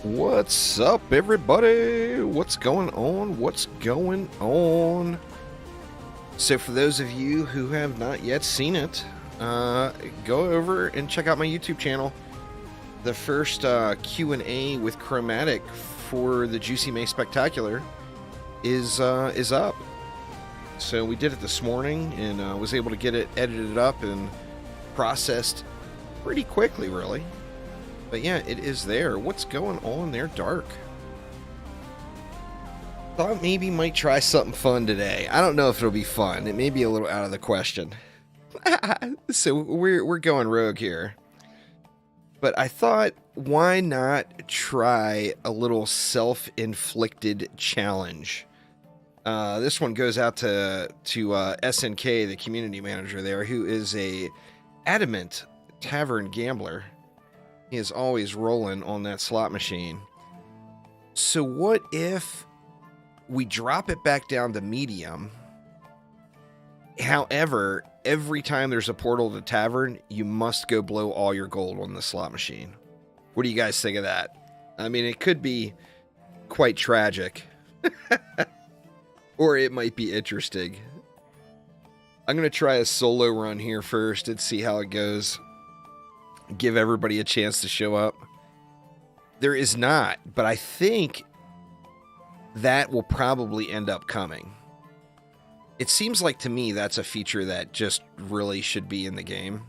What's up, everybody? What's going on? What's going on? So for those of you who have not yet seen it, go over and check out my YouTube channel. The first Q&A with Chromatic for the Juicy May Spectacular is up. So we did it this morning and was able to get it edited up and processed pretty quickly, really. But yeah, it is there. What's going on there, Dark? Thought maybe might try something fun today. I don't know if it'll be fun. It may be a little out of the question. So we're going rogue here. But I thought, why not try a little self-inflicted challenge? This one goes out to SNK, the community manager there, who is a adamant tavern gambler. He is always rolling on that slot machine. So what if we drop it back down to medium? However, every time there's a portal to tavern, you must go blow all your gold on the slot machine. What do you guys think of that? I mean, it could be quite tragic. Or it might be interesting. I'm going to try a solo run here first and see how it goes. Give everybody a chance to show up. There is not, but I think that will probably end up coming. It seems like to me that's a feature that just really should be in the game.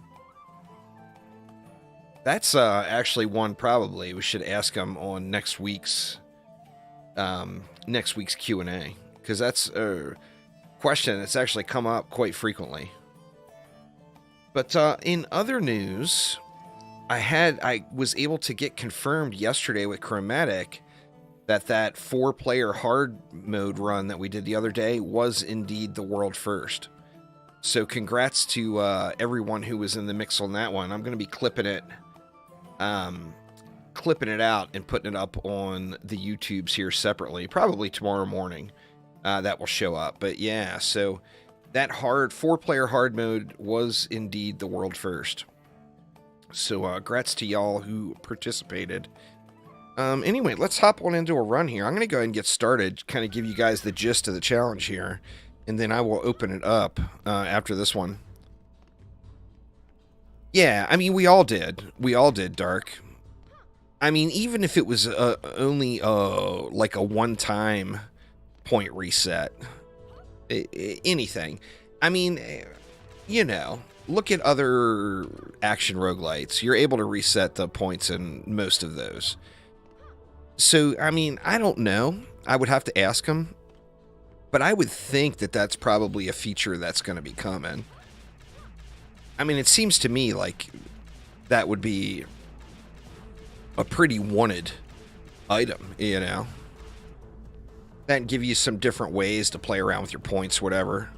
That's actually one probably we should ask them on next week's Q&A, because that's a question that's actually come up quite frequently. But in other news, I was able to get confirmed yesterday with Chromatic that 4-player hard mode run that we did the other day was indeed the world first. So congrats to everyone who was in the mix on that one. I'm going to be clipping it out and putting it up on the YouTubes here separately, probably tomorrow morning. That will show up. But yeah, so that 4-player hard mode was indeed the world first. So, congrats to y'all who participated. Anyway, let's hop on into a run here. I'm going to go ahead and get started, kind of give you guys the gist of the challenge here, and then I will open it up after this one. Yeah, I mean, we all did. We all did, Dark. I mean, even if it was only like a one-time point reset. Anything. I mean, you know. Look at other action roguelites. You're able to reset the points in most of those. So, I mean, I don't know. I would have to ask them. But I would think that that's probably a feature that's going to be coming. I mean, it seems to me like that would be a pretty wanted item, you know? That'd give you some different ways to play around with your points, whatever.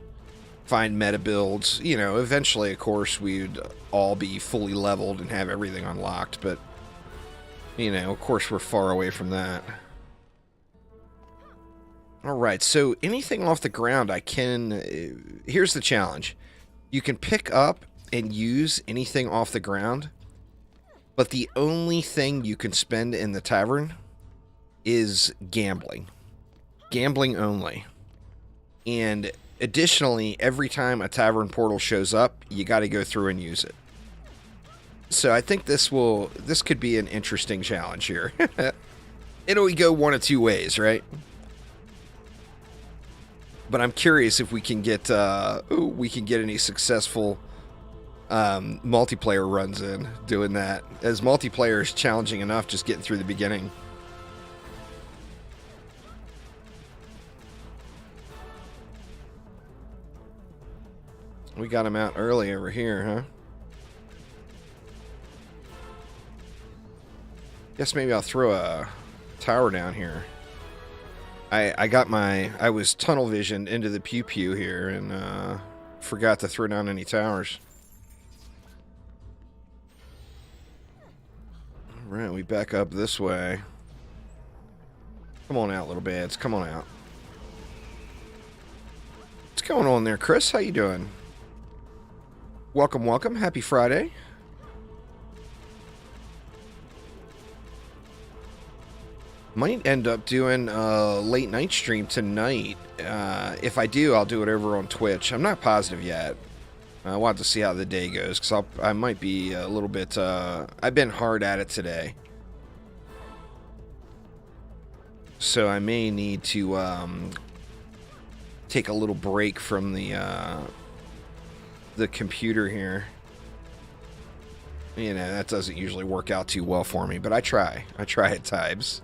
Find meta builds. You know, eventually, of course, we'd all be fully leveled and have everything unlocked, but, you know, of course, we're far away from that. Alright, so anything off the ground I can... here's the challenge. You can pick up and use anything off the ground, but the only thing you can spend in the tavern is gambling. Gambling only. And additionally, every time a tavern portal shows up, you got to go through and use it. So I think this could be an interesting challenge here. It'll go one of two ways, right? But I'm curious if we can get any successful multiplayer runs in doing that, as multiplayer is challenging enough just getting through the beginning. We got him out early over here, huh? Guess maybe I'll throw a tower down here. I was tunnel visioned into the pew pew here and forgot to throw down any towers. Alright, we back up this way. Come on out, little bads. Come on out. What's going on there, Chris? How you doing? Welcome, welcome. Happy Friday. Might end up doing a late night stream tonight. If I do, I'll do it over on Twitch. I'm not positive yet. I want to see how the day goes, because I might be a little bit... I've been hard at it today. So I may need to take a little break from the computer here. You know, that doesn't usually work out too well for me, but I try. I try at times.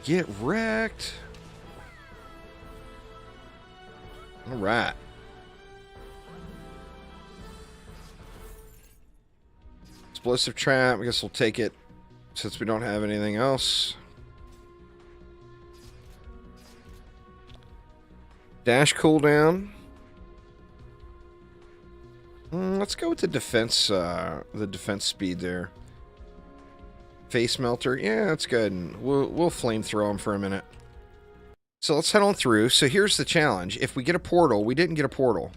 Get wrecked. All right. Explosive trap. I guess we'll take it since we don't have anything else. Dash cooldown. Let's go with the defense speed there. Face melter. Yeah, that's good. And we'll flamethrow him for a minute. So let's head on through. So here's the challenge. If we get a portal, we didn't get a portal.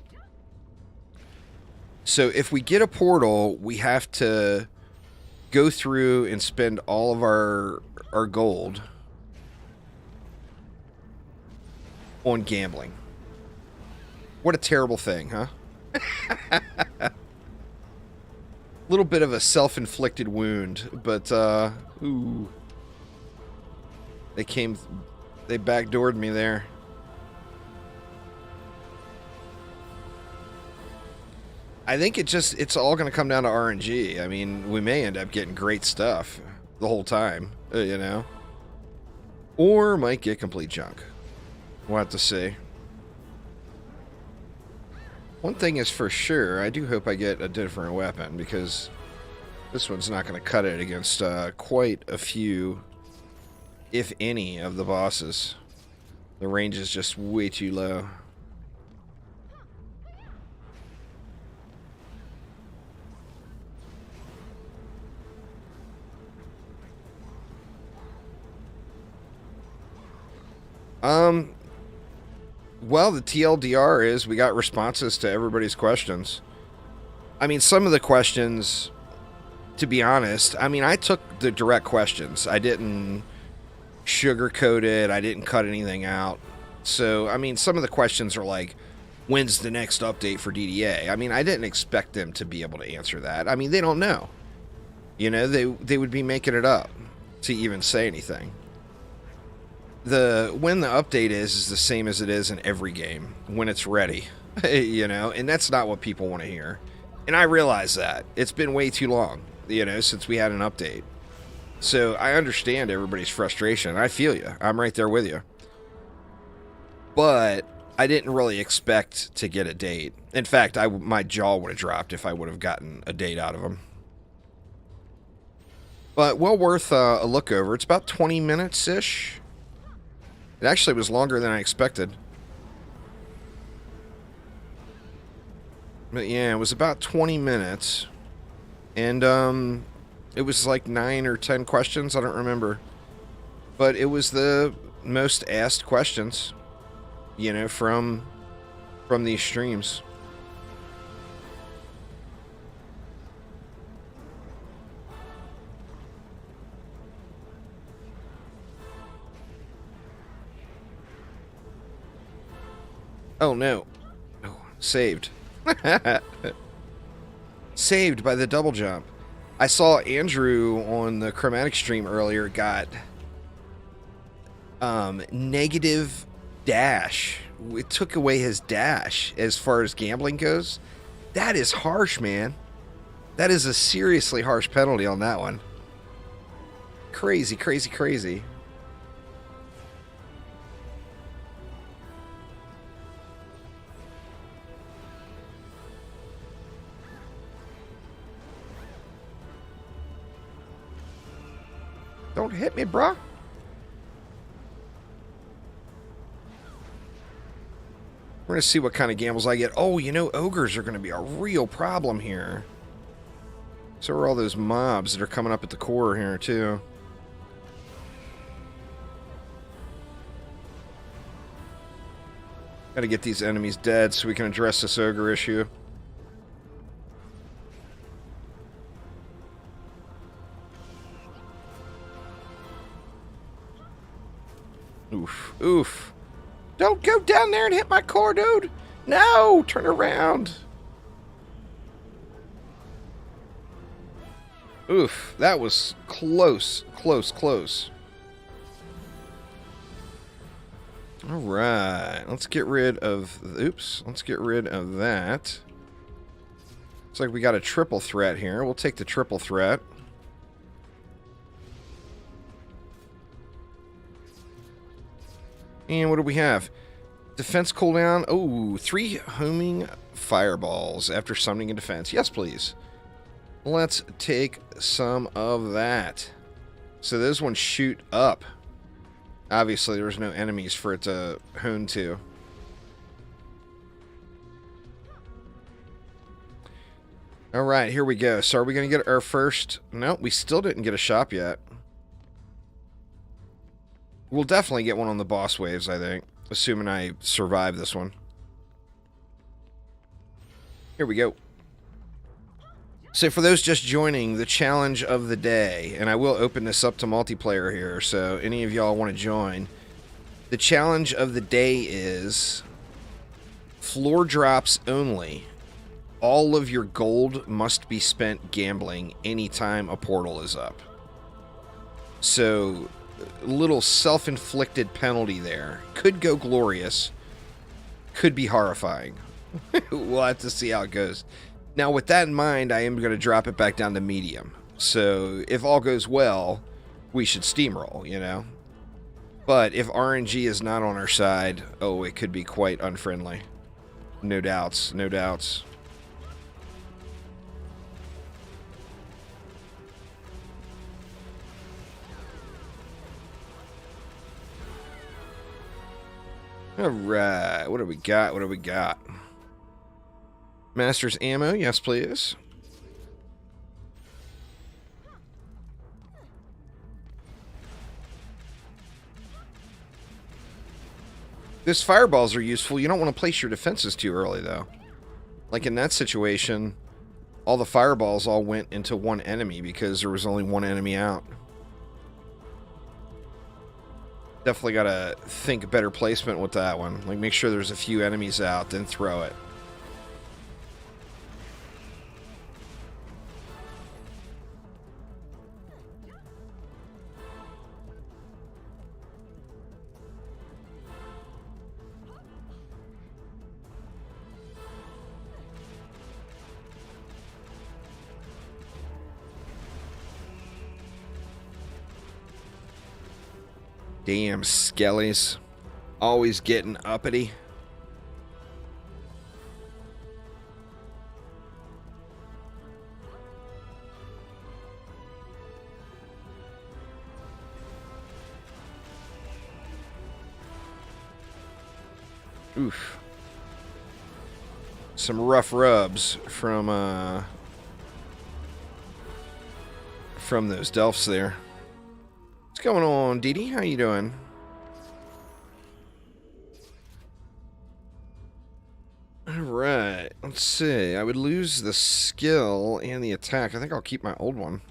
So if we get a portal, we have to go through and spend all of our gold on gambling. What a terrible thing, huh? Little bit of a self-inflicted wound, but ooh. They backdoored me there. I think it's all going to come down to RNG. I mean, we may end up getting great stuff the whole time, you know. Or might get complete junk. We'll have to see. One thing is for sure, I do hope I get a different weapon, because this one's not going to cut it against quite a few, if any, of the bosses. The range is just way too low. Well, the TLDR is we got responses to everybody's questions. I mean, some of the questions, to be honest, I mean, I took the direct questions. I didn't sugarcoat it. I didn't cut anything out. So, I mean, some of the questions are like, when's the next update for DDA? I mean, I didn't expect them to be able to answer that. I mean, they don't know. You know, they would be making it up to even say anything. When the update is the same as it is in every game, when it's ready, you know, and that's not what people want to hear. And I realize that. It's been way too long, you know, since we had an update. So I understand everybody's frustration. I feel you. I'm right there with you. But I didn't really expect to get a date. In fact, my jaw would have dropped if I would have gotten a date out of them. But well worth a look over. It's about 20 minutes-ish. It actually was longer than I expected. But yeah, it was about 20 minutes. And it was like 9 or 10 questions, I don't remember. But it was the most asked questions, you know, from these streams. Oh no. Oh, saved. Saved by the double jump. I saw Andrew on the Chromatic stream earlier got negative dash. It took away his dash as far as gambling goes. That is harsh, man. That is a seriously harsh penalty on that one. Crazy, crazy, crazy. Don't hit me, bruh. We're going to see what kind of gambles I get. Oh, you know, ogres are going to be a real problem here. So are all those mobs that are coming up at the core here, too. Gotta get these enemies dead so we can address this ogre issue. Oof. Oof. Don't go down there and hit my core, dude! No! Turn around! Oof. That was close. Close, close. Alright. Let's get rid of... Oops. Let's get rid of that. Looks like we got a triple threat here. We'll take the triple threat. And what do we have? Defense cooldown. Oh, 3 homing fireballs after summoning a defense. Yes, please. Let's take some of that. So those ones shoot up. Obviously, there's no enemies for it to hone to. Alright, here we go. So are we going to get our first... No, we still didn't get a shop yet. We'll definitely get one on the boss waves, I think. Assuming I survive this one. Here we go. So for those just joining, the challenge of the day, and I will open this up to multiplayer here, so any of y'all want to join. The challenge of the day is floor drops only. All of your gold must be spent gambling anytime a portal is up. So, a little self-inflicted penalty there. Could go glorious. Could be horrifying. We'll have to see how it goes. Now, with that in mind, I am going to drop it back down to medium. So, if all goes well, we should steamroll, you know? But if RNG is not on our side, oh, it could be quite unfriendly. No doubts, no doubts. Alright, what do we got? What do we got? Master's ammo, yes please. These fireballs are useful. You don't want to place your defenses too early, though. Like in that situation, all the fireballs all went into one enemy because there was only one enemy out. Definitely got to think better placement with that one. Like, make sure there's a few enemies out, then throw it. Damn skellies. Always getting uppity. Oof. Some rough rubs from those Delphs there. What's going on, Dee Dee? How you doing? Alright, let's see. I would lose the skill and the attack. I think I'll keep my old one.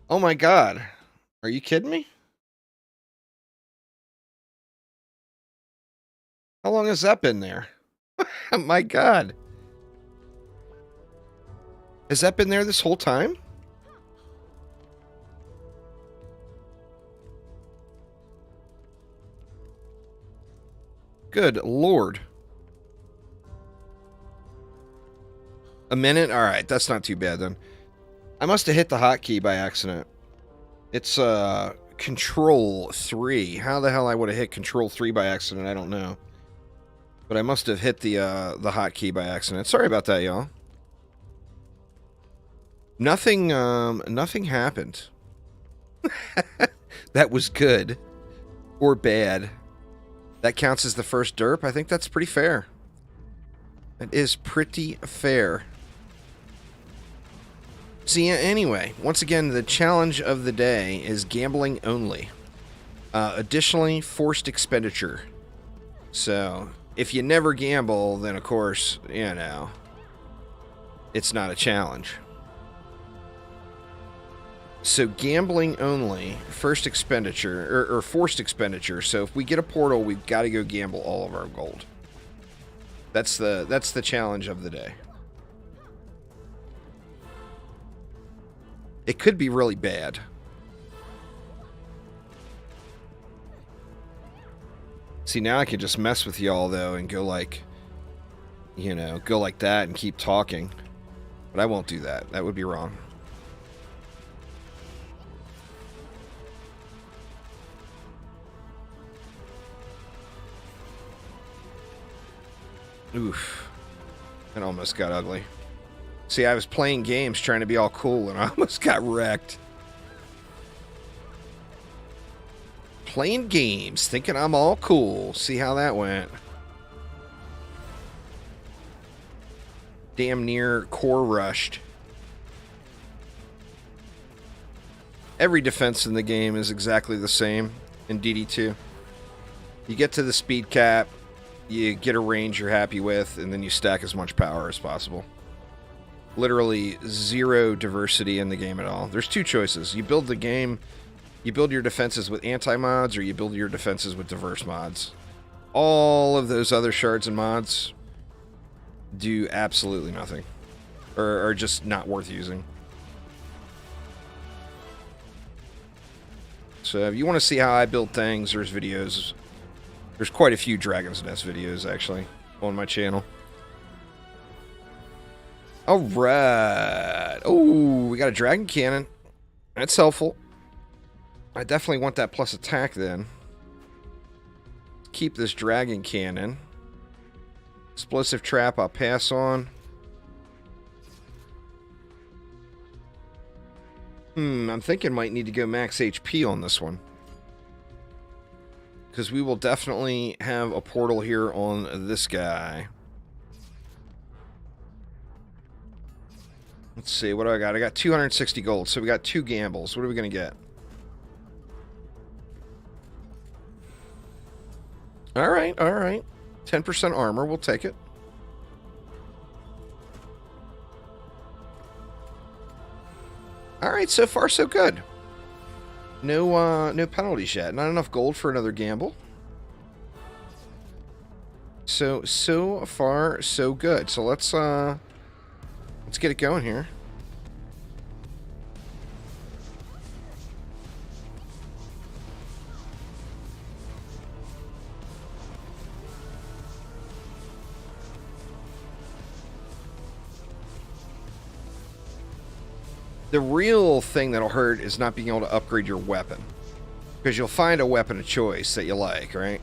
Oh my god. Are you kidding me? How long has that been there? My god. Has that been there this whole time? Good lord. A minute? Alright, that's not too bad then. I must have hit the hotkey by accident. It's Control 3. How the hell I would have hit Control 3 by accident, I don't know. But I must have hit the hotkey by accident. Sorry about that, y'all. Nothing happened. That was good. Or bad. That counts as the first derp. I think that's pretty fair. It is pretty fair. See, anyway, once again, the challenge of the day is gambling only. Additionally, forced expenditure. So, if you never gamble, then of course, you know, it's not a challenge. So, gambling only, first expenditure, or forced expenditure. So, if we get a portal, we've got to go gamble all of our gold. That's the challenge of the day. It could be really bad. See, now I can just mess with y'all, though, and go like, you know, go like that and keep talking. But I won't do that. That would be wrong. Oof. It almost got ugly. See, I was playing games trying to be all cool, and I almost got wrecked. Playing games, thinking I'm all cool. See how that went. Damn near core rushed. Every defense in the game is exactly the same in DD2. You get to the speed cap, you get a range you're happy with, and then you stack as much power as possible. Literally zero diversity in the game at all. There's two choices. You build the game, you build your defenses with anti-mods, or you build your defenses with diverse mods. All of those other shards and mods do absolutely nothing. Or are just not worth using. So if you want to see how I build things, there's videos. There's quite a few Dragon's Nest videos, actually, on my channel. Alright. Oh, we got a dragon cannon. That's helpful. I definitely want that plus attack then. Keep this dragon cannon. Explosive trap I'll pass on. I'm thinking might need to go max HP on this one. Because we will definitely have a portal here on this guy. Let's see, what do I got? I got 260 gold, so we got 2 gambles. What are we going to get? Alright, alright. 10% armor, we'll take it. Alright, so far so good. No penalties yet. Not enough gold for another gamble. So far so good. So let's get it going here. The real thing that'll hurt is not being able to upgrade your weapon. Because you'll find a weapon of choice that you like, right?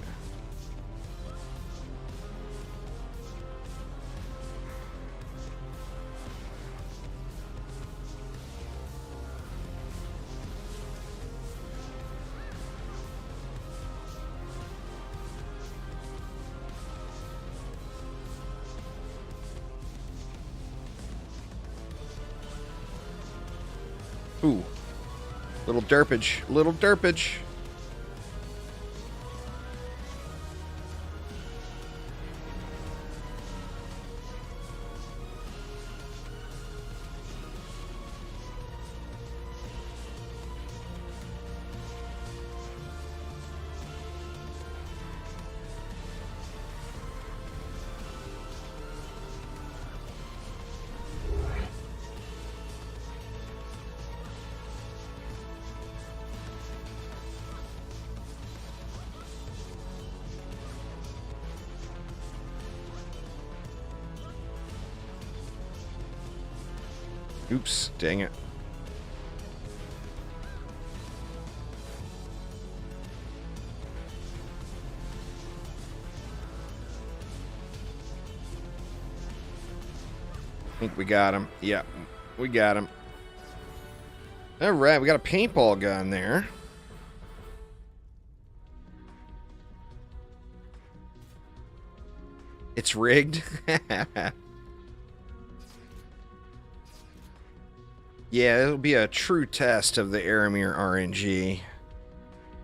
Ooh. Little derpage. Little derpage. Oops, dang it. I think we got him. Yeah, we got him. Alright, we got a paintball gun there. It's rigged. Yeah, it'll be a true test of the Aramir RNG.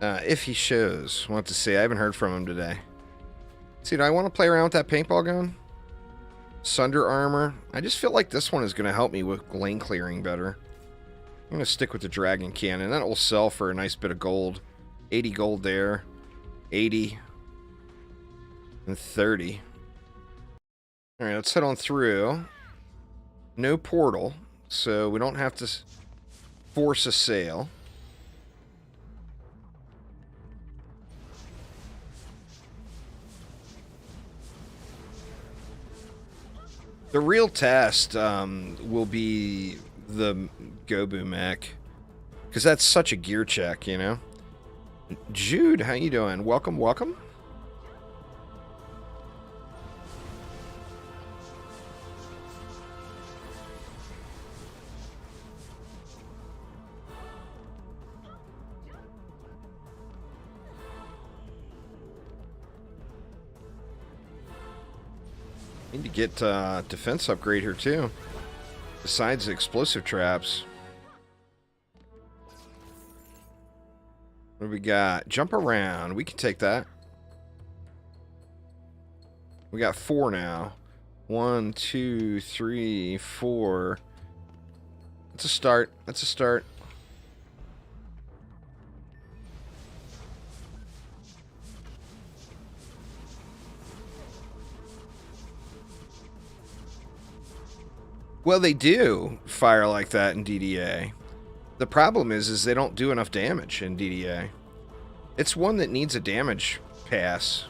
If he shows. Want to see. I haven't heard from him today. See, do I want to play around with that paintball gun? Sunder armor. I just feel like this one is going to help me with lane clearing better. I'm going to stick with the dragon cannon. That will sell for a nice bit of gold. 80 gold there. 80. And 30. Alright, let's head on through. No portal, so we don't have to force a sail. The real test will be the Gobu mech, because that's such a gear check, you know? Jude, how you doing? Welcome, welcome. Need to get defense upgrade here too. Besides the explosive traps. What do we got? Jump around. We can take that. We got 4 now. 1, 2, 3, 4. That's a start. That's a start. Well, they do fire like that in DDA. The problem is they don't do enough damage in DDA. It's one that needs a damage pass.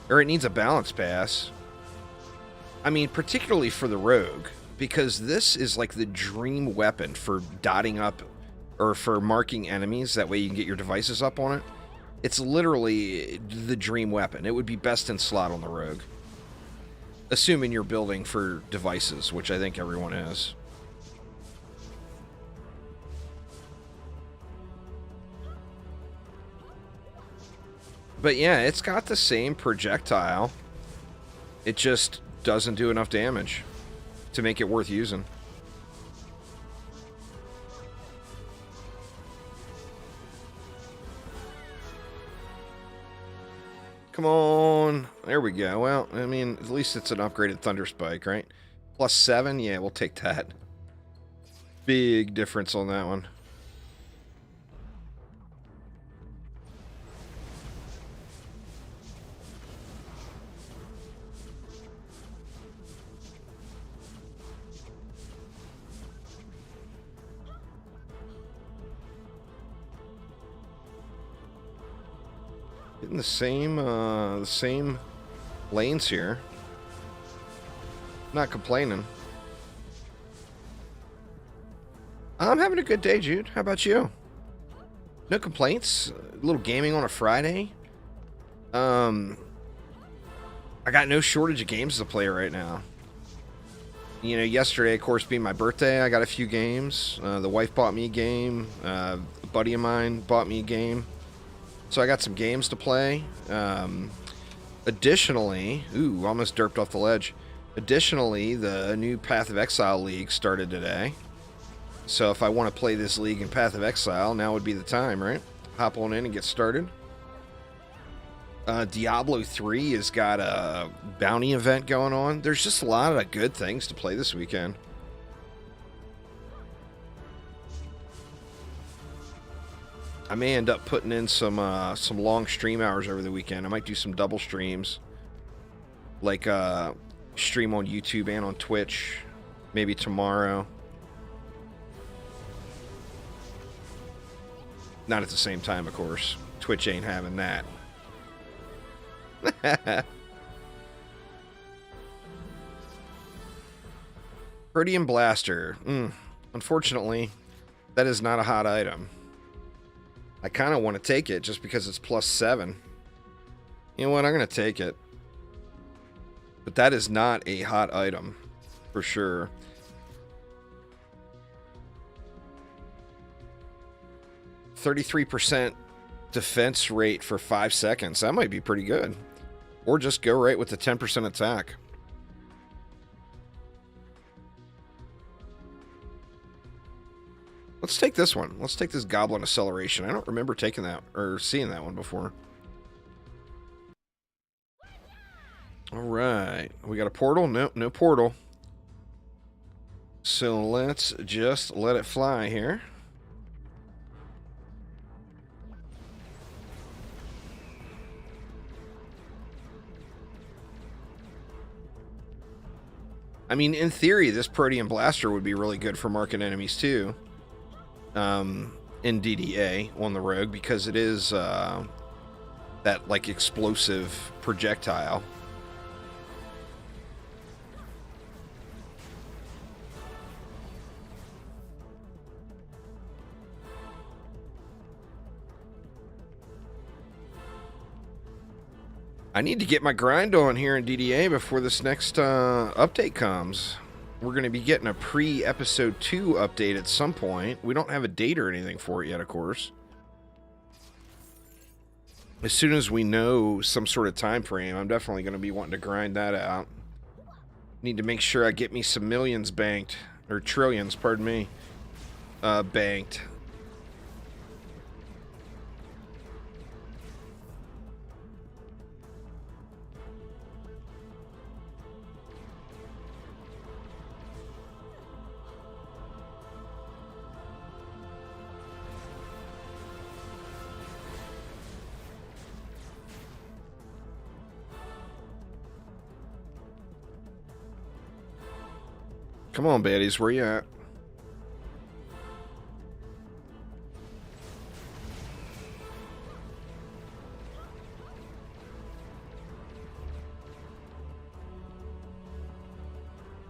Or it needs a balance pass. I mean, particularly for the rogue. Because this is like the dream weapon for dotting up or for marking enemies. That way you can get your devices up on it. It's literally the dream weapon. It would be best in slot on the rogue. Assuming you're building for devices, which I think everyone is. But yeah, it's got the same projectile. It just doesn't do enough damage to make it worth using. Come on. There we go. Well, I mean, at least it's an upgraded Thunder Spike, right? +7? Yeah, we'll take that. Big difference on that one. Getting the same lanes here. Not complaining. I'm having a good day, Jude. How about you? No complaints. A little gaming on a Friday. I got no shortage of games to play right now. You know, yesterday, of course, being my birthday, I got a few games. The wife bought me a game. A buddy of mine bought me a game. So I got some games to play. Additionally, ooh, almost derped off the ledge. Additionally, the new Path of Exile League started today. So if I want to play this league in Path of Exile, now would be the time, right? Hop on in and get started. Diablo 3 has got a bounty event going on. There's just a lot of good things to play this weekend. I may end up putting in some long stream hours over the weekend. I might do some double streams. Like stream on YouTube and on Twitch. Maybe tomorrow. Not at the same time, of course. Twitch ain't having that. Protean Blaster. Unfortunately, that is not a hot item. I kind of want to take it just because it's +7. You know what? I'm going to take it. But that is not a hot item. For sure. %33% defense rate for 5 seconds. That might be pretty good. Or just go right with the 10% attack. Let's take this one. Let's take this Goblin Acceleration. I don't remember taking that or seeing that one before. All right. We got a portal? Nope, no portal. So let's just let it fly here. I mean, in theory, this Protean Blaster would be really good for marking enemies too. In DDA on the Rogue, because it is that like explosive projectile. I need to get my grind on here in DDA before this next update comes. We're going to be getting a pre-episode 2 update at some point. We don't have a date or anything for it yet, of course. As soon as we know some sort of time frame, I'm definitely going to be wanting to grind that out. Need to make sure I get me some millions banked, or trillions, pardon me, banked. Come on, baddies, where you at?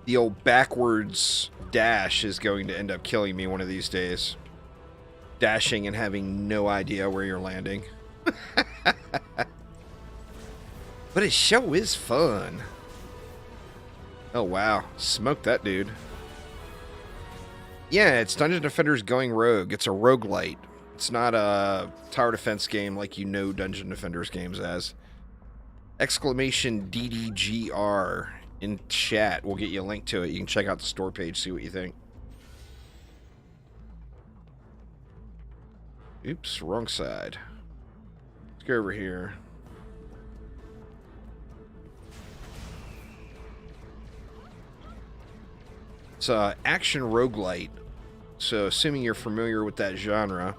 The old backwards dash is going to end up killing me one of these days. Dashing and having no idea where you're landing. But it sure is fun. Oh, wow. Smoked that dude. Yeah, it's Dungeon Defenders going rogue. It's a roguelite. It's not a tower defense game like you know Dungeon Defenders games as. Exclamation DDGR in chat. We'll get you a link to it. You can check out the store page, see what you think. Oops, wrong side. Let's go over here. It's action roguelite, so assuming you're familiar with that genre,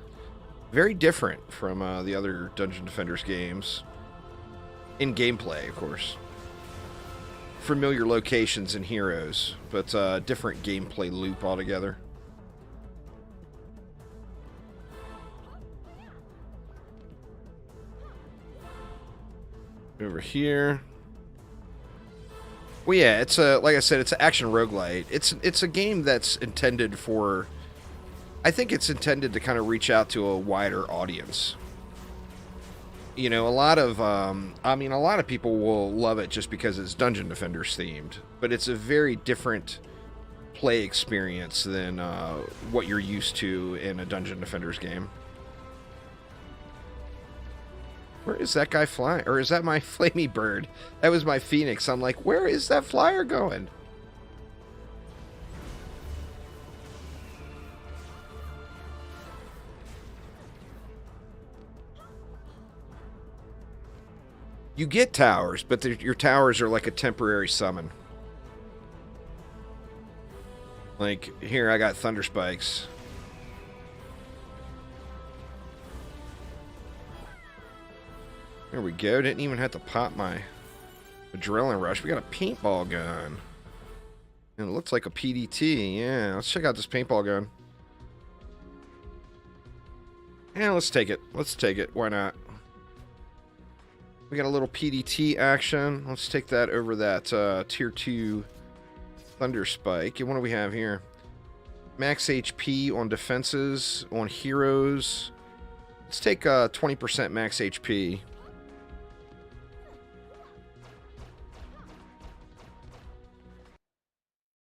very different from the other Dungeon Defenders games. In gameplay, of course. Familiar locations and heroes, but different gameplay loop altogether. Over here. Well, yeah, it's a, like I said, it's an action roguelite. It's a game that's intended for, I think it's intended to kind of reach out to a wider audience. You know, a lot of, I mean, a lot of people will love it just because it's Dungeon Defenders themed, but it's a very different play experience than what you're used to in a Dungeon Defenders game. Where is that guy flying? Or is that my flamey bird? That was my phoenix. I'm like, where is that flyer going? You get towers, but your towers are like a temporary summon. Like, here I got thunder spikes. There we go. Didn't even have to pop my adrenaline rush. We got a paintball gun. And it looks like a PDT. Yeah, let's check out this paintball gun. Yeah, let's take it. Let's take it. Why not? We got a little PDT action. Let's take that over that tier 2 thunder spike. And what do we have here? Max HP on defenses, on heroes. Let's take 20% max HP.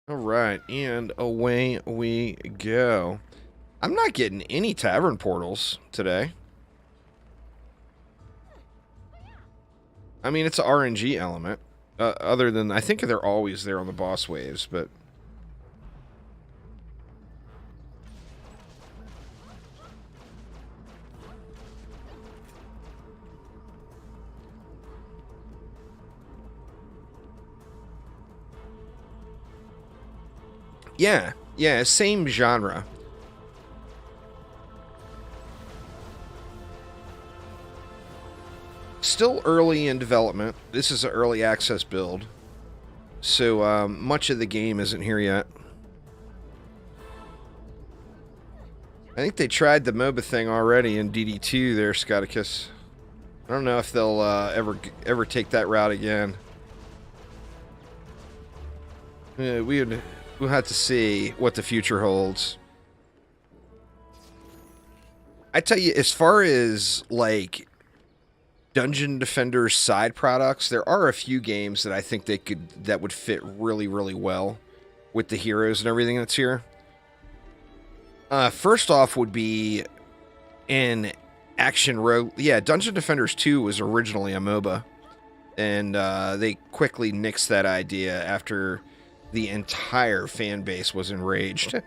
All right, and away we go. I'm not getting any tavern portals today. I mean, it's an RNG element. Other than, I think they're always there on the boss waves, but... Yeah, yeah, same genre. Still early in development. This is an early access build, so much of the game isn't here yet. I think they tried the MOBA thing already in DD2 there, Scoticus. I don't know if they'll ever take that route again. We'll have to see what the future holds. I tell you, as far as like Dungeon Defender's side products, there are a few games that I think that would fit really, really well with the heroes and everything that's here. First off would be an action rogue. Yeah, Dungeon Defenders 2 was originally a MOBA, and they quickly nixed that idea after the entire fan base was enraged.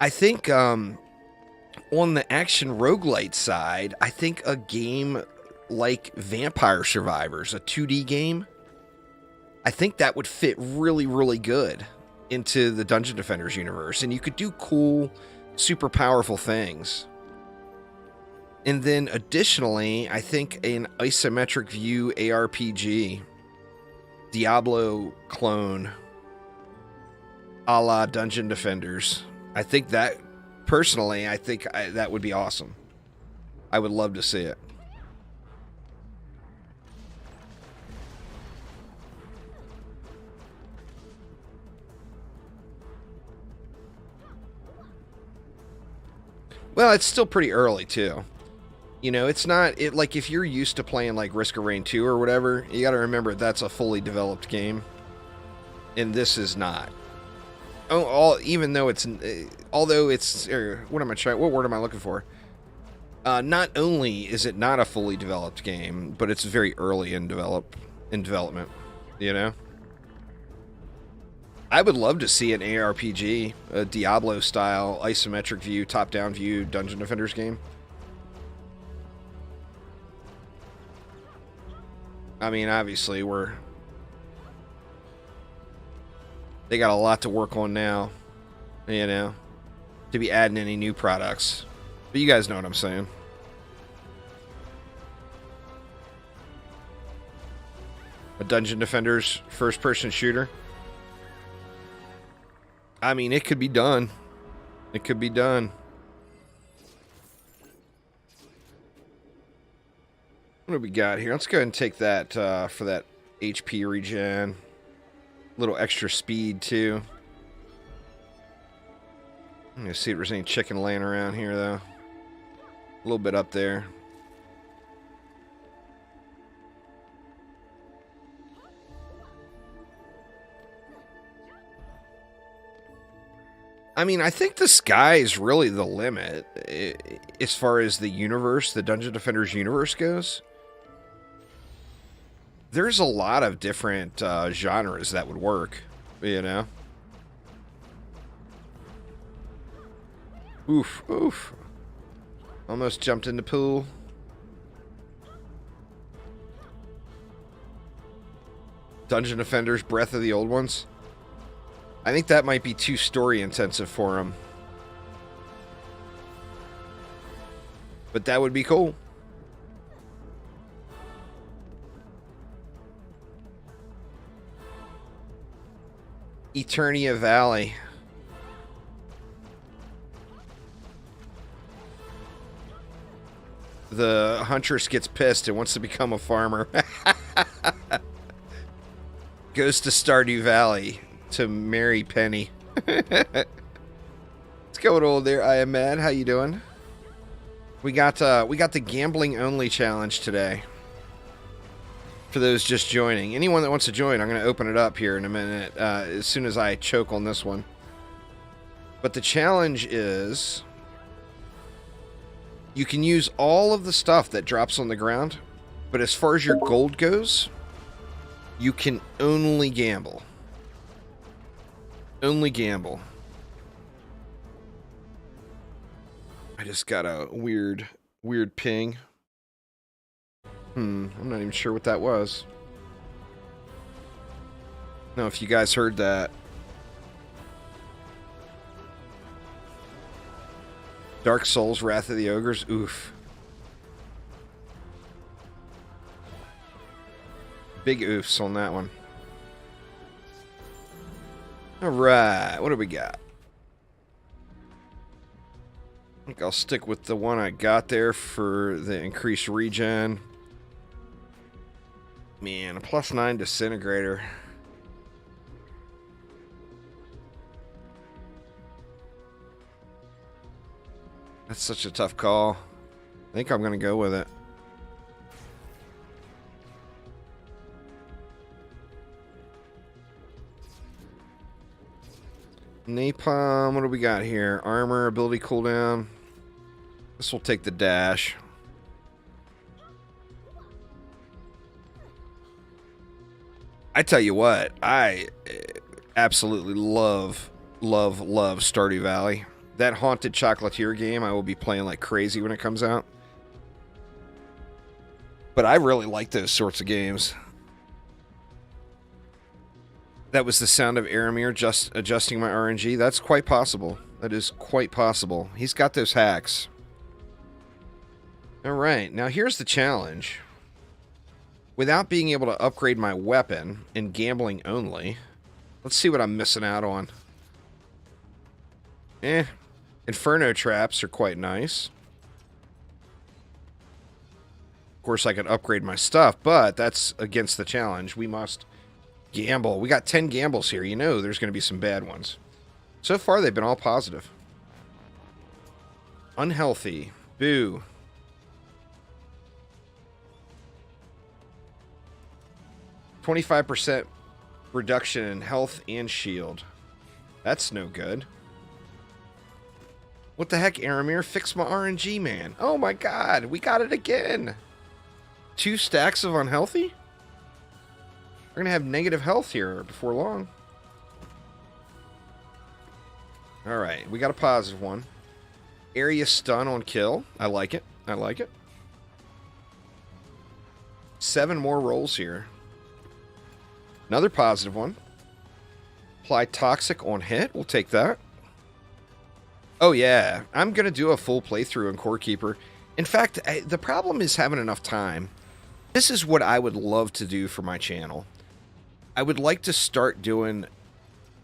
I think on the action roguelite side, I think a game like Vampire Survivors, a 2D game, I think that would fit really, really good into the Dungeon Defenders universe, and you could do cool, super powerful things. And then additionally, I think an isometric view ARPG, Diablo clone, a la Dungeon Defenders. I think that, personally, that would be awesome. I would love to see it. Well, it's still pretty early, too. You know, it's not... like, if you're used to playing, like, Risk of Rain 2 or whatever, you gotta remember that's a fully developed game. And this is not. Even though it's... although it's... what word am I looking for? Not only is it not a fully developed game, but it's very early in development, you know? I would love to see an ARPG, a Diablo-style, isometric view, top-down view Dungeon Defenders game. I mean, obviously, they got a lot to work on now, you know, to be adding any new products. But you guys know what I'm saying. A Dungeon Defenders first-person shooter. I mean, it could be done. It could be done. What do we got here? Let's go ahead and take that for that HP regen. A little extra speed, too. I'm going to see if there's any chicken laying around here, though. A little bit up there. I mean, I think the sky is really the limit as far as the universe, the Dungeon Defenders universe goes. There's a lot of different genres that would work, you know? Oof, oof. Almost jumped in the pool. Dungeon Defenders, Breath of the Old Ones. I think that might be too story intensive for them. But that would be cool. Eternia Valley. The huntress gets pissed and wants to become a farmer. Goes to Stardew Valley to marry Penny. What's going on there? I am mad. How you doing? We got the gambling only challenge today. For those just joining, anyone that wants to join, I'm going to open it up here in a minute as soon as I choke on this one. But the challenge is you can use all of the stuff that drops on the ground, but as far as your gold goes, you can only gamble. Only gamble. I just got a weird ping. I'm not even sure what that was. know if you guys heard that. Dark Souls, Wrath of the Ogres. Oof. Big oofs on that one. Alright, what do we got? I think I'll stick with the one I got there for the increased regen. Man, a +9 disintegrator. That's such a tough call. I think I'm going to go with it. Napalm, what do we got here? Armor, ability cooldown. This will take the dash. I tell you what, I absolutely love Stardew Valley. That Haunted Chocolatier game, I will be playing like crazy when it comes out. But I really like those sorts of games. That was the sound of Aramir just adjusting my RNG. That's quite possible. That is quite possible. He's got those hacks. Alright, now here's the challenge. Without being able to upgrade my weapon and gambling only, let's see what I'm missing out on. Inferno traps are quite nice. Of course, I could upgrade my stuff, but that's against the challenge. We must gamble. We got 10 gambles here. You know there's going to be some bad ones. So far, they've been all positive. Unhealthy. Boo. %25 reduction in health and shield. That's no good. What the heck, Aramir? Fix my RNG, man. Oh my god, we got it again. 2 stacks of unhealthy? We're going to have negative health here before long. Alright, we got a positive one. Area stun on kill. I like it. I like it. 7 more rolls here. Another positive one. Apply toxic on hit. We'll take that. Oh yeah, I'm going to do a full playthrough in Core Keeper. In fact, the problem is having enough time. This is what I would love to do for my channel. I would like to start doing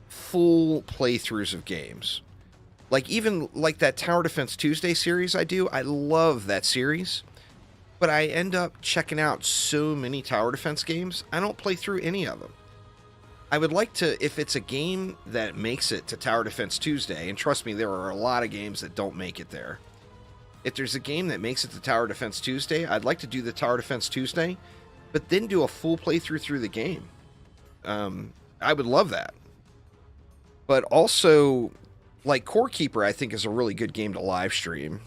full playthroughs of games. Like even like that Tower Defense Tuesday series I do. I love that series. But I end up checking out so many Tower Defense games, I don't play through any of them. I would like to, if it's a game that makes it to Tower Defense Tuesday, and trust me, there are a lot of games that don't make it there. If there's a game that makes it to Tower Defense Tuesday, I'd like to do the Tower Defense Tuesday, but then do a full playthrough through the game. I would love that. But also, like Core Keeper, I think is a really good game to live stream.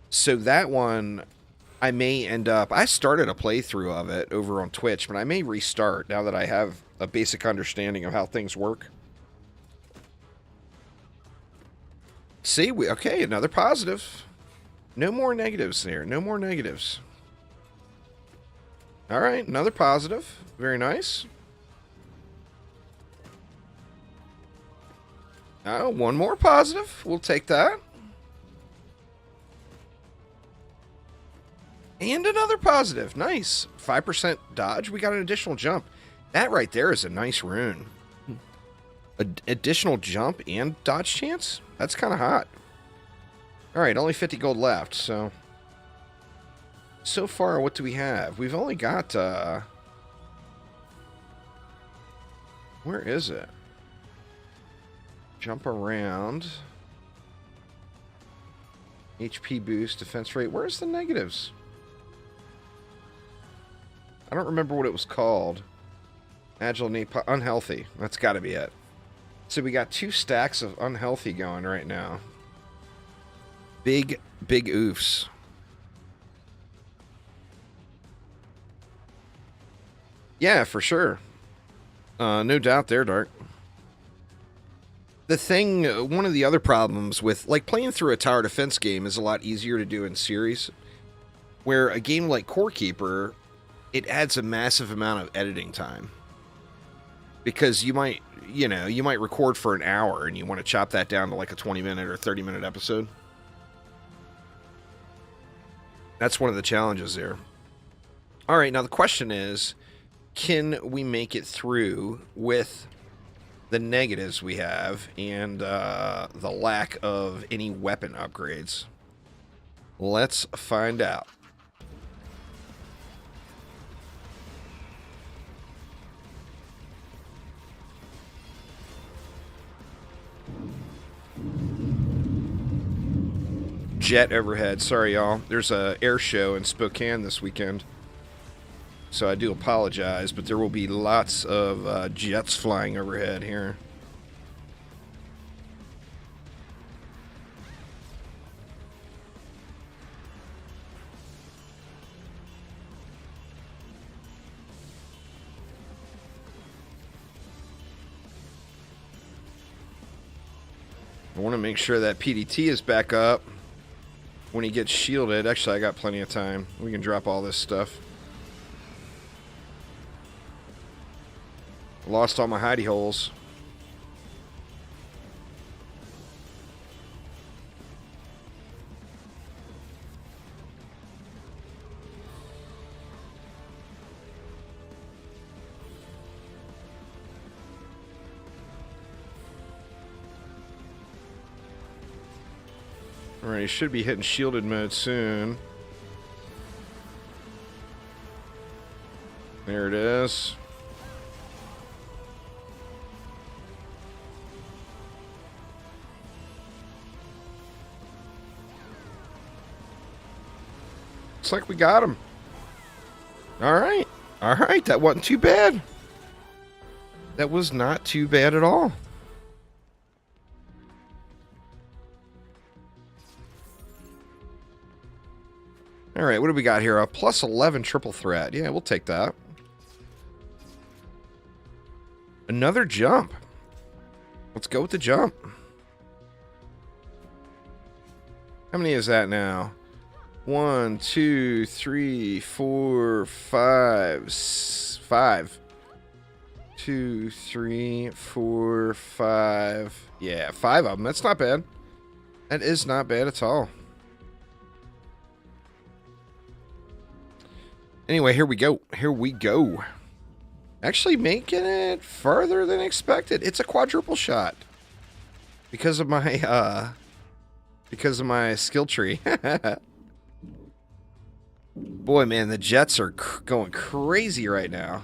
So that one, I may end up... I started a playthrough of it over on Twitch, but I may restart now that I have a basic understanding of how things work. See, okay, another positive. No more negatives there. No more negatives. All right, another positive. Very nice. Oh, one more positive. We'll take that. And another positive. Nice. 5% dodge. We got an additional jump. That right there is a nice rune. Additional jump and dodge chance? That's kind of hot. Alright, only 50 gold left, so... So far, what do we have? We've only got, where is it? Jump around. HP boost, defense rate. Where's the negatives? I don't remember what it was called. Agile need unhealthy. That's got to be it. So we got 2 stacks of unhealthy going right now. Big oofs. Yeah, for sure. No doubt there, Dark. The thing, one of the other problems with, like, playing through a tower defense game is a lot easier to do in series. Where a game like Core Keeper, it adds a massive amount of editing time. because you might record for an hour and you want to chop that down to like a 20-minute or 30-minute episode. That's one of the challenges there. All right, now the question is, can we make it through with the negatives we have and the lack of any weapon upgrades? Let's find out. Jet overhead. Sorry, y'all. There's a air show in Spokane this weekend. So I do apologize, but there will be lots of jets flying overhead here. I want to make sure that PDT is back up when he gets shielded. Actually, I got plenty of time. We can drop all this stuff. Lost all my hidey holes. Alright, he should be hitting shielded mode soon. There it is. Looks like we got him. Alright. Alright, that wasn't too bad. That was not too bad at all. Alright, what do we got here? A plus 11 triple threat. Yeah, we'll take that. Another jump. Let's go with the jump. How many is that now? 1, 2, 3, 4, 5. 5. 2, 3, 4, 5. Yeah, 5 of them. That's not bad. That is not bad at all. Anyway, here we go. Here we go. Actually making it farther than expected. It's a quadruple shot. Because of my skill tree. Boy, man, the jets are going crazy right now.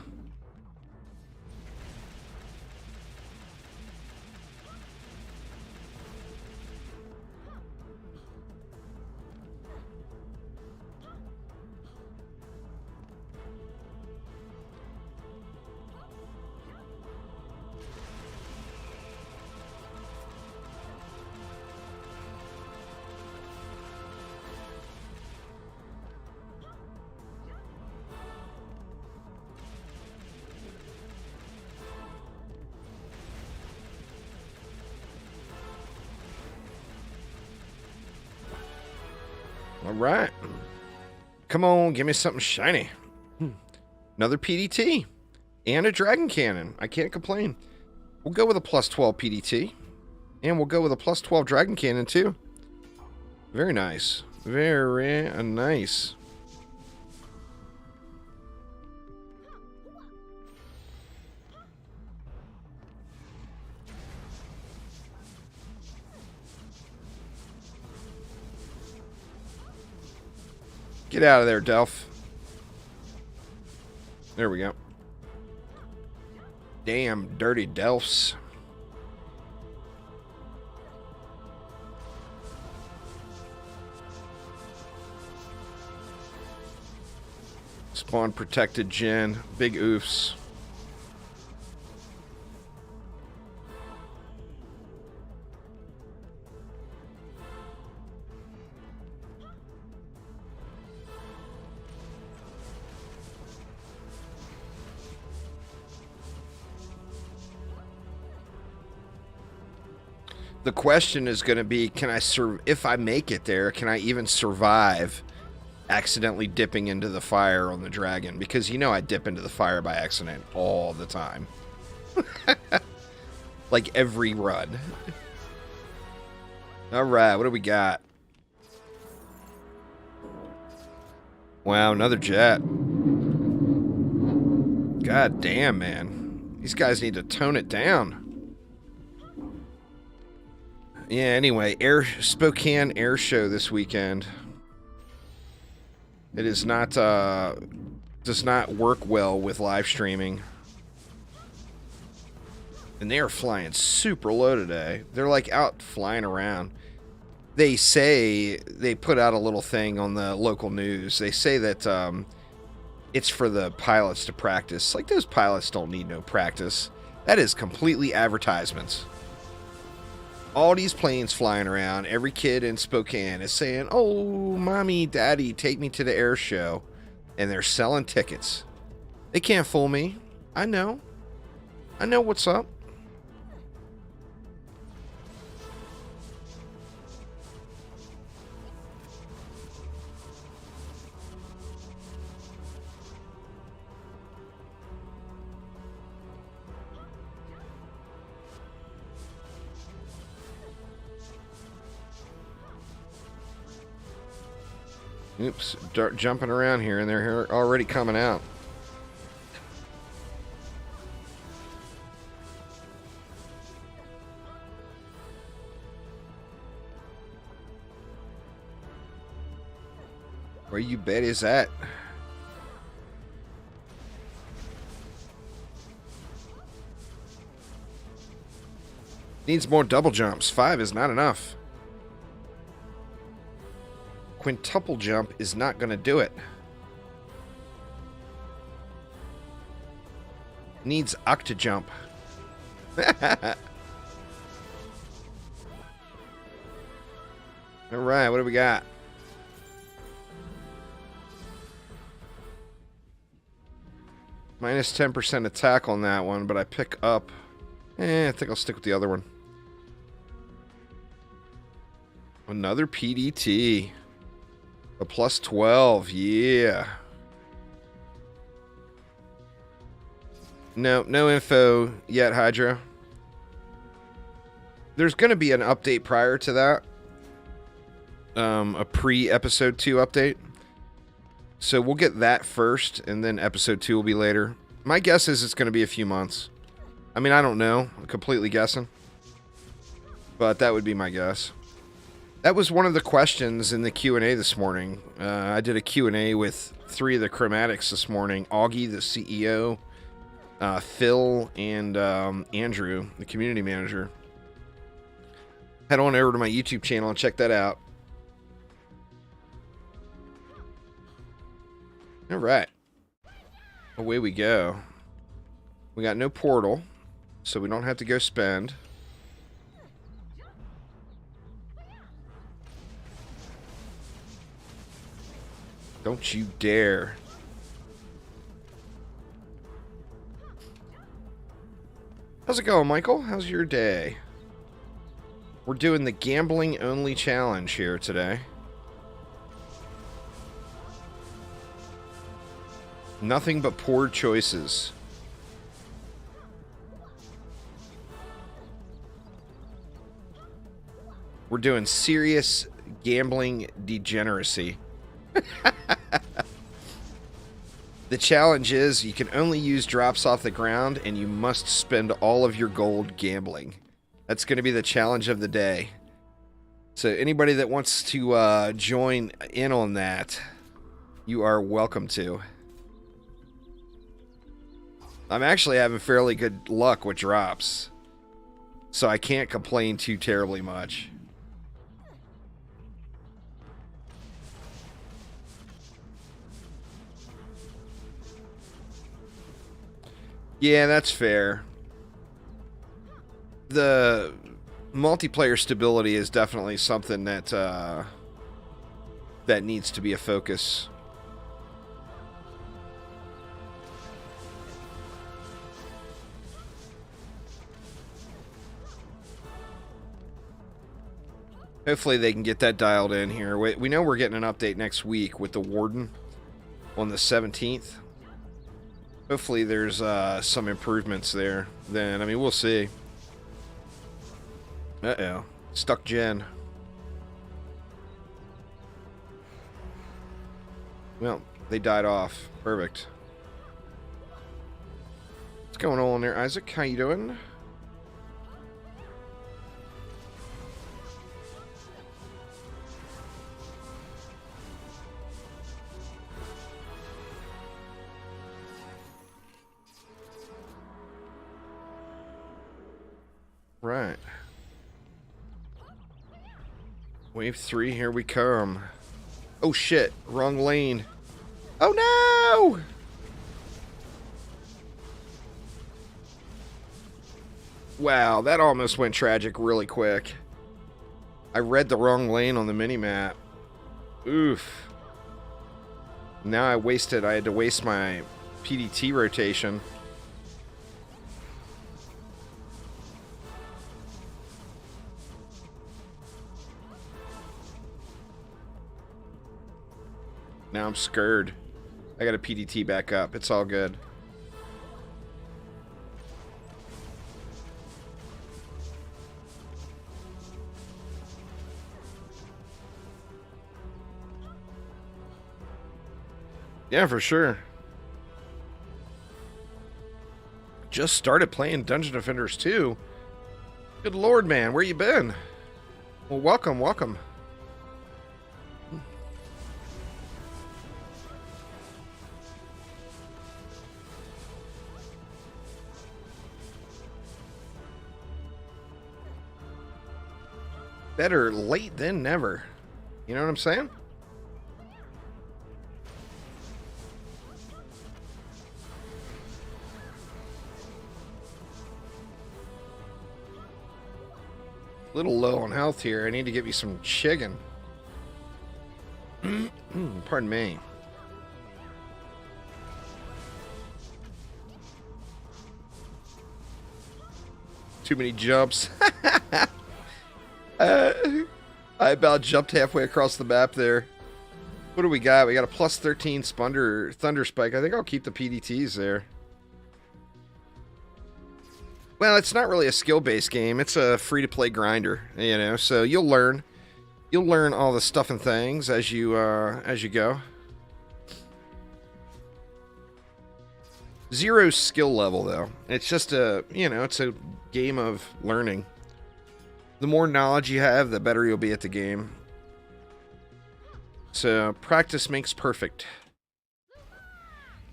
All right. Come on, give me something shiny. Another PDT and a dragon cannon. I can't complain. We'll go with a plus 12 PDT. And we'll go with a plus 12 dragon cannon too. Very nice. Very nice. Get out of there, Delph. There we go. Damn dirty Delphs. Spawn protected gen. Big oofs. The question is going to be, can I if I make it there, can I even survive accidentally dipping into the fire on the dragon? Because you know I dip into the fire by accident all the time. Like every run. Alright, what do we got? Wow, another jet. God damn, man. These guys need to tone it down. Yeah, anyway, Spokane Air Show this weekend. It is not, does not work well with live streaming. And they are flying super low today. They're like out flying around. They say, they put out a little thing on the local news. They say that it's for the pilots to practice. Like, those pilots don't need no practice. That is completely advertisements. All these planes flying around, every kid in Spokane is saying, oh, mommy, daddy, take me to the air show. And they're selling tickets. They can't fool me. I know. I know what's up. Oops, jumping around here, and they're already coming out. Where you bet is that? Needs more double jumps. 5 is not enough. Quintuple jump is not going to do it. Needs octa jump. All right, what do we got? Minus 10% attack on that one, but I pick up. I think I'll stick with the other one. Another PDT. A plus 12, yeah. No info yet, Hydra. There's going to be an update prior to that. A pre-episode 2 update. So we'll get that first, and then episode 2 will be later. My guess is it's going to be a few months. I mean, I don't know. I'm completely guessing. But that would be my guess. That was one of the questions in the Q&A this morning. I did a Q&A with 3 of the Chromatics this morning. Augie, the CEO, Phil, and Andrew, the community manager. Head on over to my YouTube channel and check that out. All right. Away we go. We got no portal, so we don't have to go spend. Don't you dare. How's it going, Michael? How's your day? We're doing the gambling only challenge here today. Nothing but poor choices. We're doing serious gambling degeneracy. The challenge is you can only use drops off the ground and you must spend all of your gold gambling. That's going to be the challenge of the day. So anybody that wants to join in on that, you are welcome to. I'm actually having fairly good luck with drops, so I can't complain too terribly much. Yeah, that's fair. The multiplayer stability is definitely something that that needs to be a focus. Hopefully they can get that dialed in here. We know we're getting an update next week with the Warden on the 17th. Hopefully there's some improvements there. Then, I mean, we'll see. Uh-oh. Stuck Jen. Well, they died off. Perfect. What's going on there, Isaac? How you doing? Right. Wave 3, here we come. Oh shit, wrong lane. Oh no! Wow, that almost went tragic really quick. I read the wrong lane on the minimap. Oof. Now I had to waste my PDT rotation. Now I'm scared. I got a PDT back up. It's all good. Yeah, for sure. Just started playing Dungeon Defenders 2. Good lord, man. Where you been? Well, welcome, welcome. Better late than never. You know what I'm saying? A little low on health here. I need to get me some chicken. Pardon me. Too many jumps. I about jumped halfway across the map there. What do we got? We got a plus 13 Thunder Spike. I think I'll keep the PDTs there. Well, it's not really a skill-based game. It's a free-to-play grinder, you know. So you'll learn all the stuff and things as you go. Zero skill level though. It's just it's a game of learning. The more knowledge you have, the better you'll be at the game. So practice makes perfect.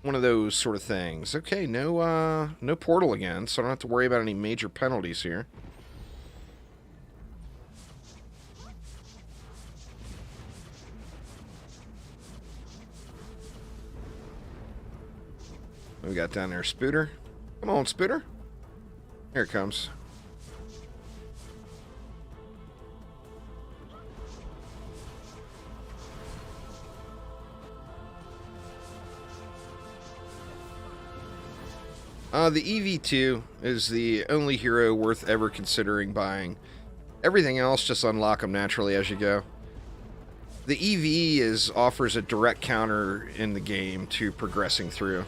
One of those sort of things. Okay, no portal again, so I don't have to worry about any major penalties here. What we got down there? Spooter? Come on, Spooter. Here it comes. The EV2 is the only hero worth ever considering buying. Everything else, just unlock them naturally as you go. The EV offers a direct counter in the game to progressing through.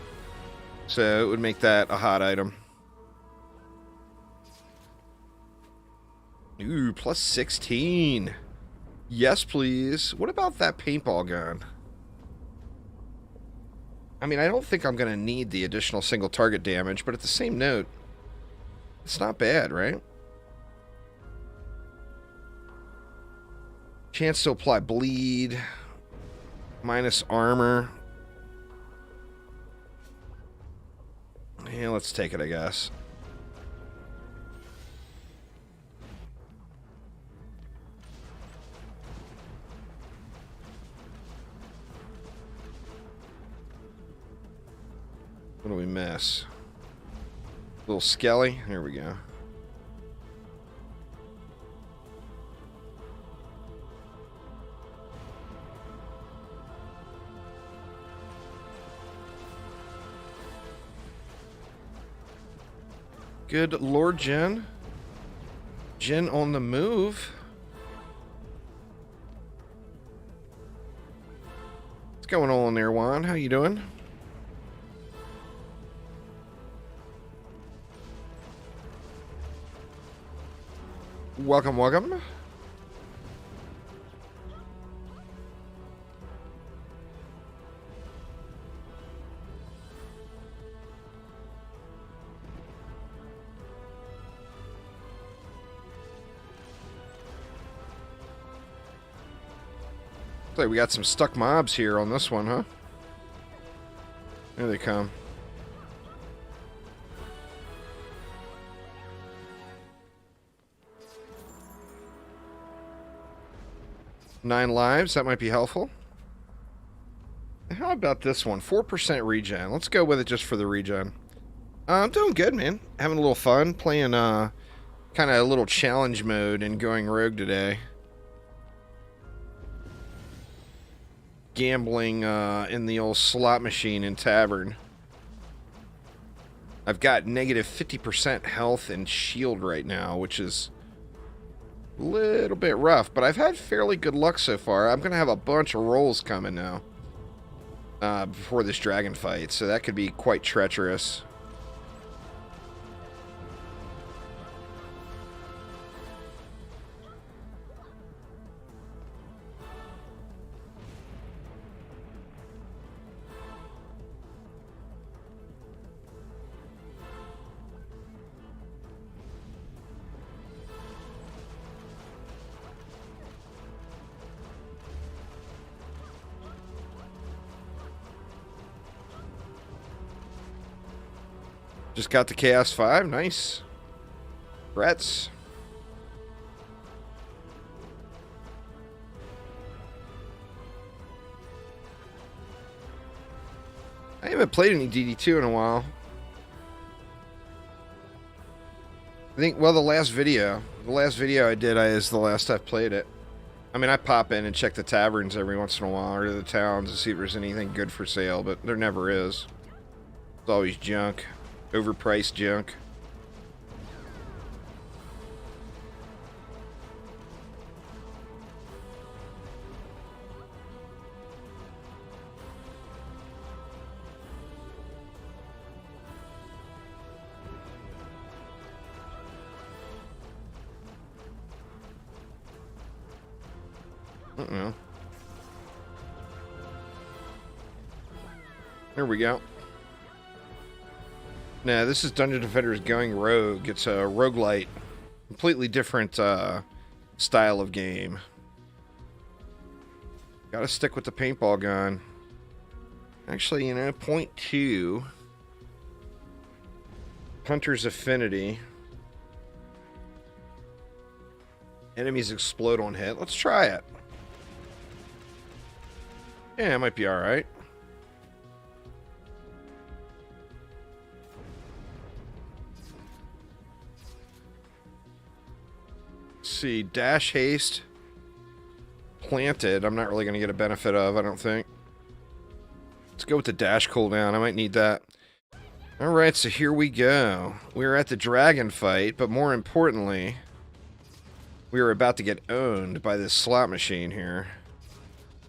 So it would make that a hot item. Ooh, plus 16. Yes, please. What about that paintball gun? I mean, I don't think I'm going to need the additional single target damage, but at the same note, it's not bad, right? Chance to apply bleed. Minus armor. Yeah, let's take it, I guess. What do we miss? Little Skelly. Here we go. Good Lord, Jen. Jen on the move. What's going on there, Juan? How you doing? Welcome, welcome. Looks like we got some stuck mobs here on this one, huh? Here they come. Nine lives, that might be helpful. How about this one? 4% regen. Let's go with it just for the regen. I'm doing good, man. Having a little fun, playing kind of a little challenge mode and going rogue today. Gambling in the old slot machine in tavern. I've got negative 50% health and shield right now, which is a little bit rough, but I've had fairly good luck so far. I'm going to have a bunch of rolls coming now before this dragon fight, so that could be quite treacherous. Just got the Chaos 5. Nice. Congrats. I haven't played any DD2 in a while. I think, well, the last video I did is the last I've played it. I mean, I pop in and check the taverns every once in a while, or the towns, to see if there's anything good for sale, but there never is. It's always junk. Overpriced junk. There we go. Nah, this is Dungeon Defenders Going Rogue. It's a roguelite. Completely different style of game. Gotta stick with the paintball gun. Actually, you know, point 2. Hunter's Affinity. Enemies explode on hit. Let's try it. Yeah, it might be alright. See, dash haste planted. I'm not really going to get a benefit of, I don't think. Let's go with the dash cooldown. I might need that. Alright, so here we go. We're at the dragon fight, but more importantly, we are about to get owned by this slot machine here.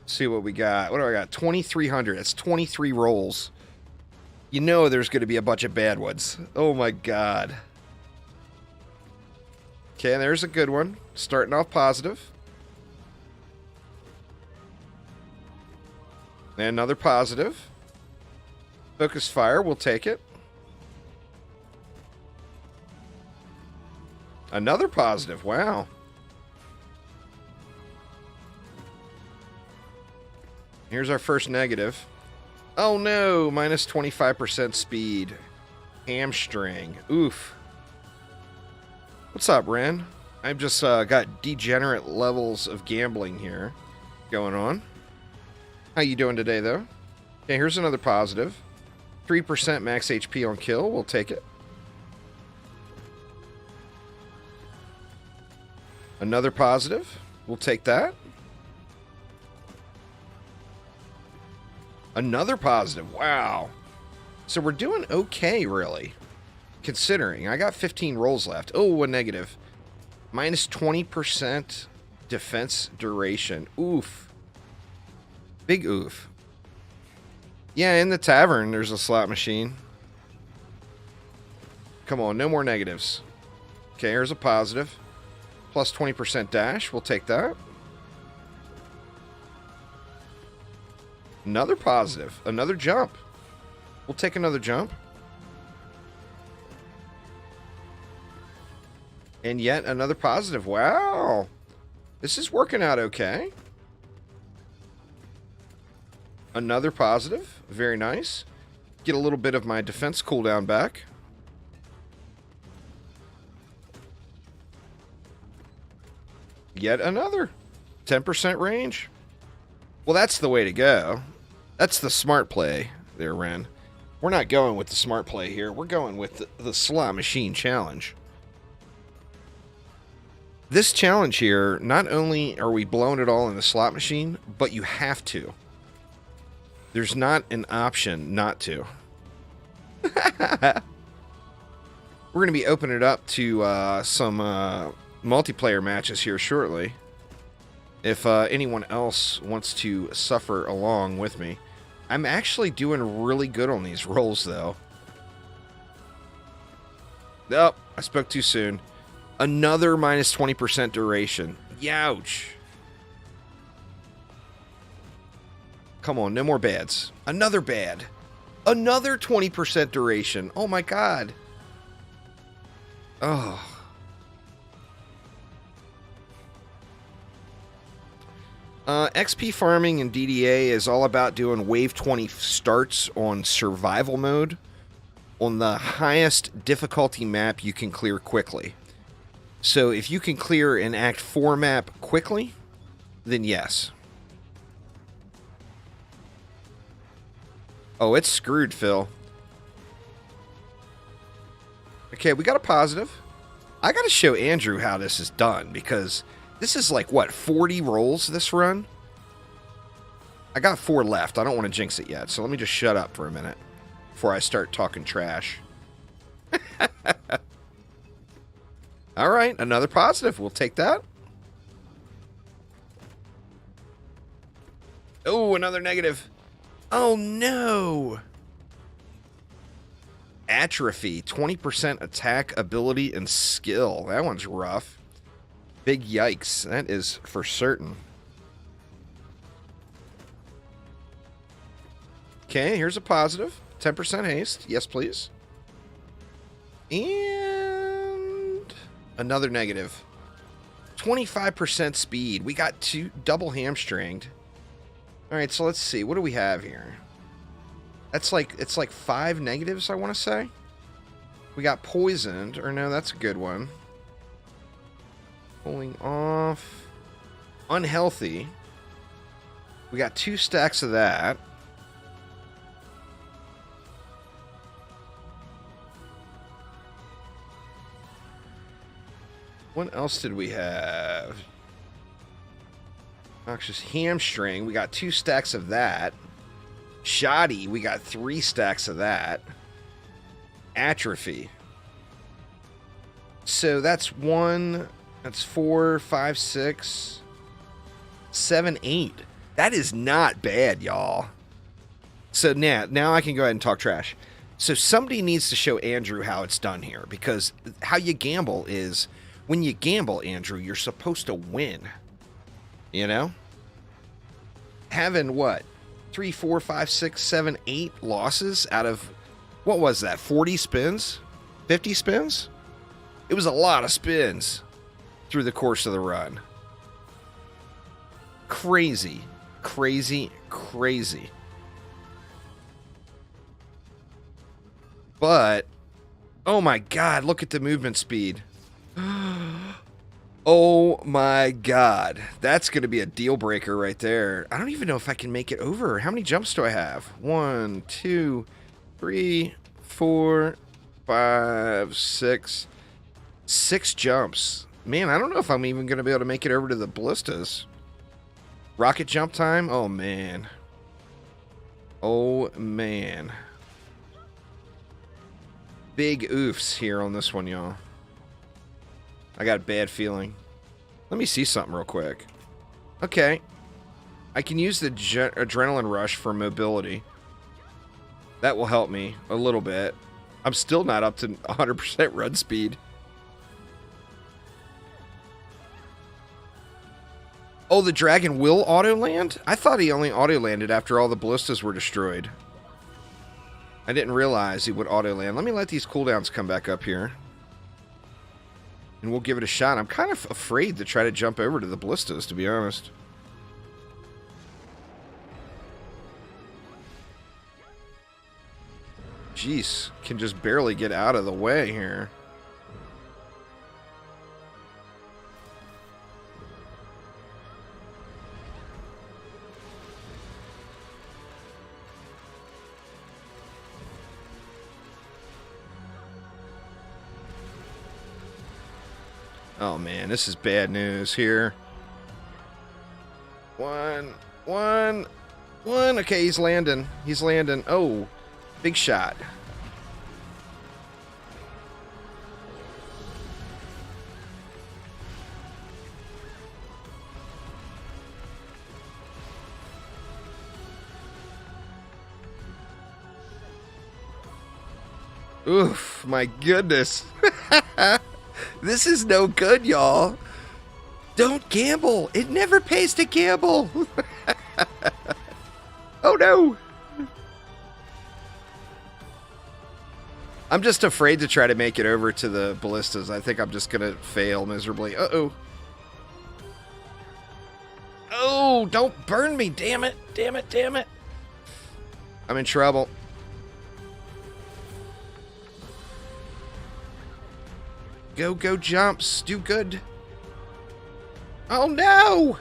Let's see what we got. What do I got? 2,300. That's 23 rolls. You know there's going to be a bunch of bad ones. Oh my god. Okay, there's a good one. Starting off positive. And another positive. Focus fire, we'll take it. Another positive, wow. Here's our first negative. Oh no, minus 25% speed. Hamstring, oof. What's up, Ren? I've just got degenerate levels of gambling here going on. How you doing today, though? Okay, here's another positive. 3% max HP on kill. We'll take it. Another positive. We'll take that. Another positive. Wow. So we're doing okay, really. Considering. I got 15 rolls left. Oh, a negative. Minus 20% defense duration. Oof. Big oof. Yeah, in the tavern, there's a slot machine. Come on, no more negatives. Okay, here's a positive. plus 20% dash. We'll take that. Another positive. Another jump. We'll take another jump. And yet another positive. Wow. This is working out okay. Another positive. Very nice. Get a little bit of my defense cooldown back. Yet another 10% range. Well, that's the way to go. That's the smart play there, Ren. We're not going with the smart play here. We're going with the slot machine challenge. This challenge here, not only are we blowing it all in the slot machine, but you have to. There's not an option not to. We're going to be opening it up to some multiplayer matches here shortly. If anyone else wants to suffer along with me. I'm actually doing really good on these rolls, though. Nope, I spoke too soon. Another minus 20% duration. Youch. Come on, no more bads. Another bad. Another 20% duration. Oh my god. Oh. XP farming in DDA is all about doing wave 20 starts on survival mode on the highest difficulty map you can clear quickly. So if you can clear an Act 4 map quickly, then yes. Oh, it's screwed, Phil. Okay, we got a positive. I got to show Andrew how this is done, because this is like, what, 40 rolls this run? I got 4 left. I don't want to jinx it yet, so let me just shut up for a minute before I start talking trash. All right, another positive. We'll take that. Oh, another negative. Oh, no. Atrophy, 20% attack, ability, and skill. That one's rough. Big yikes. That is for certain. Okay, here's a positive. 10% haste. Yes, please. And another negative. 25% speed. We got 2 double hamstringed. All right, so let's see. What do we have here? That's like, it's like 5 negatives, I want to say. We got poisoned. Or no, that's a good one. Pulling off. Unhealthy. We got 2 stacks of that. What else did we have? Noxious hamstring. We got 2 stacks of that. Shoddy. We got 3 stacks of that. Atrophy. So that's 1. That's 4, 5, 6, 7, 8. That is not bad, y'all. So now I can go ahead and talk trash. So somebody needs to show Andrew how it's done here, because how you gamble is, when you gamble, Andrew, you're supposed to win. You know? Having what? 3, 4, 5, 6, 7, 8 losses out of, what was that, 40 spins? 50 spins? It was a lot of spins through the course of the run. Crazy. Crazy. Crazy. But, oh my god, look at the movement speed. Oh my god. That's going to be a deal breaker right there. I don't even know if I can make it over. How many jumps do I have? 1, 2, 3, 4, 5, 6. 6 jumps. Man, I don't know if I'm even going to be able to make it over to the ballistas. Rocket jump time? Oh man. Oh man. Big oofs here on this one, y'all. I got a bad feeling. Let me see something real quick. Okay. I can use the adrenaline rush for mobility. That will help me a little bit. I'm still not up to 100% run speed. Oh, the dragon will auto-land? I thought he only auto-landed after all the ballistas were destroyed. I didn't realize he would auto-land. Let me let these cooldowns come back up here. And we'll give it a shot. I'm kind of afraid to try to jump over to the ballistas, to be honest. Jeez, can just barely get out of the way here. Oh man, this is bad news here. One. Okay, he's landing. He's landing. Oh, big shot. Oof, my goodness. This is no good, y'all. Don't gamble. It never pays to gamble. Oh, no. I'm just afraid to try to make it over to the ballistas. I think I'm just going to fail miserably. Uh-oh. Oh, don't burn me. Damn it. Damn it. Damn it. I'm in trouble. Go, go, jumps. Do good. Oh, no!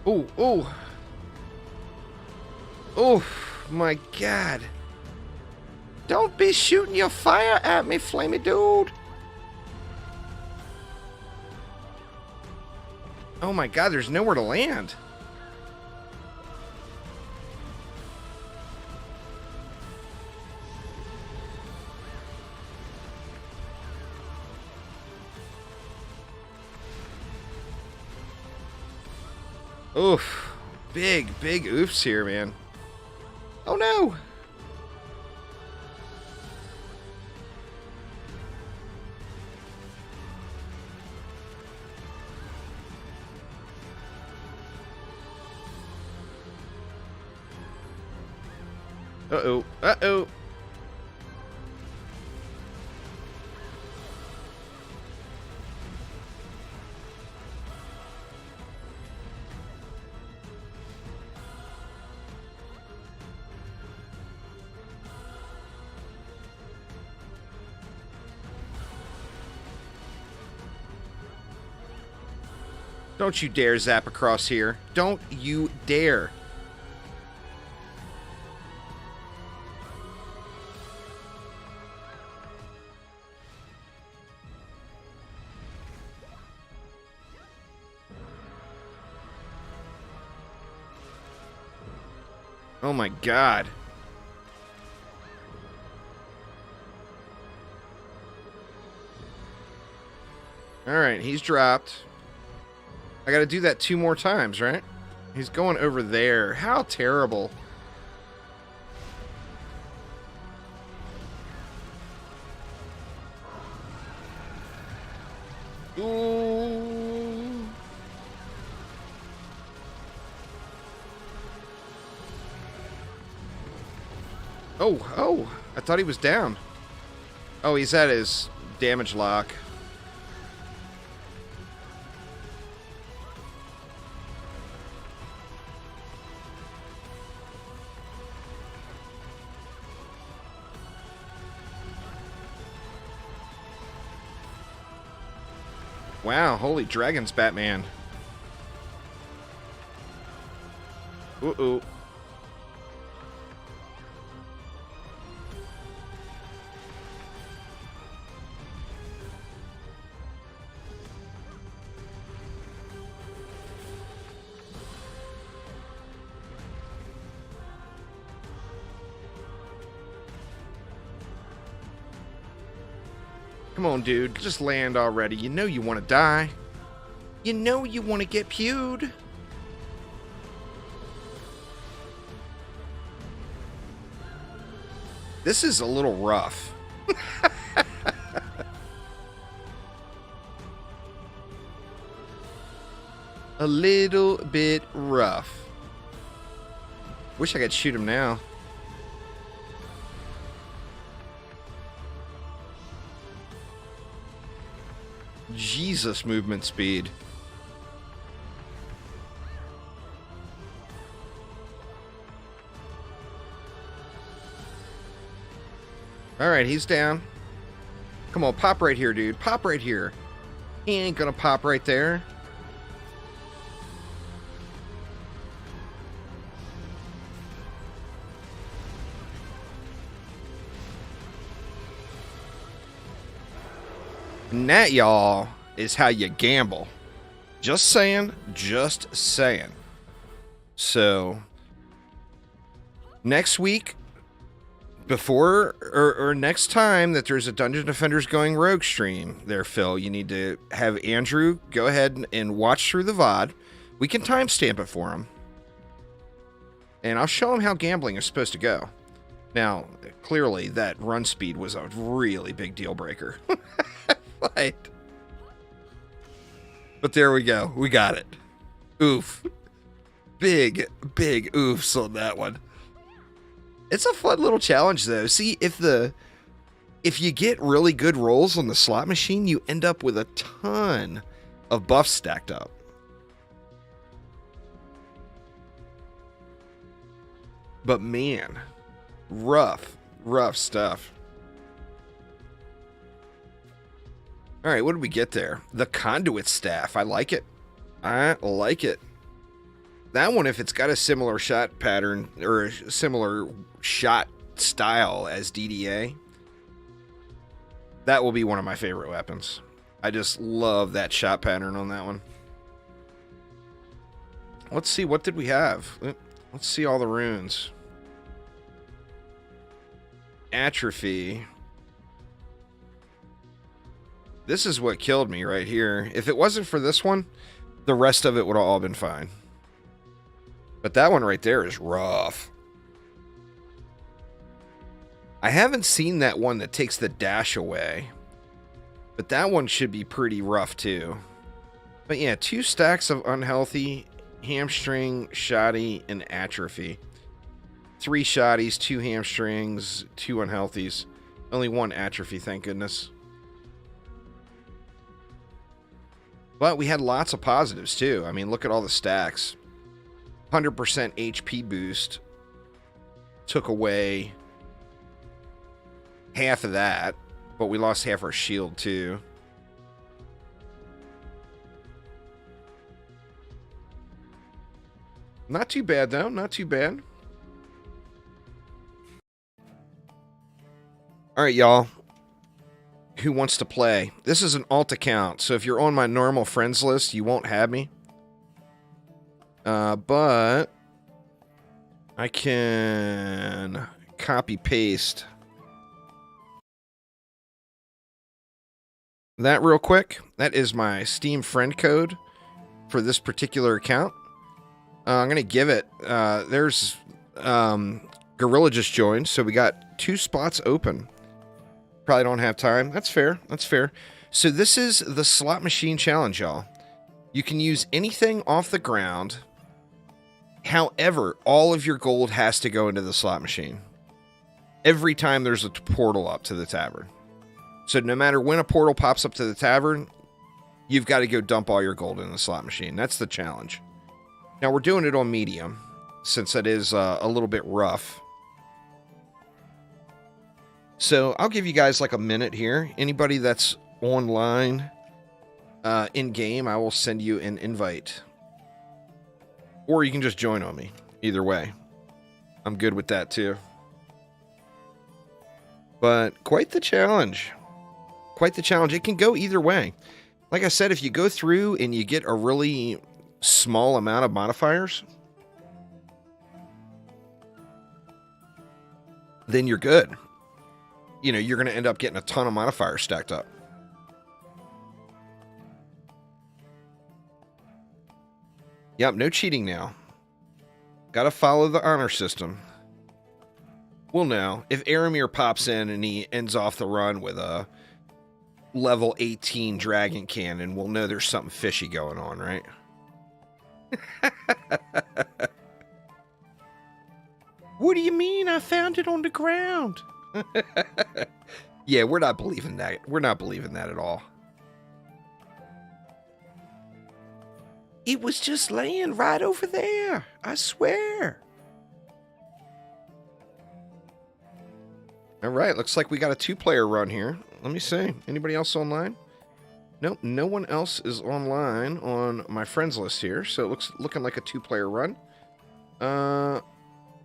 Oh, oh. Oh, my God. Don't be shooting your fire at me, flamey dude. Oh, my God, there's nowhere to land. Oof. Big oofs here, man. Oh, no. Uh-oh. Uh-oh. Don't you dare zap across here. Don't you dare. Oh my God. All right, he's dropped. I gotta do that 2 more times, right? He's going over there. How terrible. Ooh. Oh, I thought he was down. Oh, he's at his damage lock. Wow, holy dragons, Batman. Uh-oh. Come on, dude. Just land already. You know you want to die. You know you want to get pewed. This is a little rough. A little bit rough. Wish I could shoot him now. Jesus, movement speed. Alright, he's down. Come on, pop right here, dude. Pop right here. He ain't gonna pop right there. And that, y'all, is how you gamble. Just saying. Just saying. So, next week, before or next time that there's a Dungeon Defenders Going Rogue stream there, Phil, you need to have Andrew go ahead and watch through the VOD. We can timestamp it for him. And I'll show him how gambling is supposed to go. Now, clearly, that run speed was a really big deal breaker. But there we go. We got it. Oof. Big oofs on that one. It's a fun little challenge, though. See, if you get really good rolls on the slot machine, you end up with a ton of buffs stacked up. But man, rough stuff. All right, what did we get there? The conduit staff. I like it. I like it. That one, if it's got a similar shot pattern or a similar shot style as DDA, that will be one of my favorite weapons. I just love that shot pattern on that one. Let's see, what did we have? Let's see all the runes. Atrophy. This is what killed me right here. If it wasn't for this one, the rest of it would have all been fine. But that one right there is rough. I haven't seen that one that takes the dash away. But that one should be pretty rough too. But yeah, 2 stacks of unhealthy, hamstring, shoddy, and atrophy. 3 shotties, 2 hamstrings, 2 unhealthies. Only 1 atrophy, thank goodness. But we had lots of positives too. I mean, look at all the stacks. 100% HP boost. Took away half of that. But we lost half our shield too. Not too bad though. Not too bad. Alright, y'all. Who wants to play? This is an alt account, so if you're on my normal friends list, you won't have me. But I can copy paste that real quick. That is my Steam friend code for this particular account. I'm gonna give it. There's Gorilla just joined, so we got 2 spots open. Probably don't have time. That's fair. That's fair. So this is the slot machine challenge, y'all. You can use anything off the ground. However, all of your gold has to go into the slot machine. Every time there's a portal up to the tavern. So no matter when a portal pops up to the tavern, you've got to go dump all your gold in the slot machine. That's the challenge. Now we're doing it on medium, since it is a little bit rough. So I'll give you guys like a minute here. Anybody that's online in game, I will send you an invite. Or you can just join on me. Either way. I'm good with that too. But quite the challenge. Quite the challenge. It can go either way. Like I said, if you go through and you get a really small amount of modifiers, then you're good. You know, you're going to end up getting a ton of modifiers stacked up. Yep, no cheating now. Gotta follow the honor system. We'll know. If Aramir pops in and he ends off the run with a level 18 dragon cannon, we'll know there's something fishy going on, right? What do you mean I found it on the ground? Yeah, we're not believing that. We're not believing that at all. It was just laying right over there. I swear. All right, looks like we got a 2-player run here. Let me see. Anybody else online? Nope, no one else is online on my friends list here, so it looking like a 2-player run.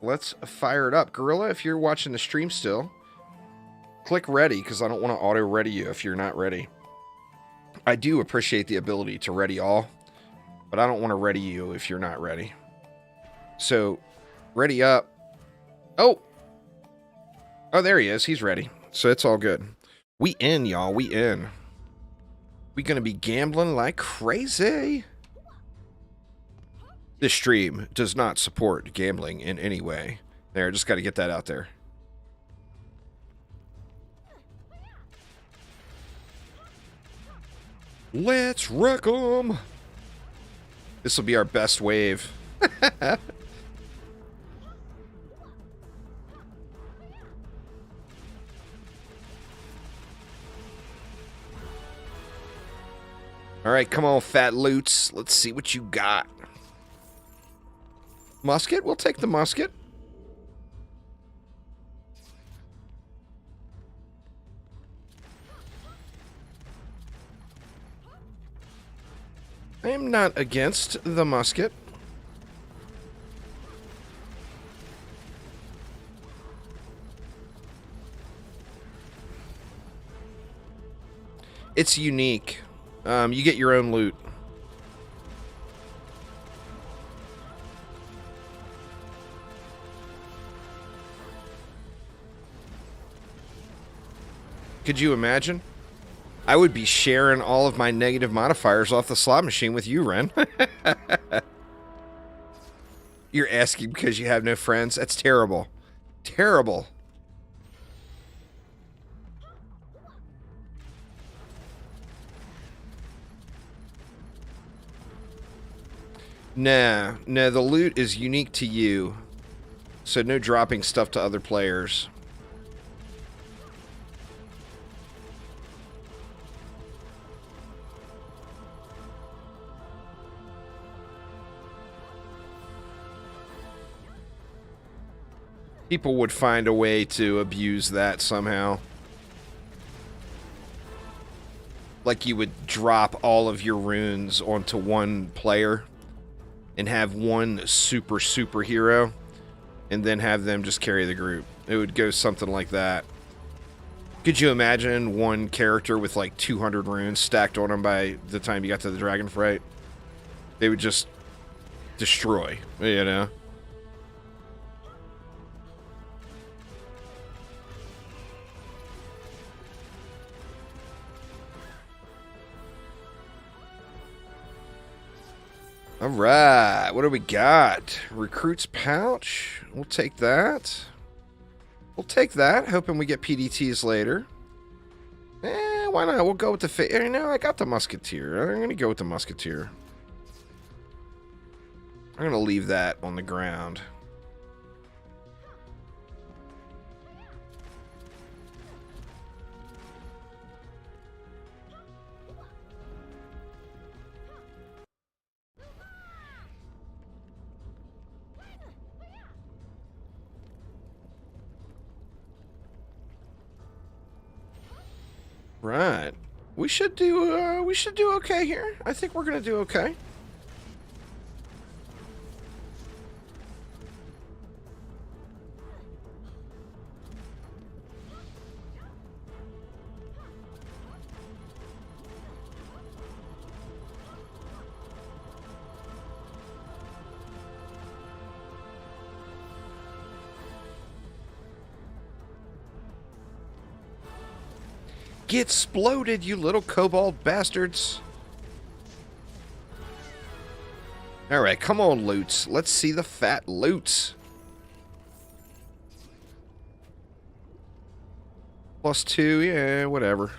Let's fire it up. Gorilla, if you're watching the stream still, click ready, because I don't want to auto-ready you if you're not ready. I do appreciate the ability to ready all, but I don't want to ready you if you're not ready. So, ready up. Oh! Oh, there he is. He's ready. So it's all good. We in, y'all. We in. We gonna be gambling like crazy. This stream does not support gambling in any way. There, just got to get that out there. Let's wreck 'em. This will be our best wave. All right, come on, fat loots. Let's see what you got. Musket? We'll take the musket. I am not against the musket. It's unique. You get your own loot. Could you imagine? I would be sharing all of my negative modifiers off the slot machine with you, Ren. You're asking because you have no friends? That's terrible. Terrible. Nah, the loot is unique to you. So no dropping stuff to other players. People would find a way to abuse that somehow. Like you would drop all of your runes onto one player and have one superhero and then have them just carry the group. It would go something like that. Could you imagine one character with like 200 runes stacked on them by the time you got to the dragon fight? They would just destroy, you know? All right, what do we got? Recruit's pouch. We'll take that. We'll take that, hoping we get PDTs later. Why not? We'll go with the... You know, I got the musketeer. I'm going to go with the musketeer. I'm going to leave that on the ground. Right. We should do okay here. I think we're gonna do okay. Get exploded, you little kobold bastards. Alright, come on, loots. Let's see the fat loots. +2, yeah, whatever.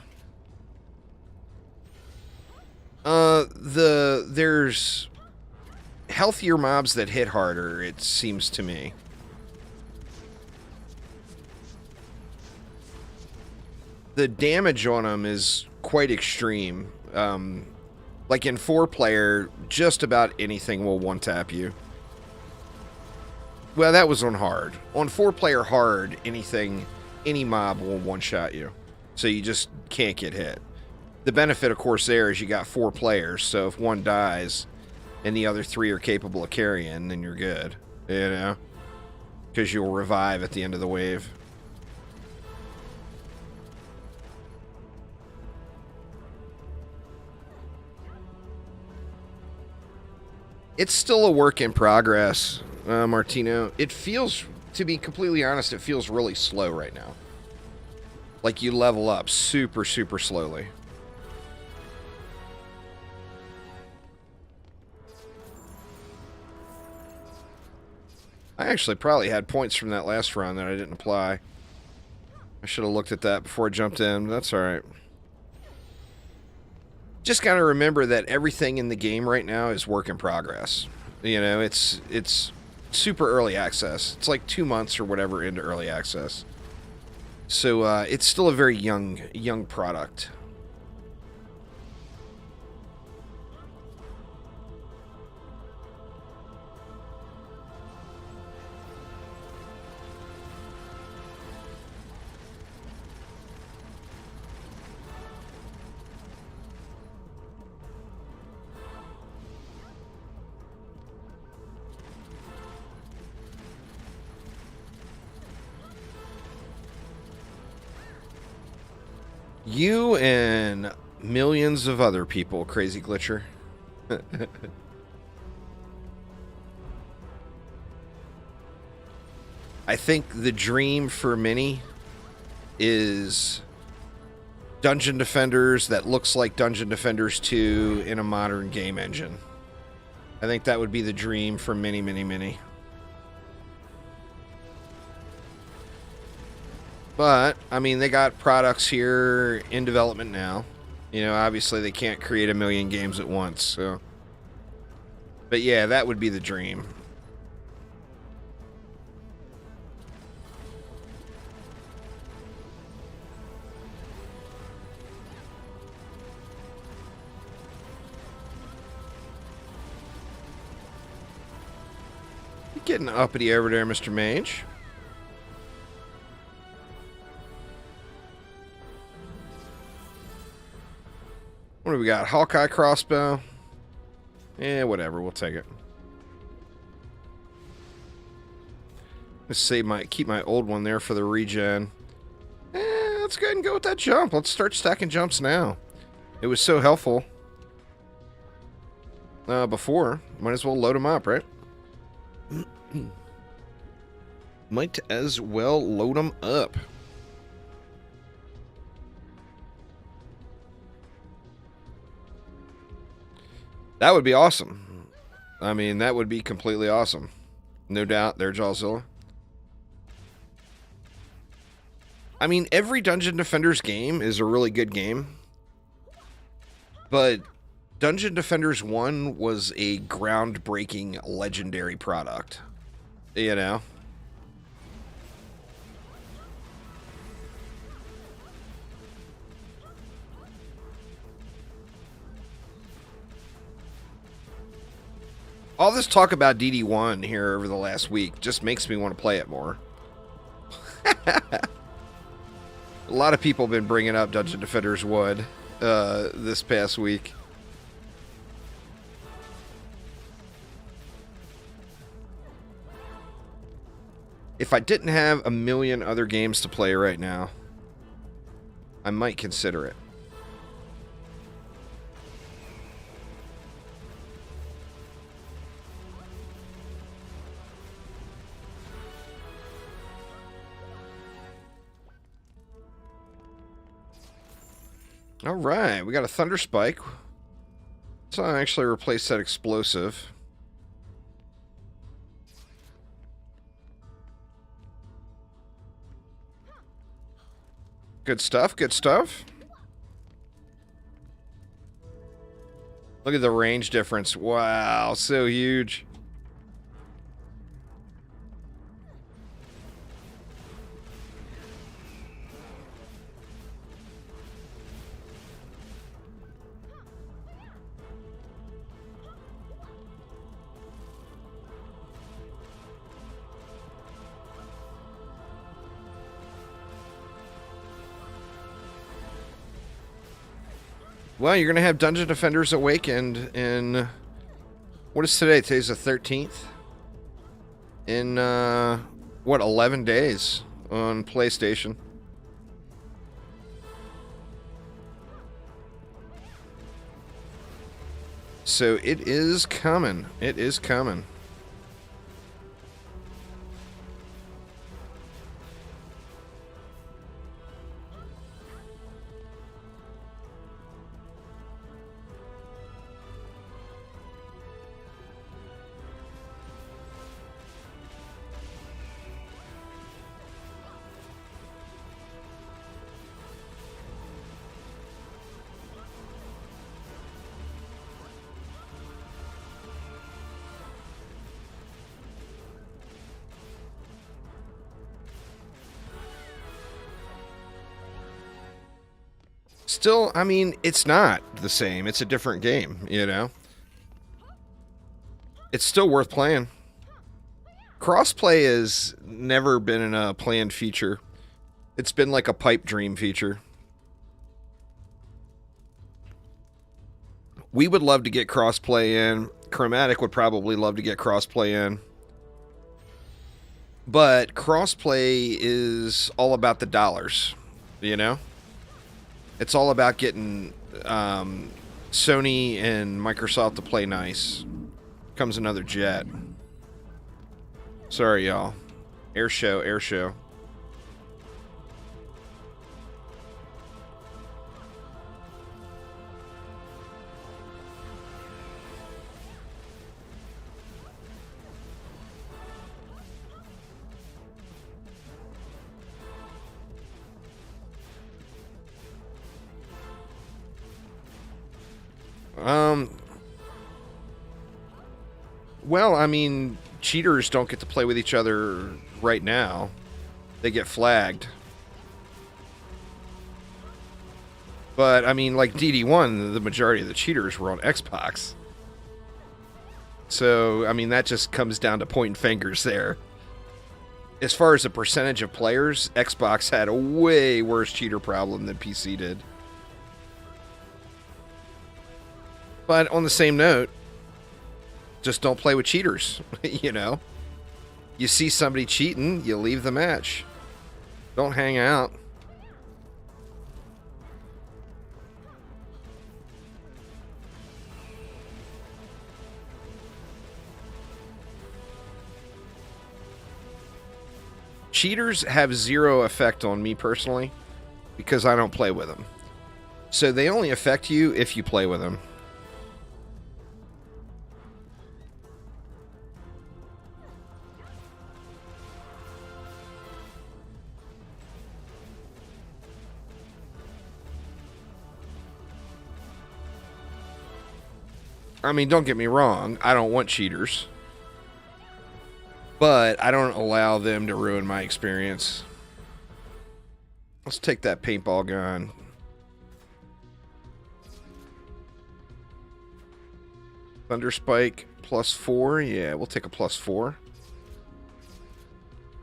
healthier mobs that hit harder, it seems to me. The damage on them is quite extreme. Like in 4-player, just about anything will one-tap you. Well, that was on hard. On 4-player hard, any mob will one-shot you. So you just can't get hit. The benefit, of course, there is you got 4 players, so if one dies and the other 3 are capable of carrying, then you're good. You know? Because you'll revive at the end of the wave. It's still a work in progress, Martino. It feels, to be completely honest, it feels really slow right now. Like you level up super, super slowly. I actually probably had points from that last run that I didn't apply. I should have looked at that before I jumped in, but that's alright. Just gotta remember that everything in the game right now is work in progress. You know, it's super early access. It's like 2 months or whatever into early access. So it's still a very young product. You and millions of other people, Crazy Glitcher. I think the dream for many is Dungeon Defenders that looks like Dungeon Defenders 2 in a modern game engine. I think that would be the dream for many, many, many. But, I mean, they got products here in development now. You know, obviously they can't create a million games at once, so. But yeah, that would be the dream. You're getting uppity over there, Mr. Mage. What do we got? Hawkeye crossbow? Eh, whatever. We'll take it. Let's keep my old one there for the regen. Let's go ahead and go with that jump. Let's start stacking jumps now. It was so helpful before. Might as well load them up, right? Might as well load them up. That would be awesome. I mean, that would be completely awesome. No doubt, there, Jawzilla. I mean, every Dungeon Defenders game is a really good game. But Dungeon Defenders 1 was a groundbreaking, legendary product. You know? All this talk about DD1 here over the last week just makes me want to play it more. A lot of people have been bringing up Dungeon Defenders 1 this past week. If I didn't have a million other games to play right now, I might consider it. All right, we got a Thunder Spike. So I actually replace that explosive. Good stuff, good stuff. Look at the range difference. Wow, so huge. Well, you're going to have Dungeon Defenders Awakened in... What is today? Today's the 13th. In, what, 11 days on PlayStation. So it is coming. It is coming. Still, I mean, it's not the same. It's a different game, you know? It's still worth playing. Crossplay has never been a planned feature. It's been like a pipe dream feature. We would love to get crossplay in. Chromatic would probably love to get crossplay in. But crossplay is all about the dollars, you know? It's all about getting Sony and Microsoft to play nice. Comes another jet. Sorry, y'all. Air show, air show. Well, I mean, cheaters don't get to play with each other right now. They get flagged. But, I mean, like DD1, the majority of the cheaters were on Xbox. So, I mean, that just comes down to pointing fingers there. As far as the percentage of players, Xbox had a way worse cheater problem than PC did. But on the same note, just don't play with cheaters, you know? You see somebody cheating, you leave the match. Don't hang out. Cheaters have zero effect on me personally because I don't play with them. So they only affect you if you play with them. I mean, don't get me wrong, I don't want cheaters. But I don't allow them to ruin my experience. Let's take that paintball gun. Thunderspike +4. Yeah, we'll take a +4. What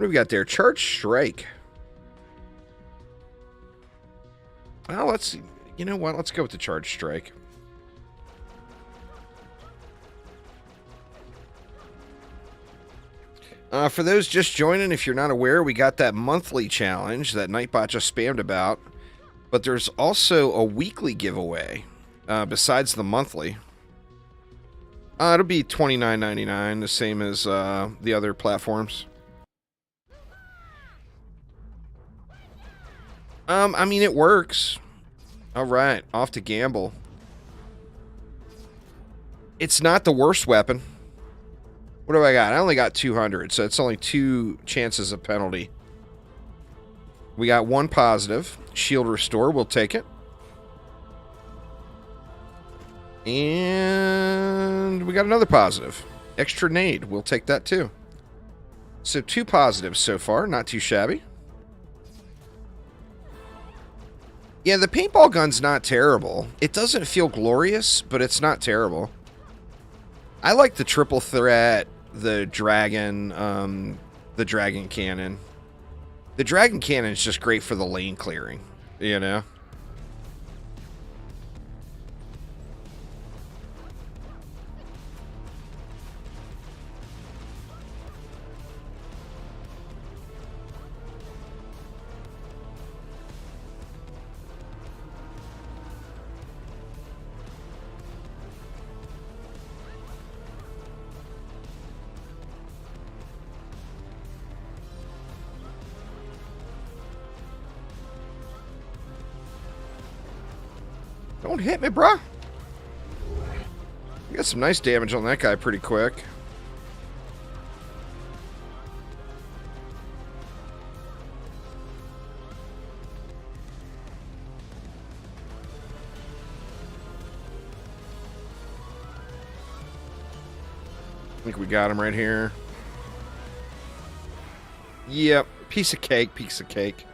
do we got there? Charge Strike. Well, let's... You know what? Let's go with the Charge Strike. For those just joining, if you're not aware, we got that monthly challenge that Nightbot just spammed about. But there's also a weekly giveaway besides the monthly. It'll be $29.99, the same as the other platforms. I mean, it works. All right, off to gamble. It's not the worst weapon. What do I got? I only got 200, so it's only 2 chances of penalty. We got 1 positive. Shield Restore, we'll take it. And we got another positive. Extra Nade, we'll take that too. So 2 positives so far, not too shabby. Yeah, the paintball gun's not terrible. It doesn't feel glorious, but it's not terrible. I like the triple threat, the dragon cannon. The dragon cannon is just great for the lane clearing, you know? Don't hit me, bruh. You got some nice damage on that guy pretty quick. I think we got him right here. Yep. Piece of cake, piece of cake.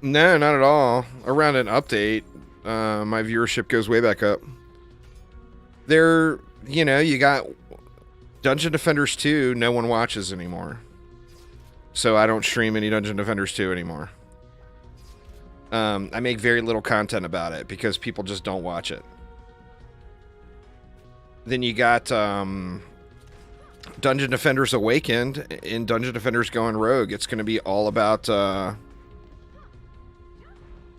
No, not at all. Around an update, my viewership goes way back up. There, you got Dungeon Defenders 2, no one watches anymore. So I don't stream any Dungeon Defenders 2 anymore. I make very little content about it because people just don't watch it. Then you got Dungeon Defenders Awakened in Dungeon Defenders Going Rogue. It's going to be all about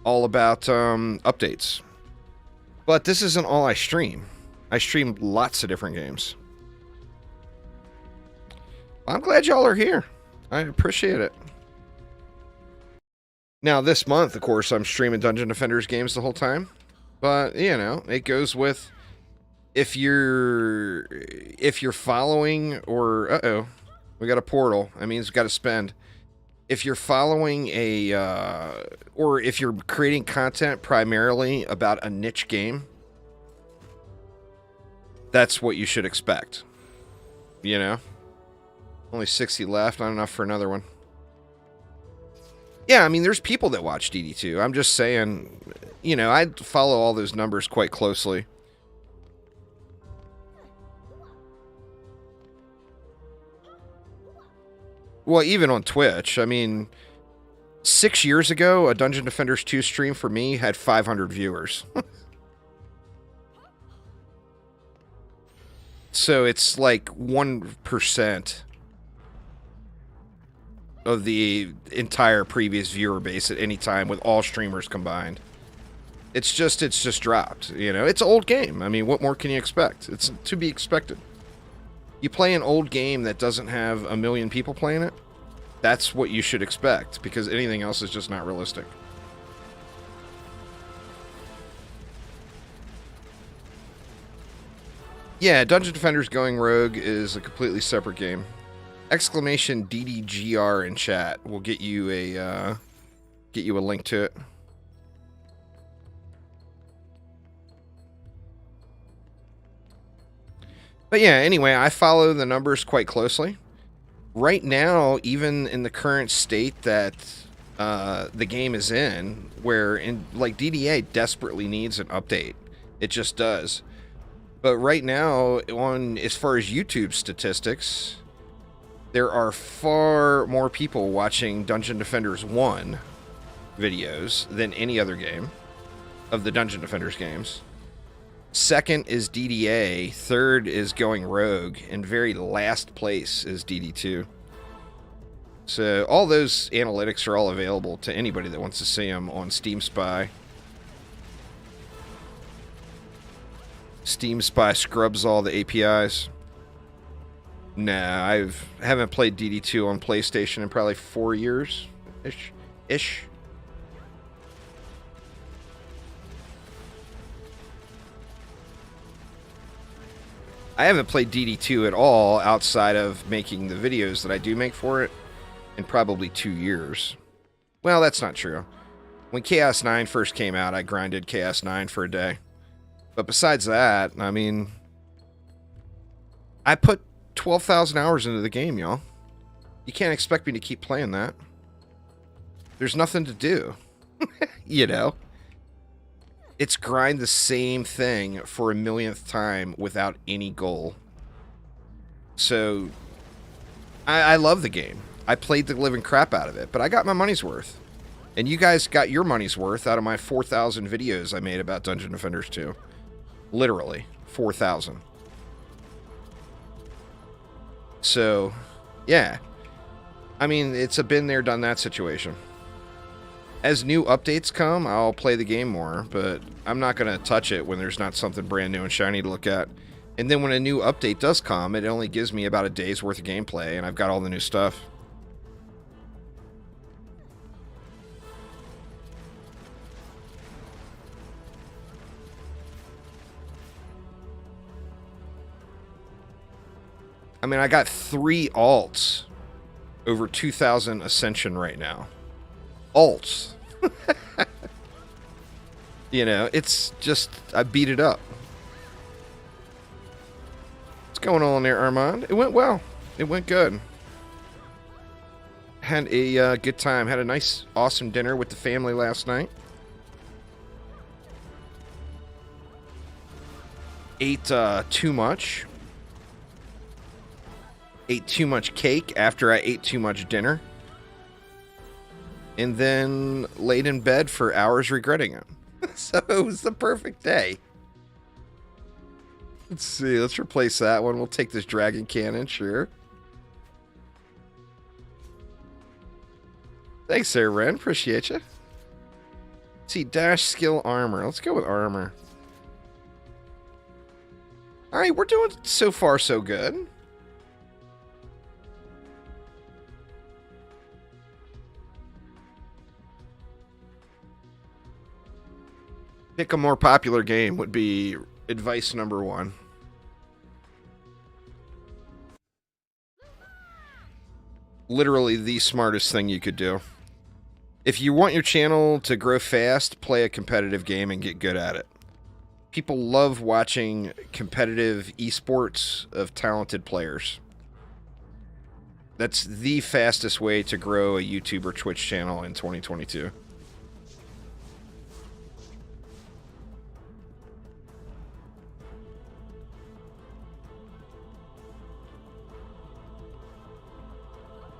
updates. But this isn't all I stream. I stream lots of different games. I'm glad y'all are here. I appreciate it. Now, this month, of course, I'm streaming Dungeon Defenders games the whole time. But, it goes with if you're following or uh-oh, we got a portal. That means we got to spend. If you're following or if you're creating content primarily about a niche game, that's what you should expect. Only 60 left, not enough for another one. Yeah, I mean, there's people that watch DD2. I'm just saying, I follow all those numbers quite closely. Well, even on Twitch, I mean, 6 years ago, a Dungeon Defenders 2 stream for me had 500 viewers. So it's like 1% of the entire previous viewer base at any time with all streamers combined. It's just dropped, It's an old game. I mean, what more can you expect? It's to be expected. You play an old game that doesn't have a million people playing it, that's what you should expect, because anything else is just not realistic. Yeah, Dungeon Defenders Going Rogue is a completely separate game. Exclamation DDGR in chat will get you a link to it. But yeah, anyway, I follow the numbers quite closely. Right now, even in the current state that the game is in, where DDA desperately needs an update. It just does. But right now, as far as YouTube statistics, there are far more people watching Dungeon Defenders 1 videos than any other game of the Dungeon Defenders games. Second is DDA, third is Going Rogue, and very last place is DD2. So all those analytics are all available to anybody that wants to see them on Steam Spy. Steam Spy scrubs all the APIs. Nah, I haven't played DD2 on PlayStation in probably 4 years. Ish. I haven't played DD2 at all outside of making the videos that I do make for it in probably 2 years. Well, that's not true. When Chaos 9 first came out, I grinded Chaos 9 for a day. But besides that, I mean, I put 12,000 hours into the game, y'all. You can't expect me to keep playing that. There's nothing to do. It's grind the same thing for a millionth time without any goal. So, I love the game. I played the living crap out of it, but I got my money's worth. And you guys got your money's worth out of my 4,000 videos I made about Dungeon Defenders 2. Literally, 4,000. So, yeah. I mean, it's a been there, done that situation. As new updates come, I'll play the game more, but I'm not going to touch it when there's not something brand new and shiny to look at. And then when a new update does come, it only gives me about a day's worth of gameplay, and I've got all the new stuff. I mean, I got 3 alts over 2,000 ascension right now. Alts. You know, it's just, I beat it up. What's going on there, Armand? It went well. It went good. Had a good time. Had a nice, awesome dinner with the family last night. Ate too much. Ate too much cake after I ate too much dinner. And then laid in bed for hours regretting it. So it was the perfect day. Let's see. Let's replace that one. We'll take this dragon cannon, sure. Thanks there, Ren. Appreciate you. See, dash skill armor. Let's go with armor. Alright, we're doing so far so good. Pick a more popular game would be advice number 1. Literally the smartest thing you could do. If you want your channel to grow fast, play a competitive game and get good at it. People love watching competitive esports of talented players. That's the fastest way to grow a YouTube or Twitch channel in 2022.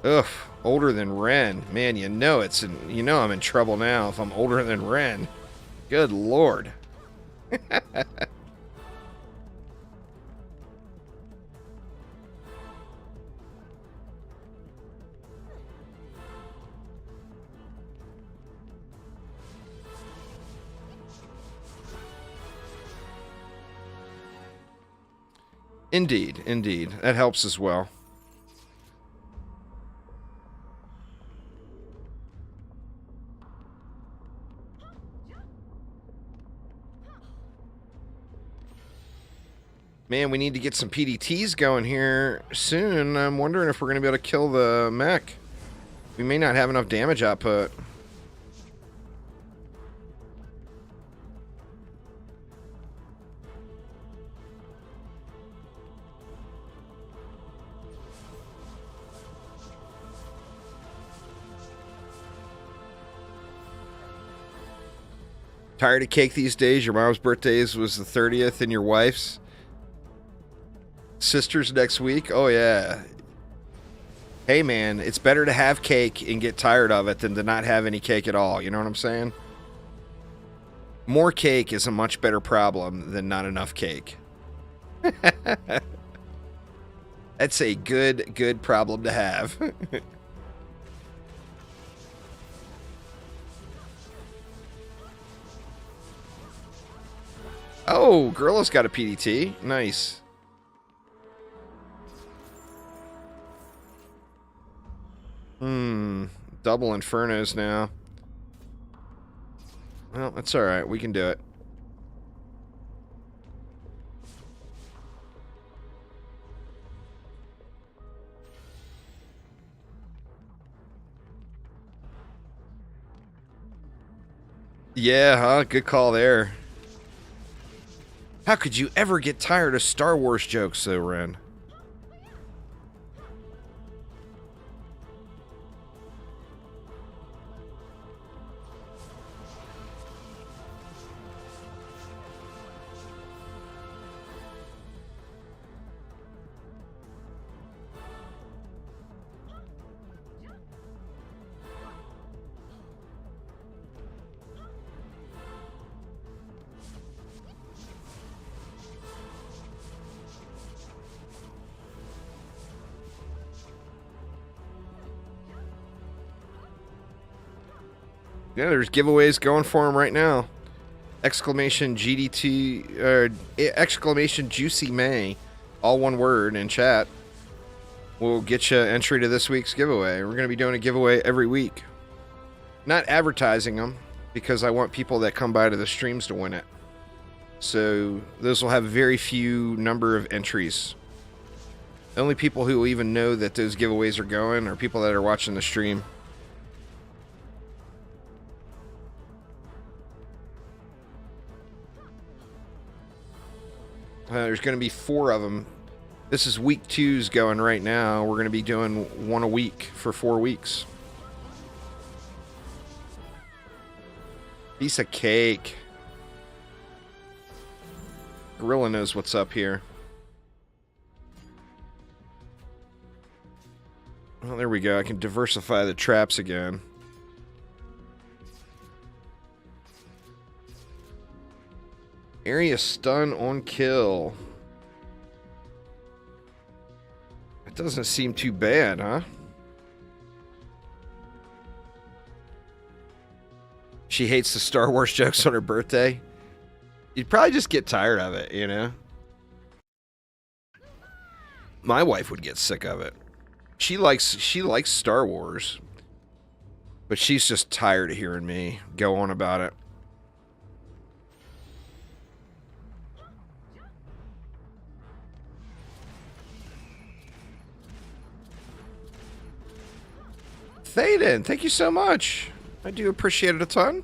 Ugh, older than Ren. Man, you know I'm in trouble now if I'm older than Ren. Good lord. Indeed, indeed. That helps as well. Man, we need to get some PDTs going here soon. I'm wondering if we're going to be able to kill the mech. We may not have enough damage output. Tired of cake these days? Your mom's birthday was the 30th and your wife's? Sister's next week? Oh, yeah. Hey, man, it's better to have cake and get tired of it than to not have any cake at all. You know what I'm saying? More cake is a much better problem than not enough cake. That's a good problem to have. Oh, Gorilla's got a PDT. Nice. Double Infernos now. Well, that's alright. We can do it. Yeah, huh? Good call there. How could you ever get tired of Star Wars jokes, though, Ren? Yeah, there's giveaways going for him right now. Exclamation GDT, or exclamation Juicy May, all one word in chat, will get you entry to this week's giveaway. We're going to be doing a giveaway every week. Not advertising them, because I want people that come by to the streams to win it. So those will have very few number of entries. The only people who even know that those giveaways are going are people that are watching the stream. There's going to be 4 of them. This is week 2's going right now. We're going to be doing one a week for 4 weeks. Piece of cake. Gorilla knows what's up here. Well, there we go. I can diversify the traps again. Area stun on kill. It doesn't seem too bad, huh? She hates the Star Wars jokes on her birthday. You'd probably just get tired of it, you know? My wife would get sick of it. She likes Star Wars, but she's just tired of hearing me go on about it. Thaden, thank you so much. I do appreciate it a ton.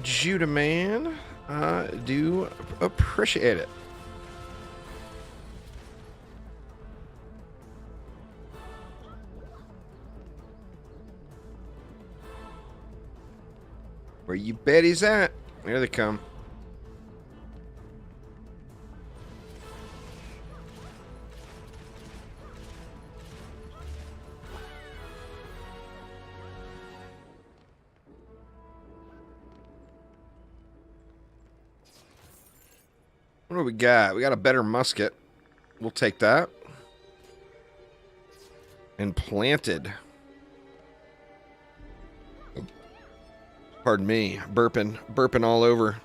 Judah man, I do appreciate it. Where you bet he's at? There they come. What do we got? We got a better musket. We'll take that. And planted. Pardon me. Burping all over.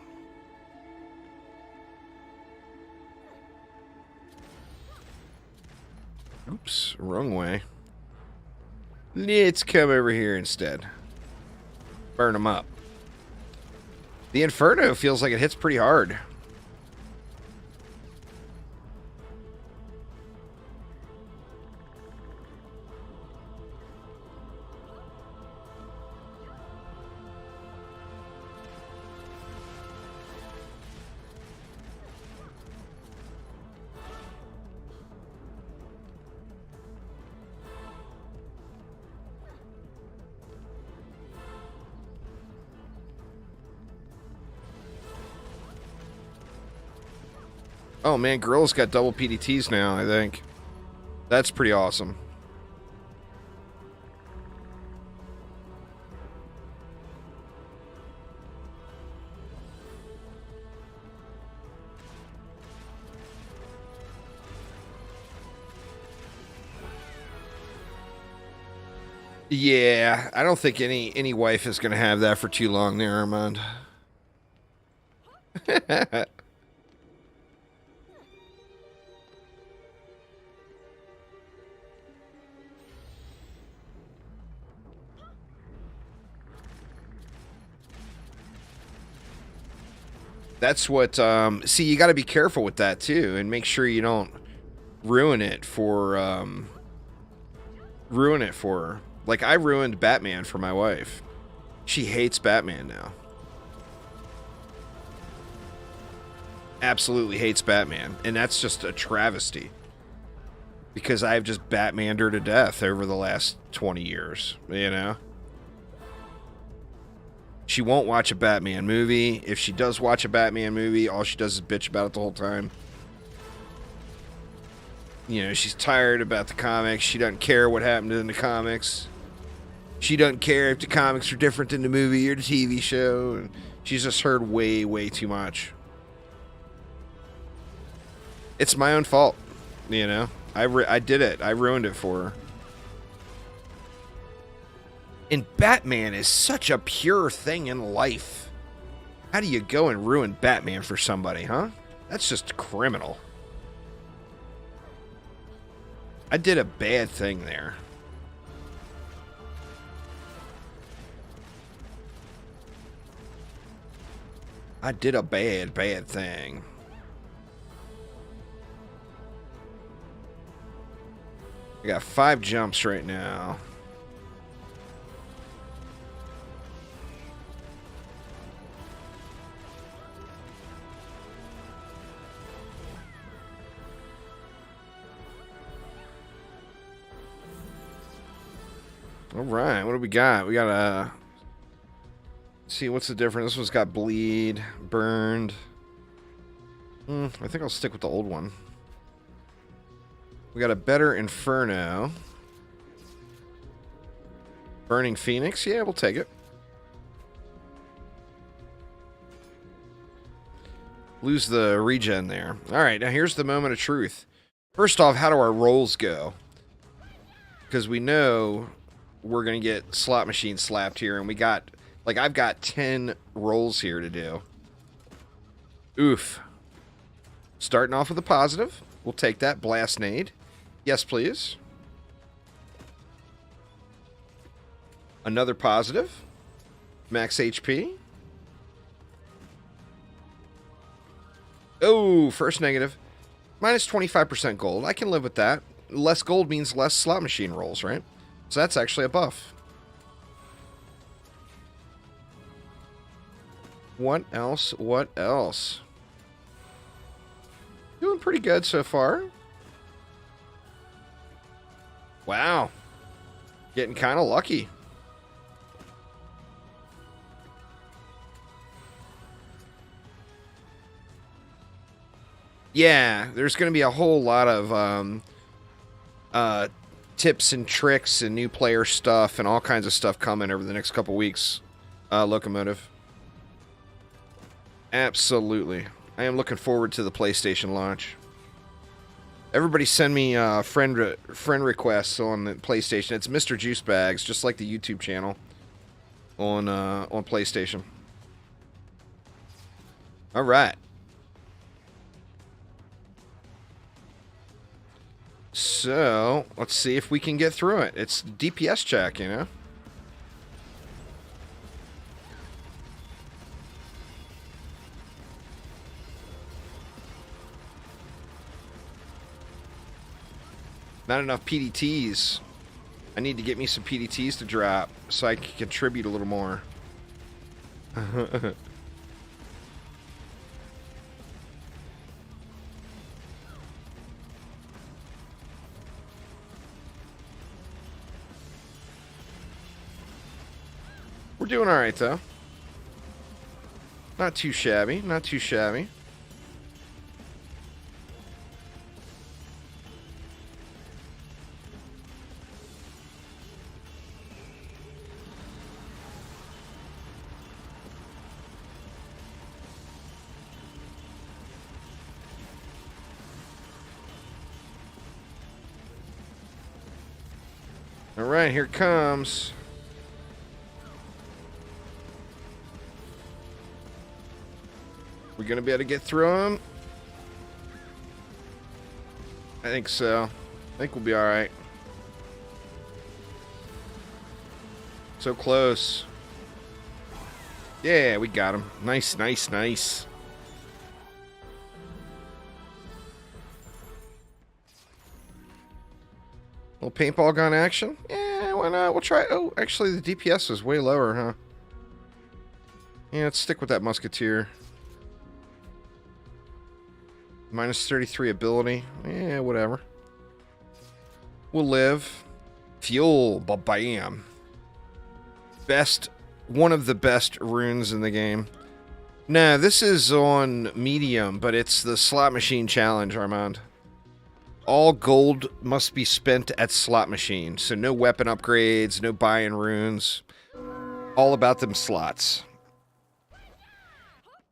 Oops, wrong way. Let's come over here instead. Burn them up. The Inferno feels like it hits pretty hard. Oh man, Gorilla's got double PDTs now, I think. That's pretty awesome. Yeah, I don't think any wife is going to have that for too long there, Armand. That's what, see, you got to be careful with that, too, and make sure you don't ruin it for her. Like, I ruined Batman for my wife. She hates Batman now. Absolutely hates Batman, and that's just a travesty. Because I've just Batmaned her to death over the last 20 years, you know? She won't watch a Batman movie. If she does watch a Batman movie, all she does is bitch about it the whole time. You know, she's tired about the comics. She doesn't care what happened in the comics. She doesn't care if the comics are different than the movie or the TV show. And she's just heard way, way too much. It's my own fault, you know? I did it. I ruined it for her. And Batman is such a pure thing in life. How do you go and ruin Batman for somebody, huh? That's just criminal. I did a bad thing there. I did a bad, bad thing. I got 5 jumps right now. All right, what do we got? We got a... see, what's the difference? This one's got bleed, burned. I think I'll stick with the old one. We got a better Inferno. Burning Phoenix. Yeah, we'll take it. Lose the regen there. All right, now here's the moment of truth. First off, how do our rolls go? Because we know we're going to get slot machine slapped here, and we got... like, I've got 10 rolls here to do. Oof. Starting off with a positive. We'll take that. Blast Nade. Yes, please. Another positive. Max HP. Oh, first negative. Minus 25% gold. I can live with that. Less gold means less slot machine rolls, right? So that's actually a buff. What else? What else? Doing pretty good so far. Wow. Getting kind of lucky. Yeah, there's going to be a whole lot of tips and tricks and new player stuff and all kinds of stuff coming over the next couple weeks. Locomotive. Absolutely. I am looking forward to the PlayStation launch. Everybody send me friend requests on the PlayStation. It's Mr. Juicebags, just like the YouTube channel on PlayStation. All right. So, let's see if we can get through it. It's DPS check, you know? Not enough PDTs. I need to get me some PDTs to drop so I can contribute a little more. We're doing alright, though. Not too shabby. Not too shabby. Alright, here it comes. We gonna be able to get through them? I think so. I think we'll be alright. So close. Yeah, we got him. Nice, nice, nice. Little paintball gun action? Yeah, why not? We'll try. Oh, actually, the DPS is way lower, huh? Yeah, let's stick with that musketeer. Minus 33 ability. Yeah, whatever. We'll live. Fuel. Ba-bam. Best. One of the best runes in the game. Nah, this is on medium, but it's the slot machine challenge, Armand. All gold must be spent at slot machine. So no weapon upgrades, no buying runes. All about them slots.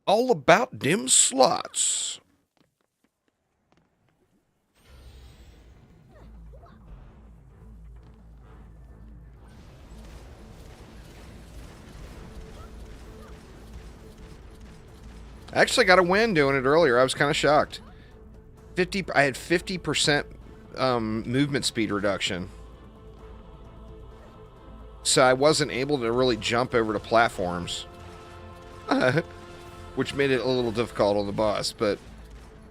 All about them slots. I actually got a win doing it earlier. I was kind of shocked. I had 50% movement speed reduction. So I wasn't able to really jump over to platforms. which made it a little difficult on the boss, but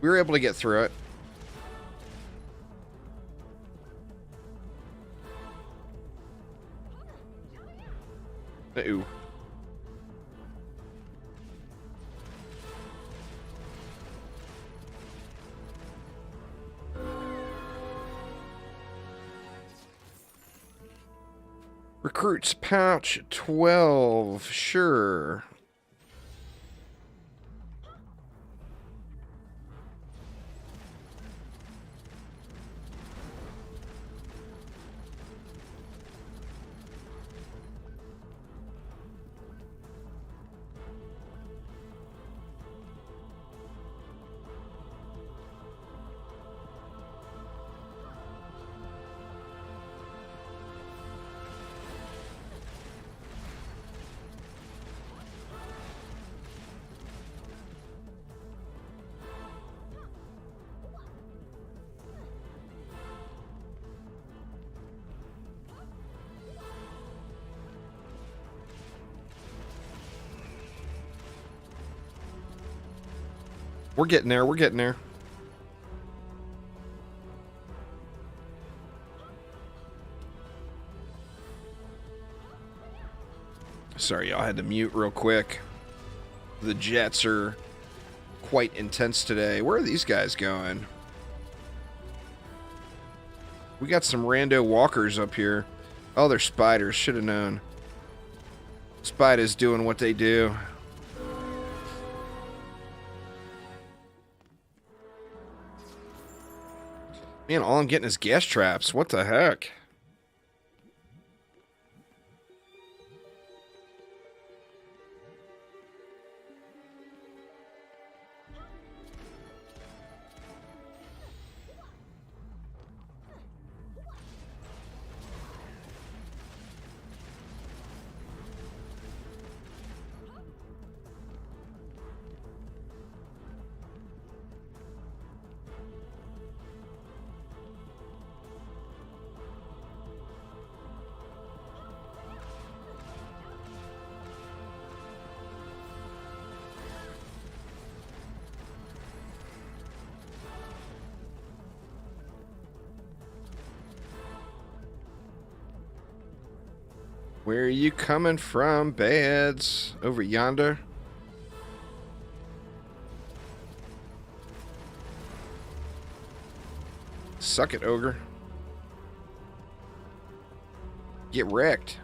we were able to get through it. Uh-oh. Recruits pouch 12, sure. We're getting there. We're getting there. Sorry, y'all, had to mute real quick. The jets are quite intense today. Where are these guys going? We got some rando walkers up here. Oh, they're spiders. Should have known. Spiders doing what they do. Man, all I'm getting is gas traps. What the heck? Where are you coming from, Bads? Over yonder? Suck it, ogre. Get wrecked.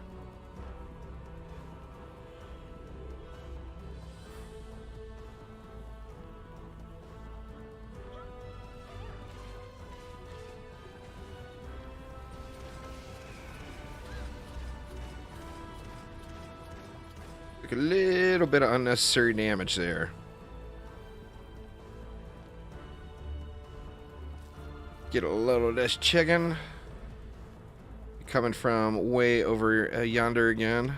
Took a little bit of unnecessary damage there. Get a load of this chicken. Coming from way over yonder again.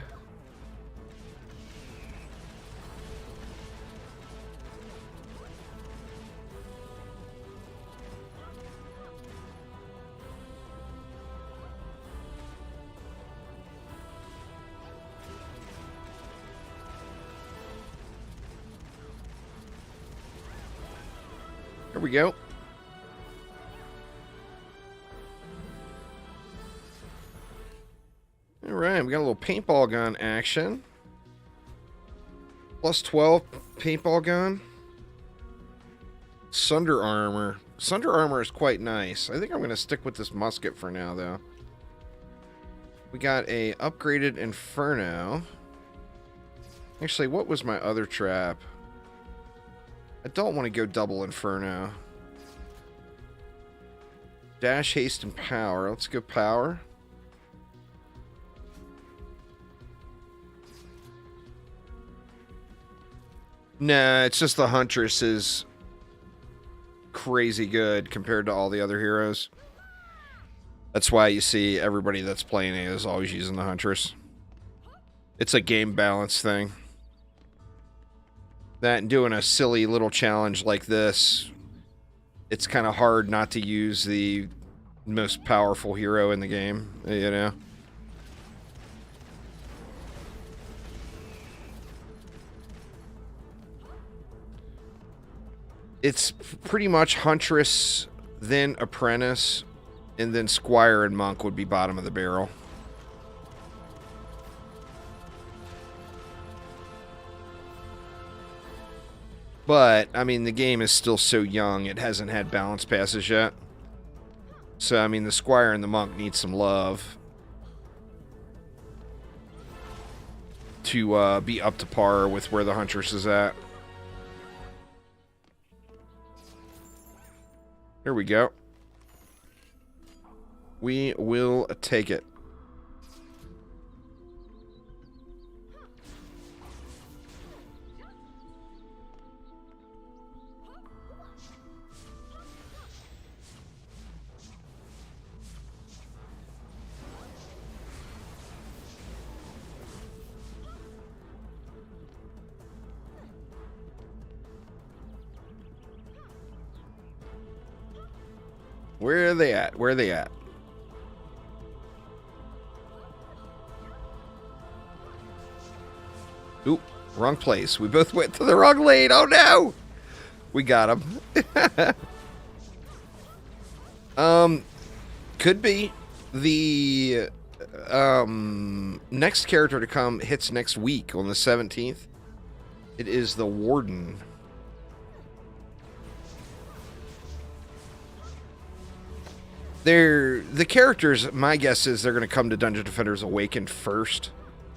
Here we go. Alright, we got a little paintball gun action. Plus 12 paintball gun. Sunder armor. Sunder armor is quite nice. I think I'm going to stick with this musket for now, though. We got a upgraded Inferno. Actually, what was my other trap? I don't want to go double Inferno. Dash, haste, and power. Let's go power. Nah, it's just the Huntress is crazy good compared to all the other heroes. That's why you see everybody that's playing it is always using the Huntress. It's a game balance thing. That and doing a silly little challenge like this, it's kind of hard not to use the most powerful hero in the game, you know? It's pretty much Huntress, then Apprentice, and then Squire and Monk would be bottom of the barrel. But, I mean, the game is still so young, it hasn't had balance passes yet. So, I mean, the Squire and the Monk need some love to be up to par with where the Huntress is at. Here we go. We will take it. Where are they at? Where are they at? Oop, wrong place. We both went to the wrong lane. Oh no! We got him. Could be. The next character to come hits next week on the 17th. It is the Warden. The characters, my guess is they're going to come to Dungeon Defenders Awakened first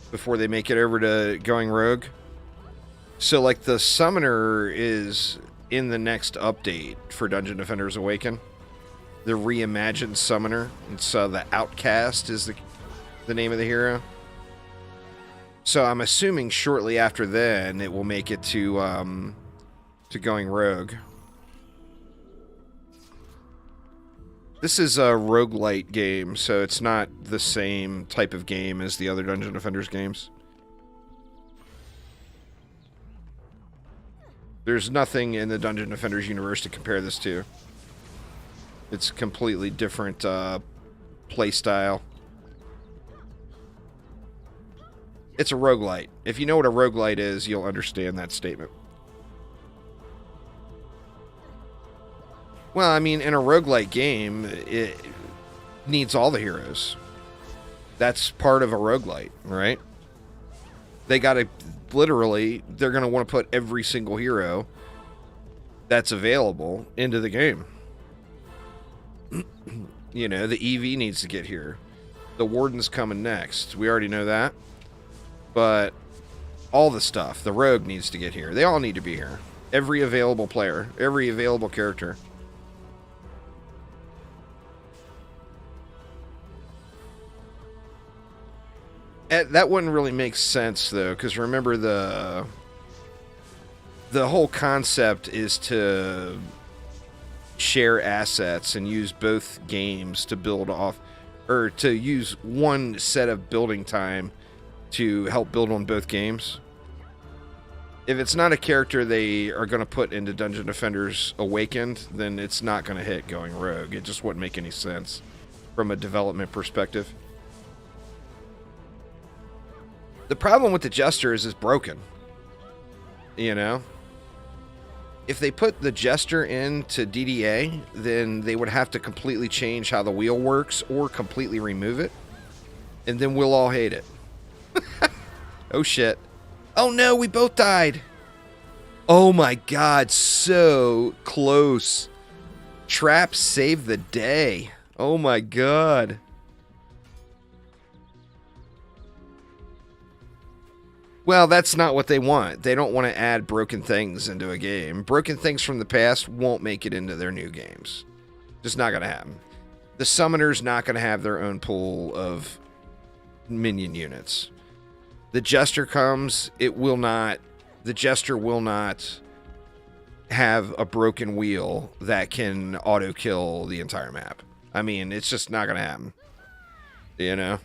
before they make it over to going rogue. So, like, the Summoner is in the next update for Dungeon Defenders Awakened. The reimagined Summoner. It's the Outcast is the name of the hero. So I'm assuming shortly after then it will make it to going rogue. This is a roguelite game, so it's not the same type of game as the other Dungeon Defenders games. There's nothing in the Dungeon Defenders universe to compare this to. It's a completely different play style. It's a roguelite. If you know what a roguelite is, you'll understand that statement. Well, I mean, in a roguelite game, it needs all the heroes. That's part of a roguelite, right? They gotta, literally, they're gonna want to put every single hero that's available into the game. You know, the EV needs to get here. The Warden's coming next. We already know that. But all the stuff, the Rogue needs to get here. They all need to be here. Every available player, every available character. That wouldn't really make sense, though, because remember the whole concept is to share assets and use both games to build off, or to use one set of building time to help build on both games. If it's not a character they are going to put into Dungeon Defenders Awakened, then it's not going to hit going rogue. It just wouldn't make any sense from a development perspective. The problem with the Jester is it's broken. You know? If they put the Jester into DDA, then they would have to completely change how the wheel works or completely remove it. And then we'll all hate it. Oh shit. Oh no, we both died. Oh my god, so close. Trap saved the day. Oh my god. Well, that's not what they want. They don't want to add broken things into a game. Broken things from the past won't make it into their new games. Just not going to happen. The Summoner's not going to have their own pool of minion units. The Jester comes, it will not... The Jester will not have a broken wheel that can auto-kill the entire map. I mean, it's just not going to happen. You know?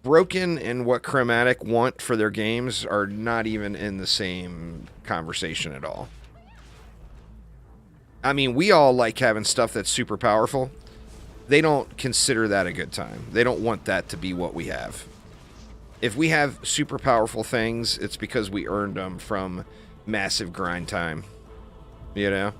Broken and what Chromatic want for their games are not even in the same conversation at all. I mean, we all like having stuff that's super powerful. They don't consider that a good time. They don't want that to be what we have. If we have super powerful things, it's because we earned them from massive grind time, you know?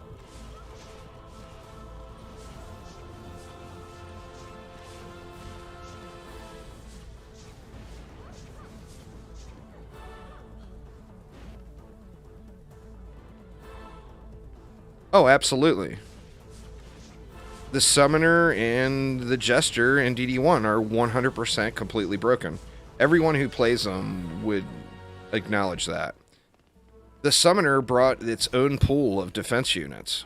Oh, absolutely. The Summoner and the Jester in DD1 are 100% completely broken. Everyone who plays them would acknowledge that. The Summoner brought its own pool of defense units.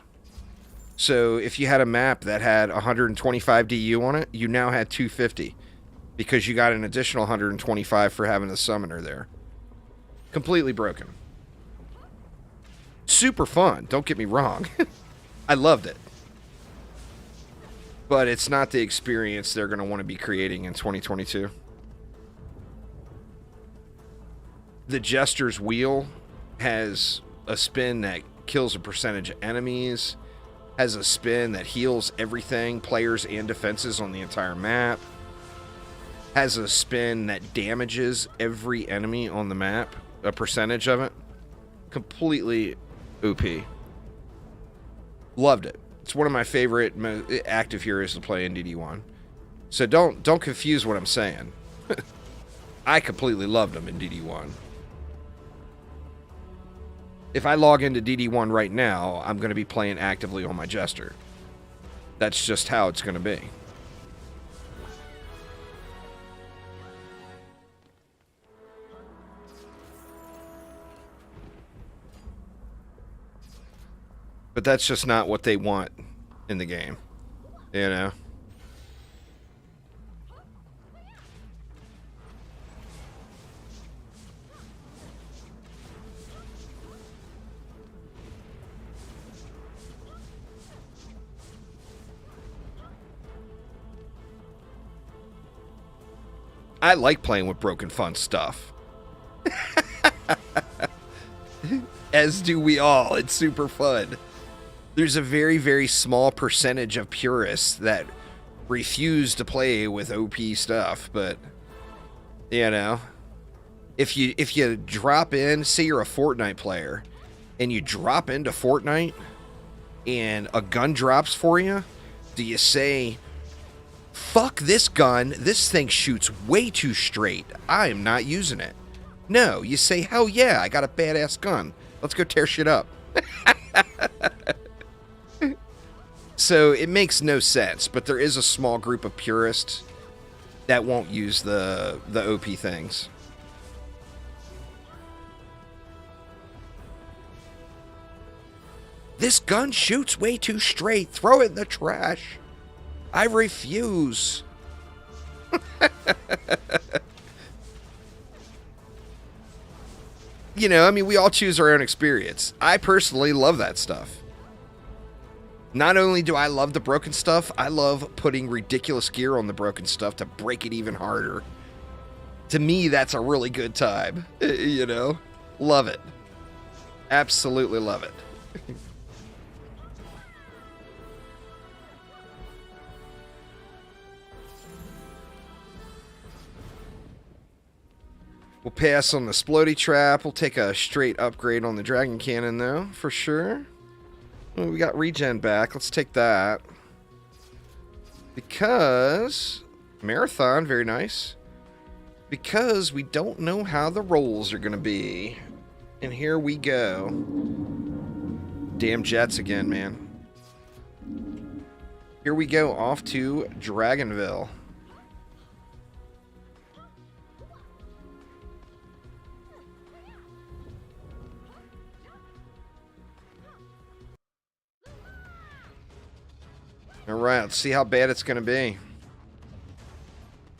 So if you had a map that had 125 DU on it, you now had 250. Because you got an additional 125 for having the Summoner there. Completely broken. Super fun, don't get me wrong. I loved it. But it's not the experience they're going to want to be creating in 2022. The Jester's Wheel has a spin that kills a percentage of enemies, has a spin that heals everything, players and defenses on the entire map, has a spin that damages every enemy on the map, a percentage of it. Completely OP. Loved it. It's one of my favorite active heroes to play in DD1. So don't confuse what I'm saying. I completely loved him in DD1. If I log into DD1 right now, I'm going to be playing actively on my Jester. That's just how it's going to be. But that's just not what they want in the game, you know? I like playing with broken fun stuff. As do we all. It's super fun. There's a very, very small percentage of purists that refuse to play with OP stuff, but, you know, if you drop in, say you're a Fortnite player, and you drop into Fortnite, and a gun drops for you, do you say, fuck this gun, this thing shoots way too straight, I am not using it? No, you say, hell yeah, I got a badass gun, let's go tear shit up. So it makes no sense, but there is a small group of purists that won't use the OP things. This gun shoots way too straight. Throw it in the trash. I refuse. You know, I mean, we all choose our own experience. I personally love that stuff. Not only do I love the broken stuff, I love putting ridiculous gear on the broken stuff to break it even harder. To me, that's a really good time. You know? Love it. Absolutely love it. We'll pass on the Splody Trap. We'll take a straight upgrade on the Dragon Cannon, though, for sure. Well, we got regen back. Let's take that. Because... Marathon, very nice. Because we don't know how the rolls are going to be. And here we go. Damn jets again, man. Here we go off to Dragonville. Alright, let's see how bad it's going to be.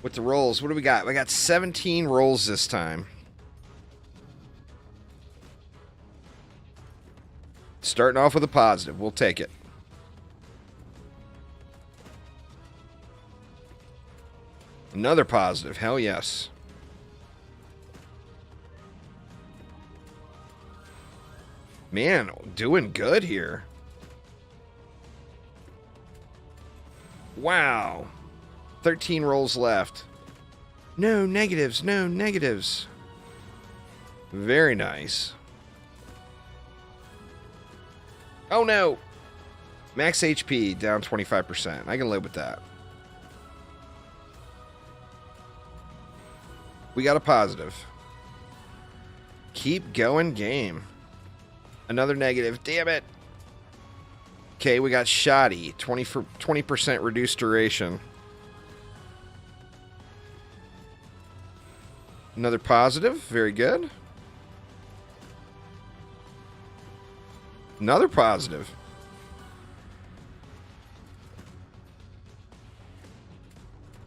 With the rolls, what do we got? We got 17 rolls this time. Starting off with a positive. We'll take it. Another positive. Hell yes. Man, doing good here. Wow. 13 rolls left. No negatives, no negatives. Very nice. Oh no! Max HP down 25%. I can live with that. We got a positive. Keep going, game. Another negative. Damn it. Okay, we got shoddy. 20% reduced duration. Another positive. Very good. Another positive.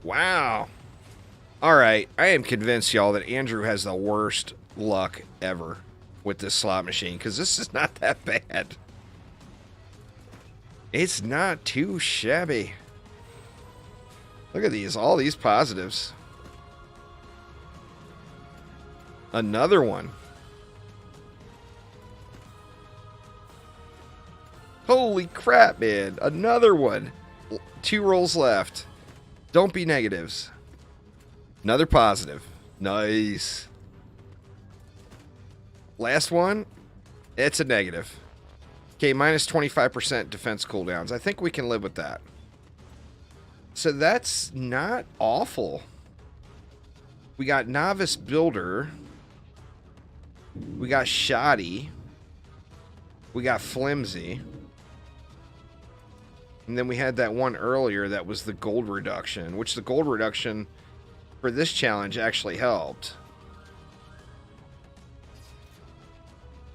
Wow. All right. I am convinced, y'all, that Andrew has the worst luck ever with this slot machine, because this is not that bad. It's not too shabby. Look at these. All these positives. Another one. Holy crap, man. Another one. 2 rolls left. Don't be negatives. Another positive. Nice. Last one. It's a negative. Okay, minus 25% defense cooldowns. I think we can live with that. So that's not awful. We got Novice Builder. We got Shoddy. We got Flimsy. And then we had that one earlier that was the gold reduction, which the gold reduction for this challenge actually helped.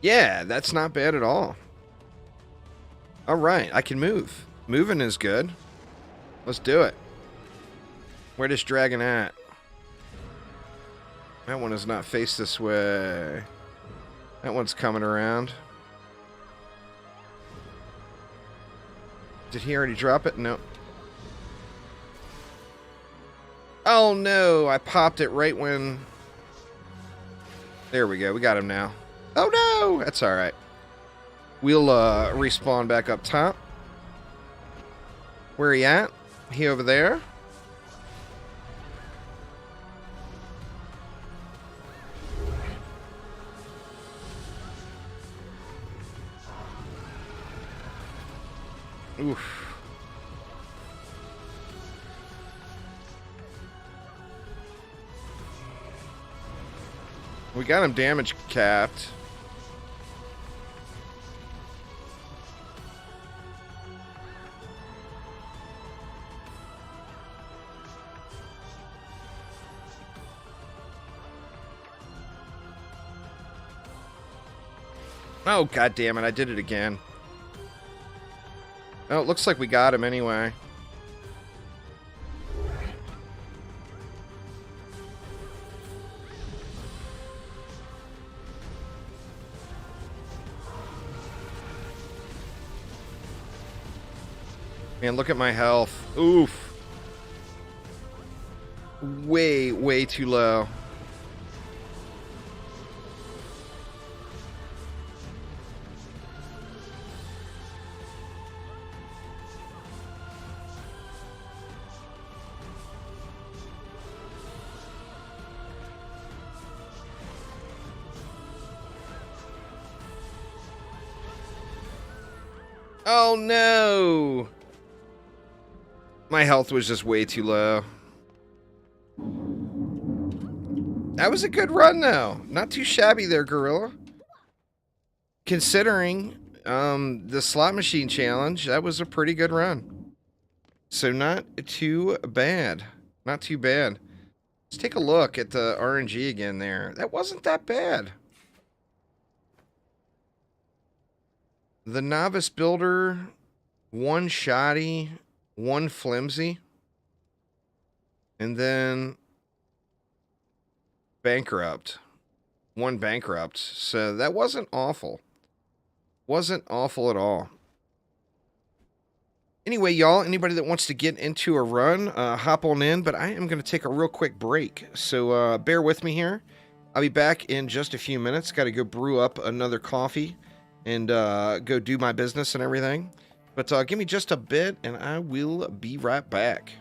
Yeah, that's not bad at all. All right, I can move. Moving is good. Let's do it. Where this dragon at? That one is not faced this way. That one's coming around. Did he already drop it? No. Oh no, I popped it right when... There we go, we got him now. Oh no, that's alright. We'll respawn back up top. Where he at? He over there? Oof. We got him damage capped. Oh, god damn it, I did it again. Oh, it looks like we got him anyway. Man, look at my health. Oof. Way, way too low. Oh no! My health was just way too low. That was a good run though. Not too shabby there, Gorilla. Considering the slot machine challenge, that was a pretty good run. So not too bad. Not too bad. Let's take a look at the RNG again there. That wasn't that bad. The Novice Builder, 1 Shoddy, 1 Flimsy, and then Bankrupt. 1 Bankrupt. So that wasn't awful. Wasn't awful at all. Anyway, y'all, anybody that wants to get into a run, hop on in, but I am going to take a real quick break. So bear with me here. I'll be back in just a few minutes. Got to go brew up another coffee and go do my business and everything. But give me just a bit, and I will be right back.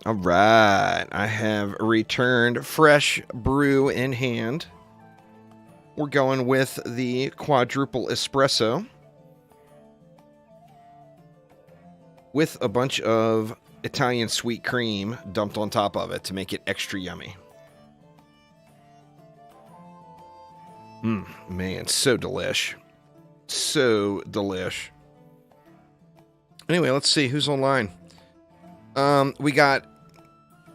All right. I have returned fresh brew in hand. We're going with the quadruple espresso with a bunch of Italian sweet cream dumped on top of it to make it extra yummy. Man, so delish. So delish. Anyway, let's see who's online. We got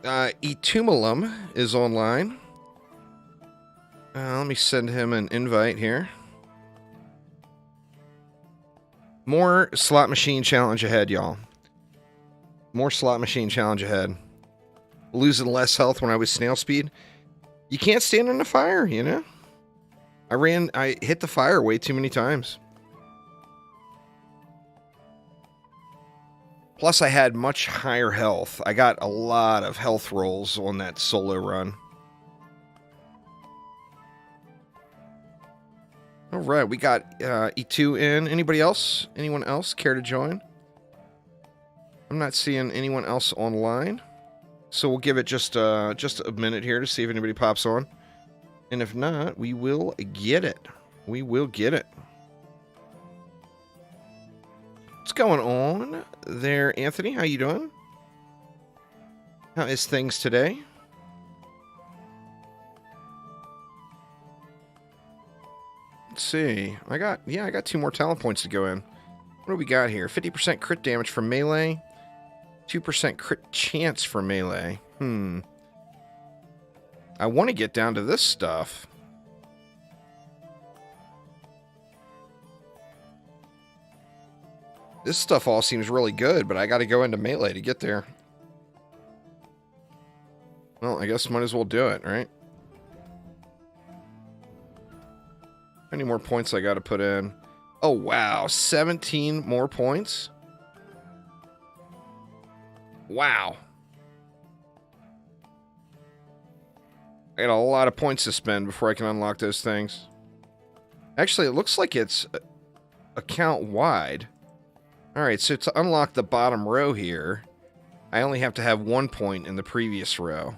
Etumulum is online. Let me send him an invite here. More slot machine challenge ahead, y'all. More slot machine challenge ahead. Losing less health when I was snail speed. You can't stand in the fire, you know? I hit the fire way too many times. Plus, I had much higher health. I got a lot of health rolls on that solo run. All right, we got E2 in. Anybody else? Anyone else care to join? I'm not seeing anyone else online. So we'll give it just a minute here to see if anybody pops on. And if not, we will get it. We will get it. What's going on there, Anthony? How you doing? How is things today? Let's see. I got 2 more talent points to go in. What do we got here? 50% crit damage from melee. 2% crit chance for melee. I want to get down to this stuff. This stuff all seems really good, but I got to go into melee to get there. Well, I guess might as well do it, right? How many more points I got to put in? Oh, wow. 17 more points? Wow. I got a lot of points to spend before I can unlock those things. Actually, it looks like it's account-wide. Alright, so to unlock the bottom row here, I only have to have 1 point in the previous row.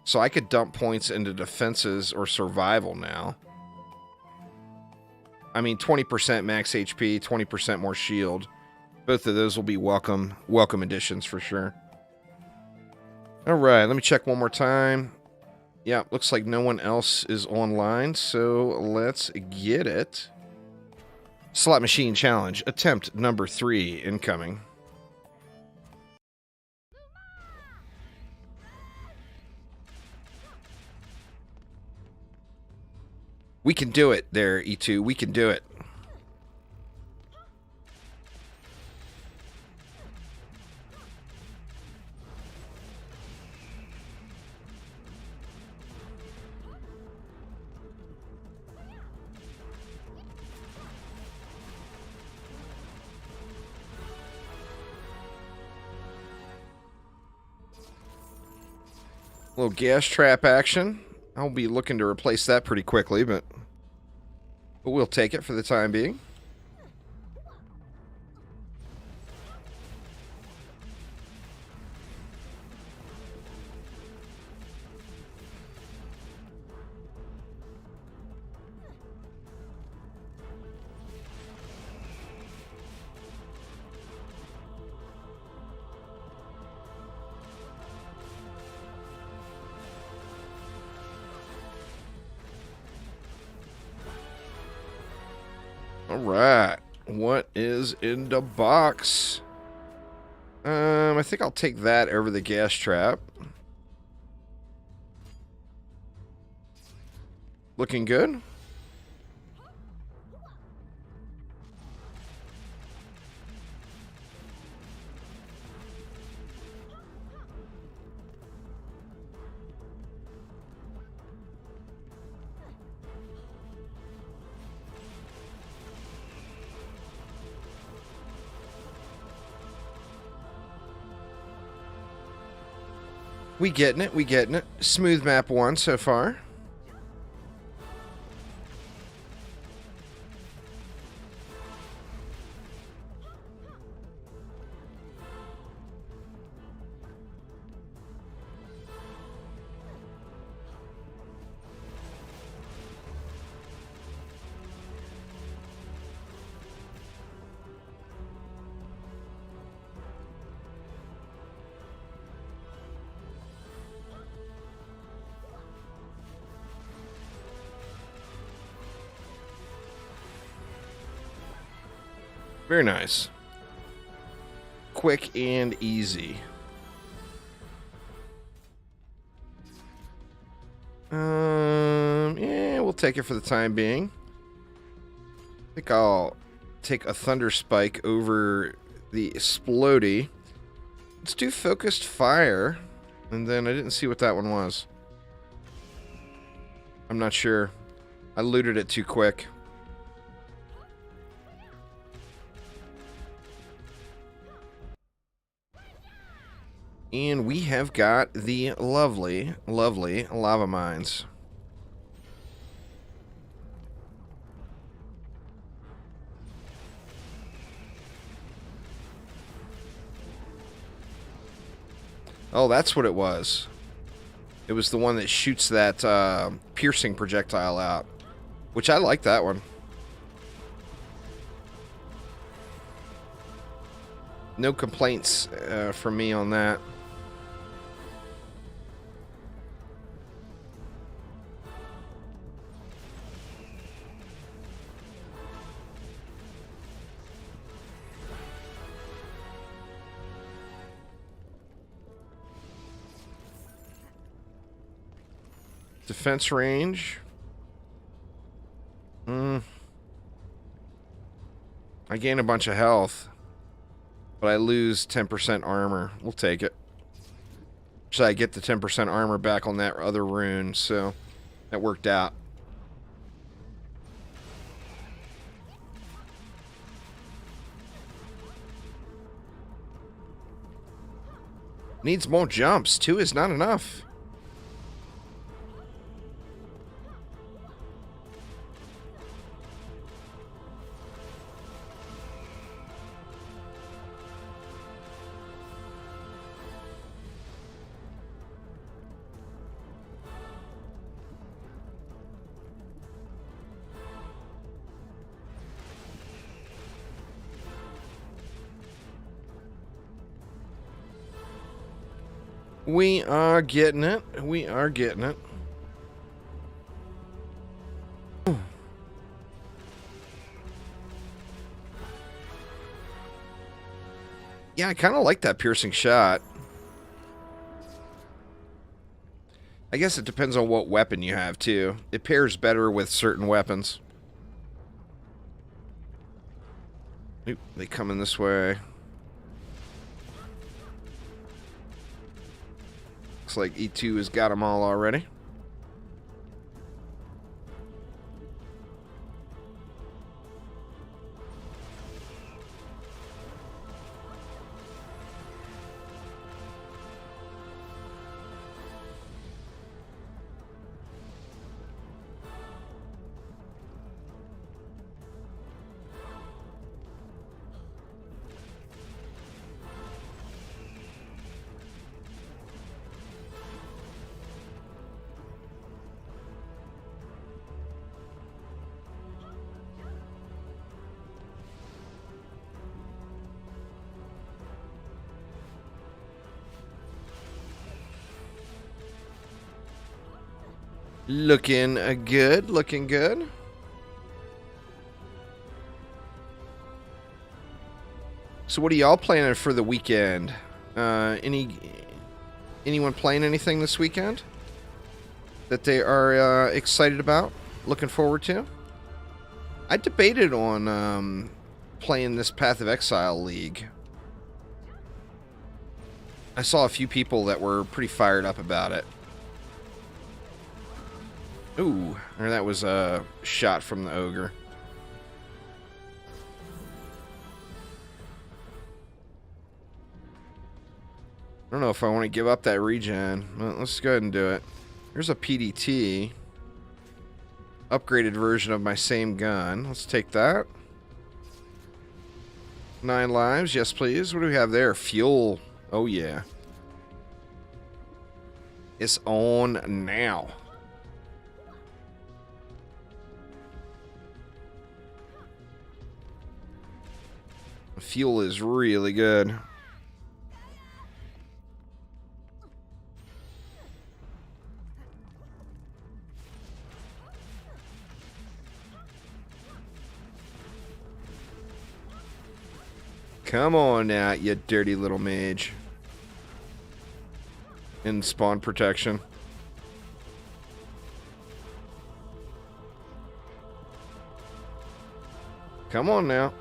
So I could dump points into defenses or survival now. I mean, 20% max HP, 20% more shield. Both of those will be welcome additions for sure. Alright, let me check one more time. Yeah, looks like no one else is online, so let's get it. Slot Machine Challenge, attempt number 3 incoming. We can do it there, E2. We can do it. Little gas trap action. I'll be looking to replace that pretty quickly, but we'll take it for the time being. Alright, what is in the box? I think I'll take that over the gas trap. Looking good. We getting it, we getting it. Smooth map 1 so far. Very nice. Quick and easy. Yeah, we'll take it for the time being. I think I'll take a Thunder Spike over the Explodey. Let's do Focused Fire. And then I didn't see what that one was. I'm not sure. I looted it too quick. And we have got the lovely, lovely lava mines. Oh, that's what it was. It was the one that shoots that piercing projectile out, which I like that one. No complaints from me on that. Defense range. I gain a bunch of health, but I lose 10% armor. We'll take it. So I get the 10% armor back on that other rune, so that worked out. Needs more jumps. 2 is not enough. We are getting it. We are getting it. Yeah, I kind of like that piercing shot. I guess it depends on what weapon you have, too. It pairs better with certain weapons. Oop, they coming this way. Looks like E2 has got them all already. Looking good, looking good. So what are y'all planning for the weekend? Anyone playing anything this weekend that they are excited about, looking forward to? I debated on playing this Path of Exile League. I saw a few people that were pretty fired up about it. Ooh, or that was a shot from the ogre. I don't know if I want to give up that regen. Well, let's go ahead and do it. Here's a PDT. Upgraded version of my same gun. Let's take that. 9 lives. Yes, please. What do we have there? Fuel. Oh, yeah. It's on now. The fuel is really good. Come on now, you dirty little mage. In spawn protection. Come on now.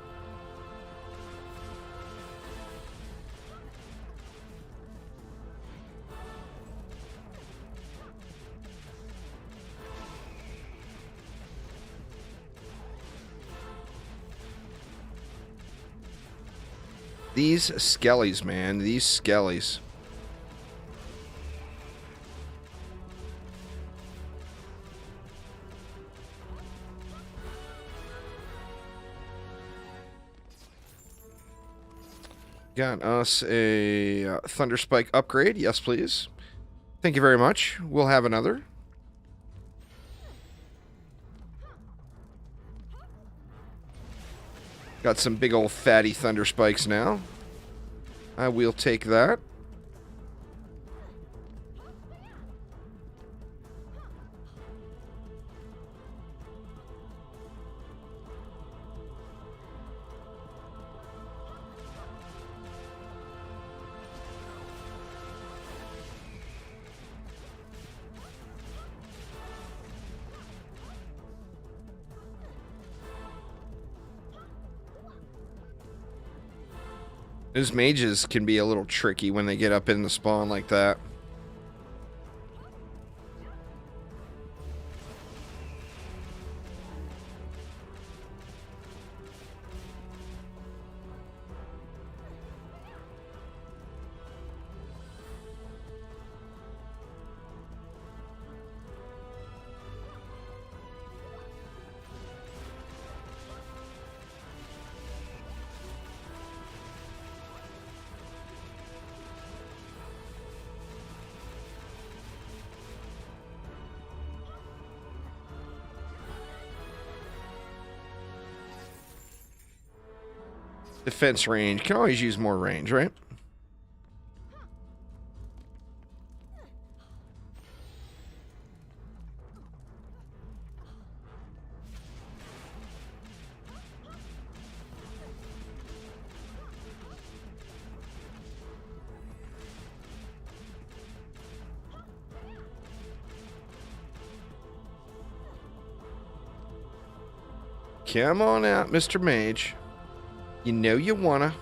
These skellies, man. These skellies. Got us a Thunder Spike upgrade. Yes, please. Thank you very much. We'll have another. Got some big old fatty Thunder Spikes now. I will take that. Those mages can be a little tricky when they get up in the spawn like that. Defense range. Can always use more range, right? Come on out, Mr. Mage. You know you wanna.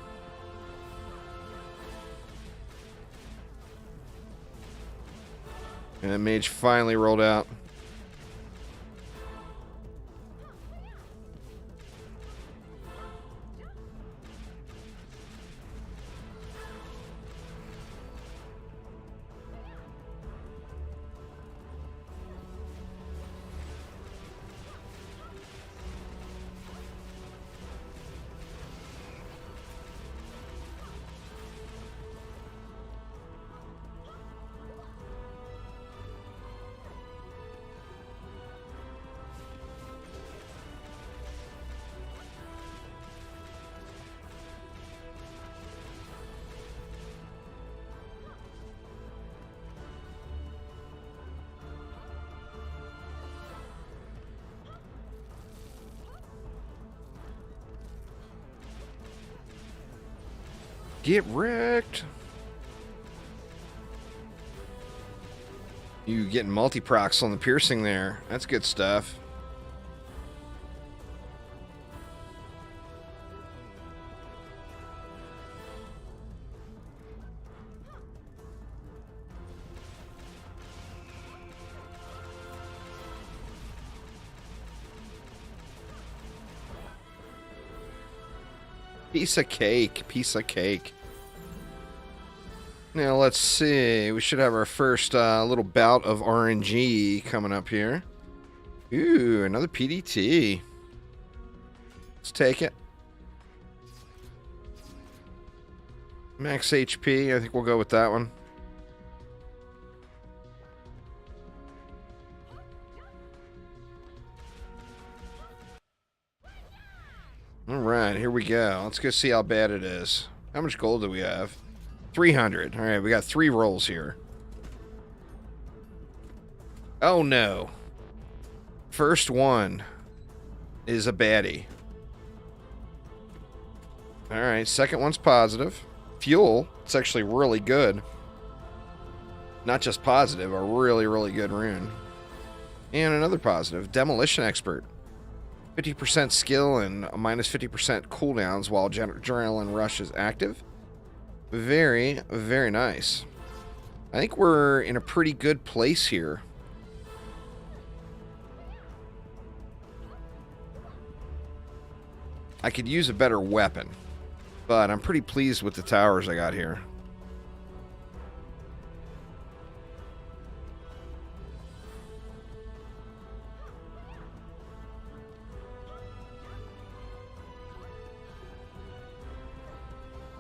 And that mage finally rolled out. Get wrecked. You getting multi-procs on the piercing there. That's good stuff. Piece of cake. Piece of cake. Now, let's see. We should have our first little bout of RNG coming up here. Ooh, another PDT. Let's take it. Max HP. I think we'll go with that one. Alright, here we go. Let's go see how bad it is. How much gold do we have? 300. Alright, we got 3 rolls here. Oh no. First one is a baddie. Alright, second one's positive. Fuel, it's actually really good. Not just positive, a really, really good rune. And another positive, Demolition Expert. 50% skill and minus 50% cooldowns while Adrenaline Rush is active. Very, very nice. I think we're in a pretty good place here. I could use a better weapon, but I'm pretty pleased with the towers I got here.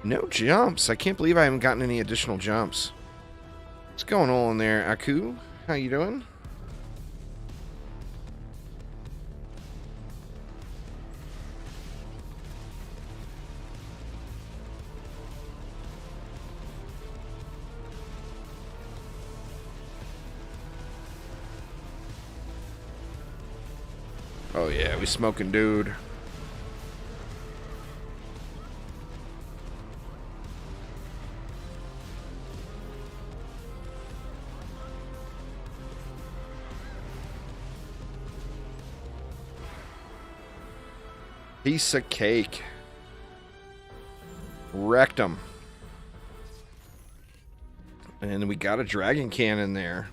No jumps. I can't believe I haven't gotten any additional jumps. What's going on there, Aku? How you doing? Oh yeah, we smoking, dude. Piece of cake. Wrecked him. And we got a dragon cannon there.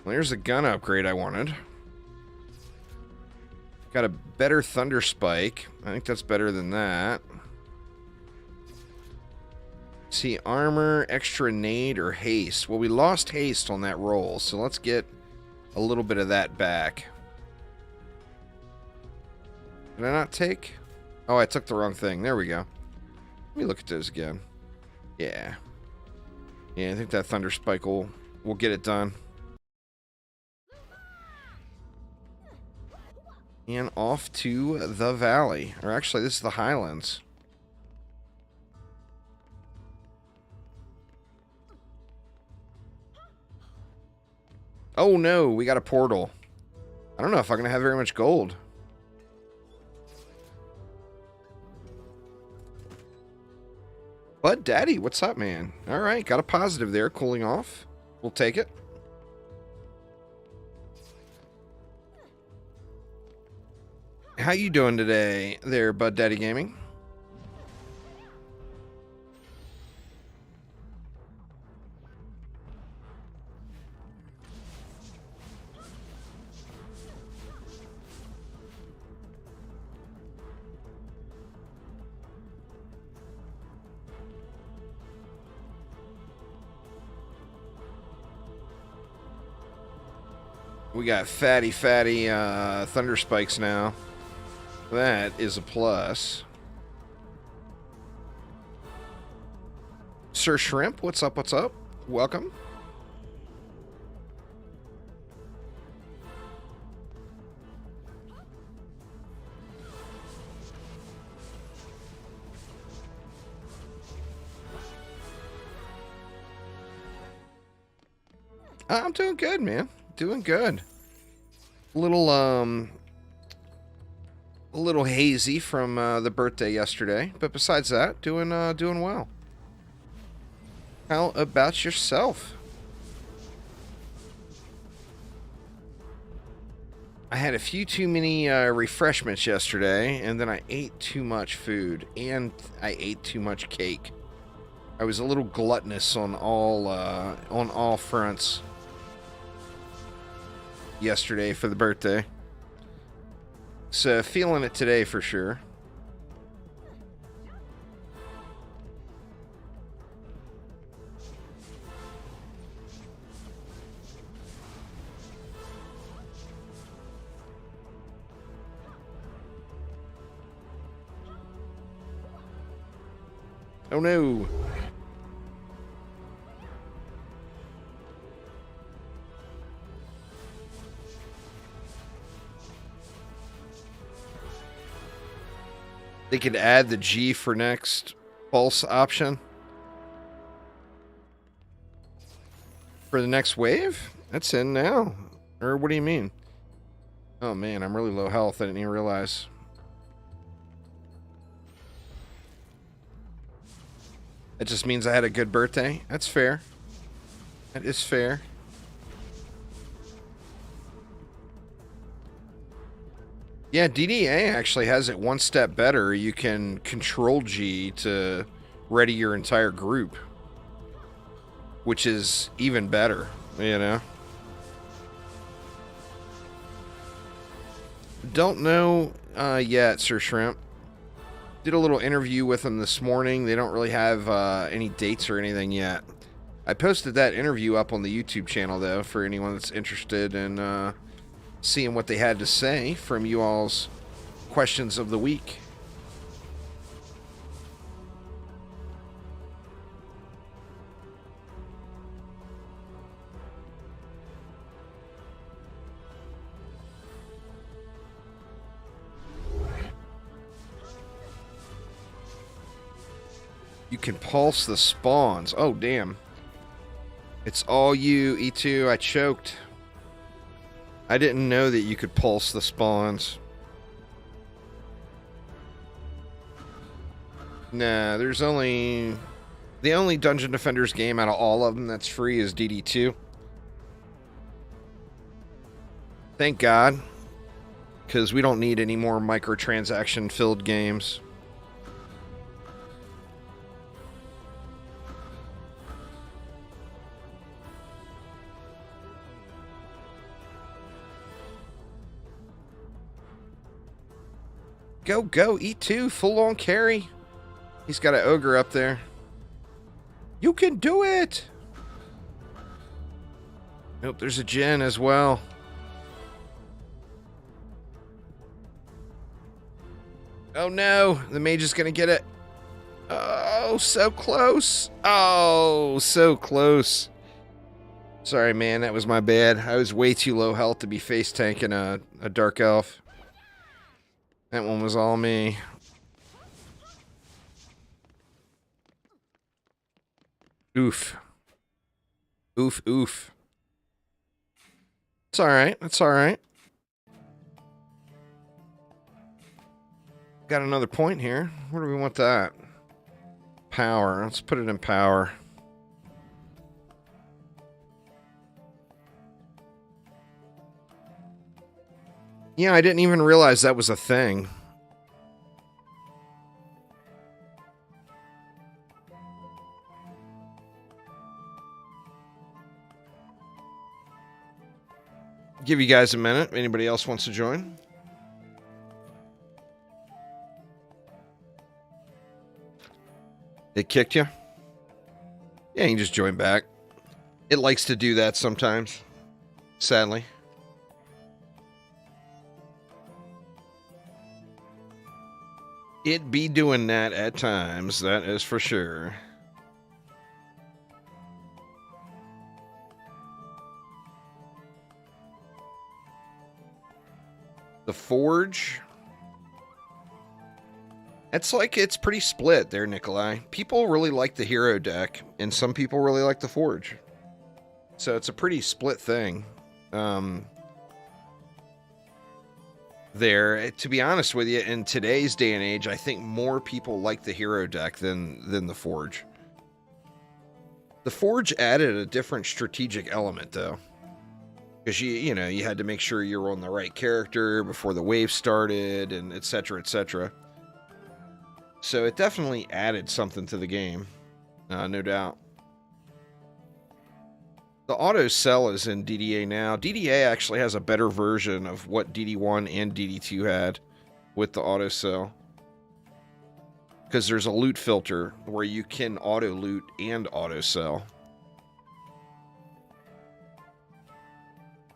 There's a gun upgrade I wanted. Got a better thunder spike. I think that's better than that. See, armor, extra nade, or haste. Well, we lost haste on that roll, so let's get a little bit of that back. Did I not take? Oh, I took the wrong thing. There we go. Let me look at those again. Yeah. Yeah, I think that thunder spike will get it done. And off to the valley. Or actually, this is the highlands. Oh no, we got a portal. I don't know if I'm going to have very much gold. Bud Daddy, what's up, man? Alright, got a positive there, cooling off. We'll take it. How you doing today there, Bud Daddy Gaming? We got fatty thunder spikes now. That is a plus. Sir Shrimp, what's up, what's up? Welcome. I'm doing good, man. Doing good. A little hazy from the birthday yesterday, but besides that, doing well. How about yourself? I had a few too many refreshments yesterday, and then I ate too much food, and I ate too much cake. I was a little gluttonous on all fronts yesterday for the birthday. So feeling it today for sure. Oh no. They could add the G for next pulse option for the next wave. That's in now. Or what do you mean? Oh man, I'm really low health. I didn't even realize. That just means I had a good birthday. That's fair. That is fair. Yeah, DDA actually has it one step better. You can Control G to ready your entire group, which is even better, you know? Don't know yet, Sir Shrimp. Did a little interview with them this morning. They don't really have any dates or anything yet. I posted that interview up on the YouTube channel, though, for anyone that's interested in seeing what they had to say from you all's questions of the week. You can pulse the spawns. Oh, damn. It's all you, E2. I choked. I didn't know that you could pulse the spawns. Nah, there's only... The only Dungeon Defenders game out of all of them that's free is DD2. Thank God. Because we don't need any more microtransaction-filled games. Go, go, E2, full on carry. He's got an ogre up there. You can do it! Nope, there's a Jin as well. Oh no, the mage is gonna get it. Oh, so close. Oh, so close. Sorry, man, that was my bad. I was way too low health to be face tanking a dark elf. That one was all me. Oof. Oof, oof. It's alright. It's alright. Got another point here. Where do we want that? Power. Let's put it in power. Yeah, I didn't even realize that was a thing. Give you guys a minute. Anybody else wants to join? It kicked you? Yeah, you can just join back. It likes to do that sometimes. Sadly. It be doing that at times, that is for sure. The Forge. It's pretty split there, Nikolai. People really like the hero deck, and some people really like the Forge. So it's a pretty split thing. There, to be honest with you, in today's day and age, I think more people like the hero deck than the Forge. The Forge added a different strategic element, though. Because you had to make sure you were on the right character before the wave started, and etc., etc. So it definitely added something to the game, no doubt. The auto sell is in DDA now. DDA actually has a better version of what DD1 and DD2 had with the auto sell. Because there's a loot filter where you can auto loot and auto sell.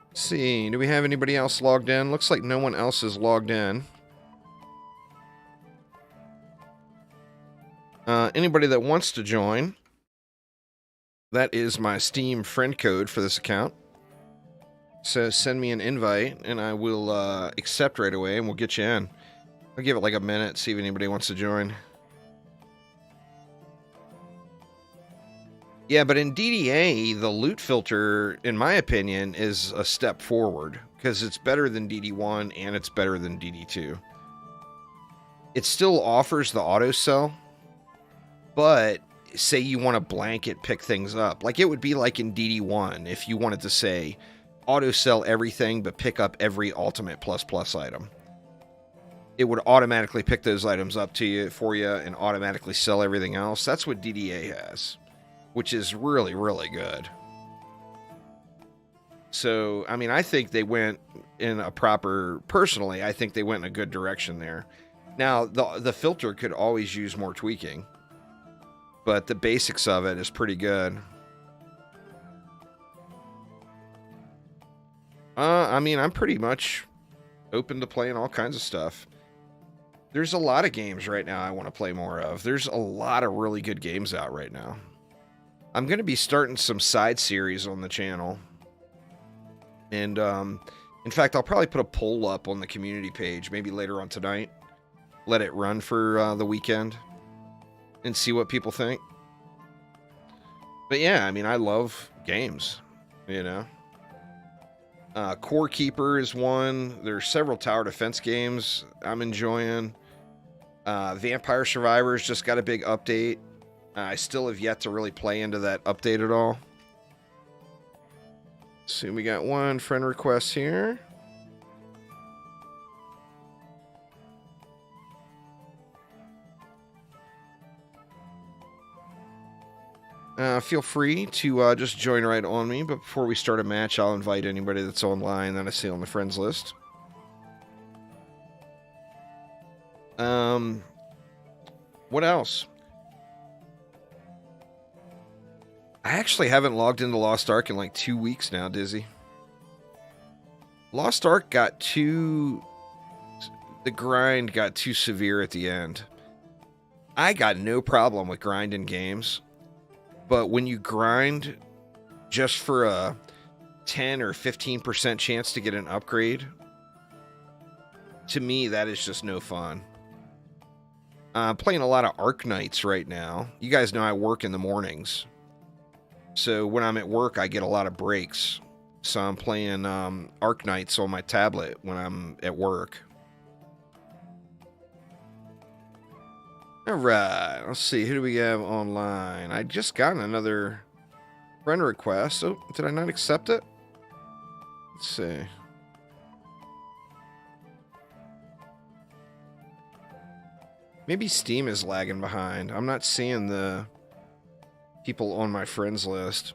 Let's see, do we have anybody else logged in? Looks like no one else is logged in. Anybody that wants to join, that is my Steam friend code for this account. So send me an invite, and I will accept right away, and we'll get you in. I'll give it like a minute, see if anybody wants to join. Yeah, but in DDA, the loot filter, in my opinion, is a step forward, because it's better than DD1, and it's better than DD2. It still offers the auto sell, but say you want to blanket pick things up. Like, it would be like in DD1 if you wanted to say auto sell everything but pick up every ultimate plus item. It would automatically pick those items up for you and automatically sell everything else. That's what DDA has, which is really, really good. So, I mean, I think they went in a proper... Personally, I think they went in a good direction there. Now, the filter could always use more tweaking, but the basics of it is pretty good. I mean, I'm pretty much open to playing all kinds of stuff. There's a lot of games right now I want to play more of. There's a lot of really good games out right now. I'm going to be starting some side series on the channel. And, in fact, I'll probably put a poll up on the community page, maybe later on tonight. Let it run for the weekend and see what people think. But yeah, I mean, I love games, you know. Core Keeper is one. There's several tower defense games I'm enjoying. Vampire Survivors just got a big update. I still have yet to really play into that update at all. So we got one friend request here. Feel free to just join right on me, but before we start a match, I'll invite anybody that's online that I see on the friends list. What else? I actually haven't logged into Lost Ark in like 2 weeks now, Dizzy. Lost Ark got the grind got too severe at the end. I got no problem with grinding games. But when you grind just for a 10 or 15% chance to get an upgrade, to me, that is just no fun. I'm playing a lot of Ark Knights right now. You guys know I work in the mornings. So when I'm at work, I get a lot of breaks. So I'm playing Ark Knights on my tablet when I'm at work. Alright, let's see. Who do we have online? I just got another friend request. Oh, did I not accept it? Let's see. Maybe Steam is lagging behind. I'm not seeing the people on my friends list.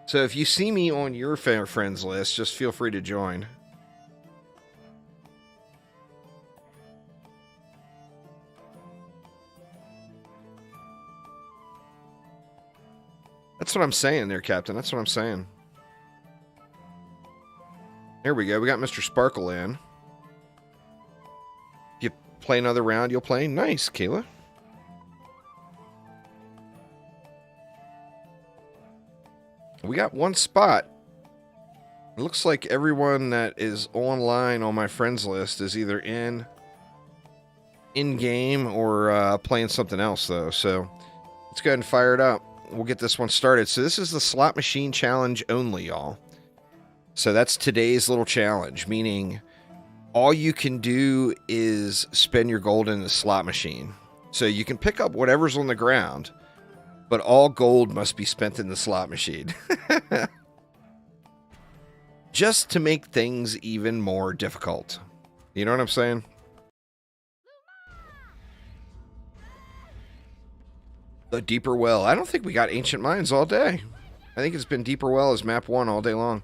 So if you see me on your friends list, just feel free to join. That's what I'm saying there, Captain. That's what I'm saying. There we go. We got Mr. Sparkle in. You play another round, you'll play? Nice, Kayla. We got one spot. It looks like everyone that is online on my friends list is either in-game or playing something else, though. So let's go ahead and fire it up. We'll get this one started. So this is the slot machine challenge only, y'all. So that's today's little challenge, meaning all you can do is spend your gold in the slot machine. So you can pick up whatever's on the ground, but all gold must be spent in the slot machine. Just to make things even more difficult. You know what I'm saying? The Deeper Well. I don't think we got Ancient Mines all day. I think it's been Deeper Well as map 1 all day long.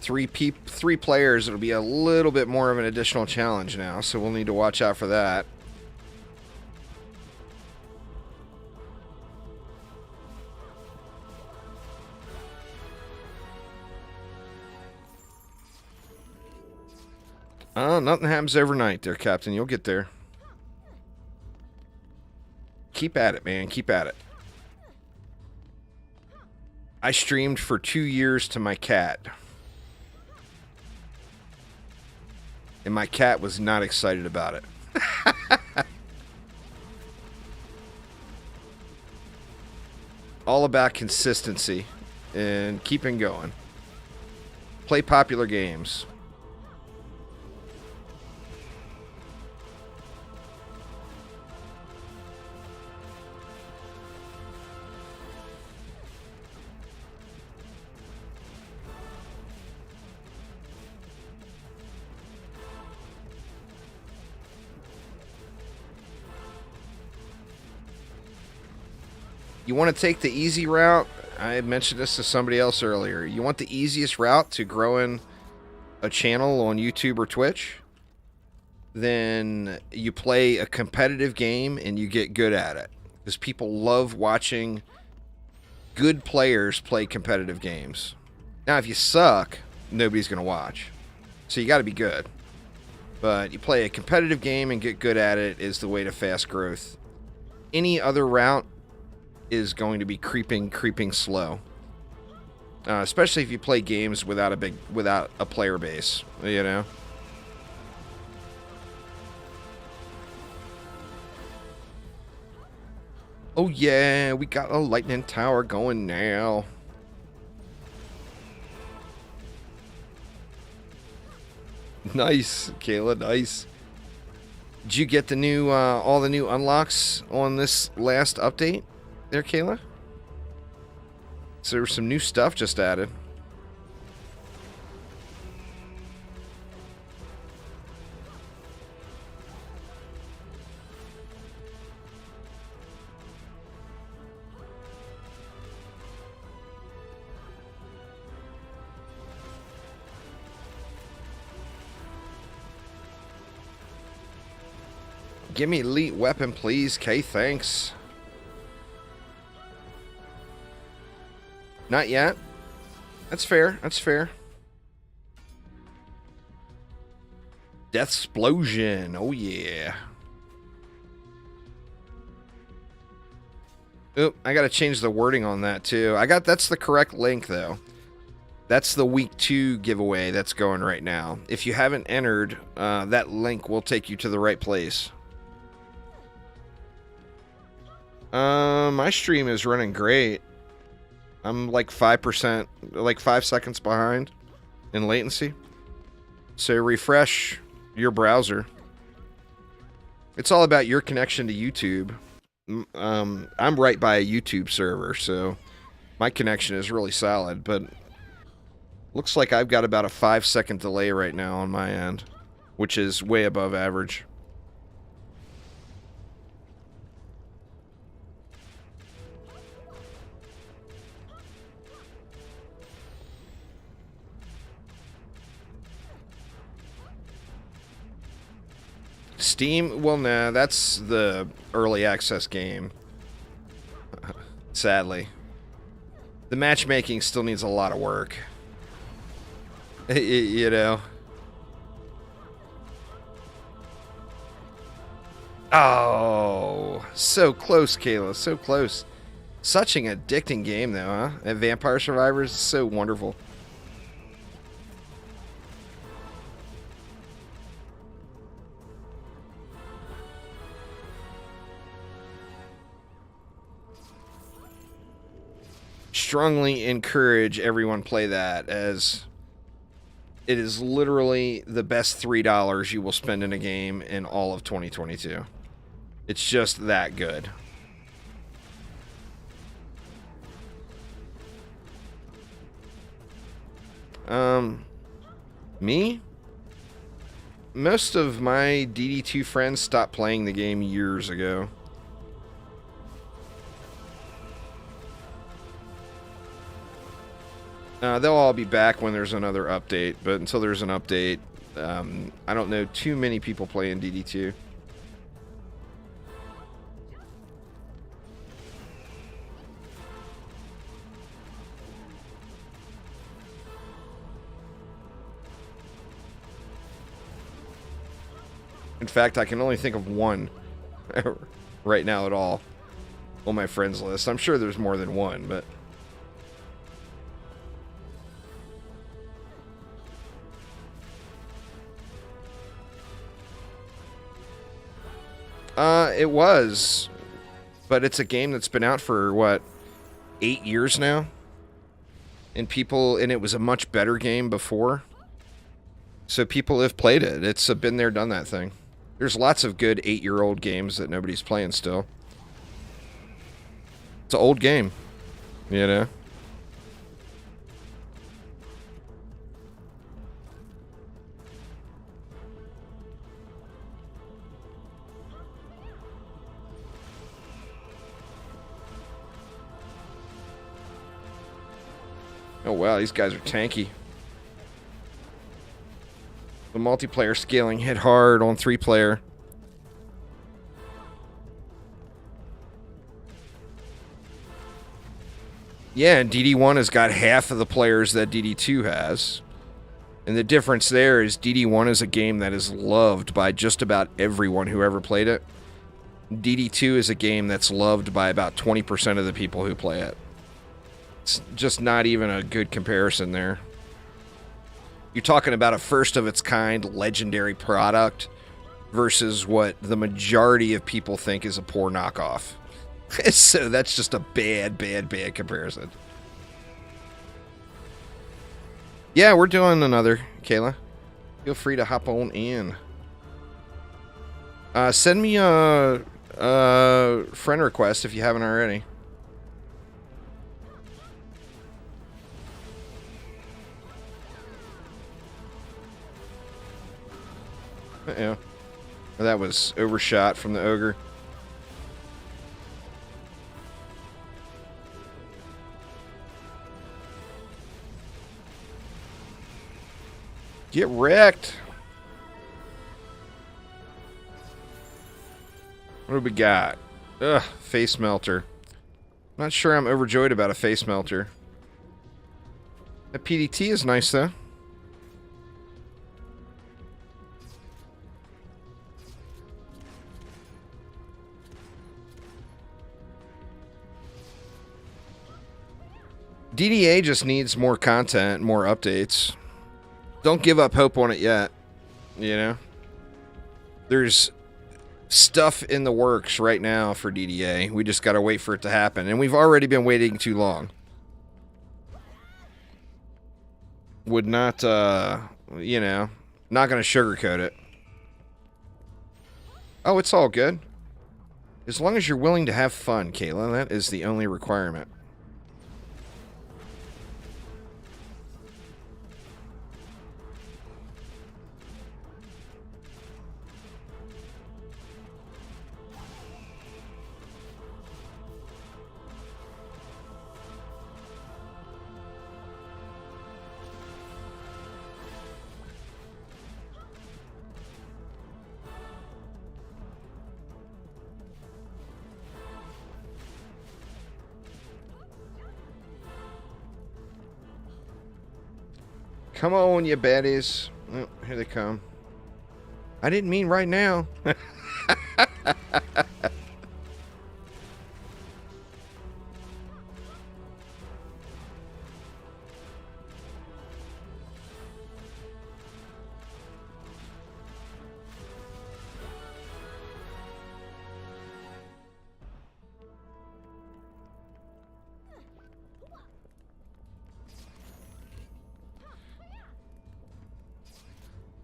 Three players, it'll be a little bit more of an additional challenge now, so we'll need to watch out for that. Nothing happens overnight there, Captain. You'll get there. Keep at it, man. Keep at it. I streamed for 2 years to my cat. And my cat was not excited about it. All about consistency and keeping going. Play popular games. You want to take the easy route? I mentioned this to somebody else earlier. You want the easiest route to growing a channel on YouTube or Twitch? Then you play a competitive game and you get good at it. Because people love watching good players play competitive games. Now, if you suck, nobody's going to watch. So you got to be good. But you play a competitive game and get good at it is the way to fast growth. Any other route is going to be creeping slow. Especially if you play games without a player base, you know. Oh yeah, we got a lightning tower going now. Nice, Kayla, nice. Did you get the new all the new unlocks on this last update there, Kayla? So there was some new stuff just added. Give me elite weapon, please. Kay, thanks. Not yet. That's fair. That's fair. Death explosion. Oh yeah. Oop, I gotta change the wording on that too. That's the correct link though. That's the week 2 giveaway that's going right now. If you haven't entered, that link will take you to the right place. My stream is running great. I'm like 5%, like 5 seconds behind in latency. So refresh your browser. It's all about your connection to YouTube. I'm right by a YouTube server, so my connection is really solid, but looks like I've got about a 5-second delay right now on my end, which is way above average. Steam? Well, nah, that's the early access game. Sadly. The matchmaking still needs a lot of work. You know? Oh, so close, Kayla, so close. Such an addicting game, though, huh? And Vampire Survivors is so wonderful. Strongly encourage everyone play that, as it is literally the best $3 you will spend in a game in all of 2022. It's just that good. Me? Most of my DD2 friends stopped playing the game years ago. They'll all be back when there's another update, but until there's an update, I don't know too many people playing DD2. In fact, I can only think of one right now at all on my friends list. I'm sure there's more than one, but... It was, but it's a game that's been out for, what, 8 years now? And it was a much better game before. So people have played it. It's a been there, done that thing. There's lots of good 8-year-old games that nobody's playing still. It's an old game, you know? Oh wow, these guys are tanky. The multiplayer scaling hit hard on 3-player. Yeah, and DD1 has got half of the players that DD2 has. And the difference there is DD1 is a game that is loved by just about everyone who ever played it. DD2 is a game that's loved by about 20% of the people who play it. It's just not even a good comparison there. You're talking about a first-of-its-kind legendary product versus what the majority of people think is a poor knockoff. So that's just a bad comparison. Yeah, we're doing another, Kayla. Feel free to hop on in. Send me a friend request if you haven't already. Uh-oh. That was overshot from the ogre. Get wrecked. What do we got? Ugh, face melter. Not sure I'm overjoyed about a face melter. That PDT is nice though. DDA just needs more content, more updates. Don't give up hope on it yet, you know? There's stuff in the works right now for DDA. We just gotta wait for it to happen, and we've already been waiting too long. Would not, you know, not gonna sugarcoat it. Oh, it's all good. As long as you're willing to have fun, Kayla, that is the only requirement. Come on, you baddies. Oh, here they come. I didn't mean right now.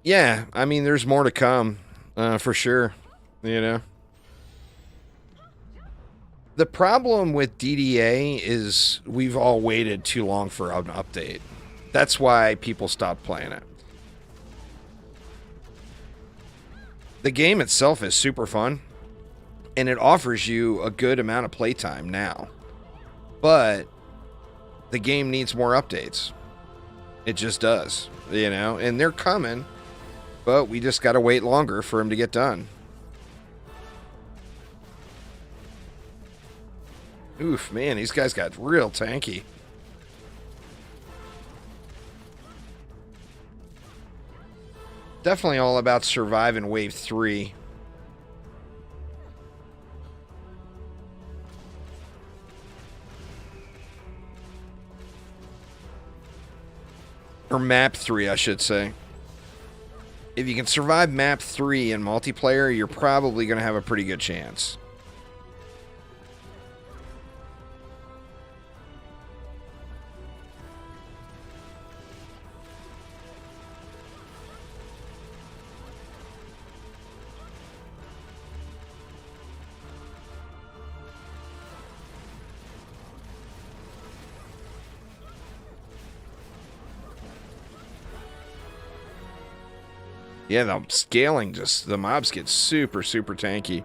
Yeah, I mean, there's more to come, for sure, you know. The problem with DDA is we've all waited too long for an update. That's why people stopped playing it. The game itself is super fun, and it offers you a good amount of playtime now. But the game needs more updates. It just does, you know, and they're coming. But we just gotta wait longer for him to get done. Oof, man, these guys got real tanky. Definitely all about surviving wave 3. Or map 3, I should say. If you can survive map 3 in multiplayer, you're probably going to have a pretty good chance. Yeah, the scaling the mobs get super, super tanky.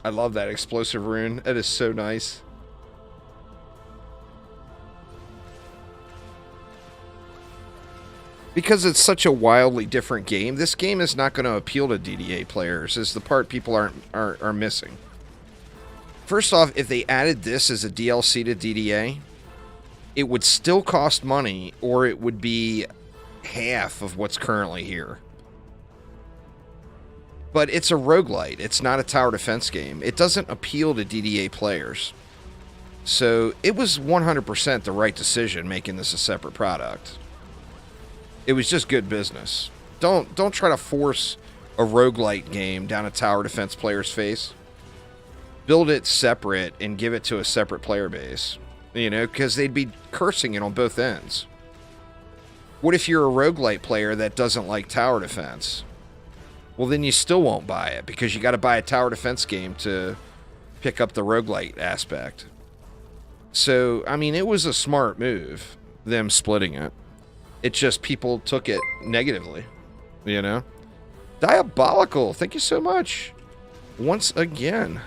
I love that explosive rune. That is so nice. Because it's such a wildly different game, this game is not going to appeal to DDA players, is the part people are missing. First off, if they added this as a DLC to DDA, it would still cost money, or it would be half of what's currently here. But it's a roguelite. It's not a tower defense game. It doesn't appeal to DDA players. So it was 100% the right decision making this a separate product. It was just good business. Don't try to force a roguelite game down a tower defense player's face. Build it separate and give it to a separate player base. You know, because they'd be cursing it on both ends. What if you're a roguelite player that doesn't like tower defense? Well, then you still won't buy it because you got to buy a tower defense game to pick up the roguelite aspect. So, I mean, it was a smart move, them splitting it. It's just people took it negatively, you know? Diabolical, thank you so much. Once again.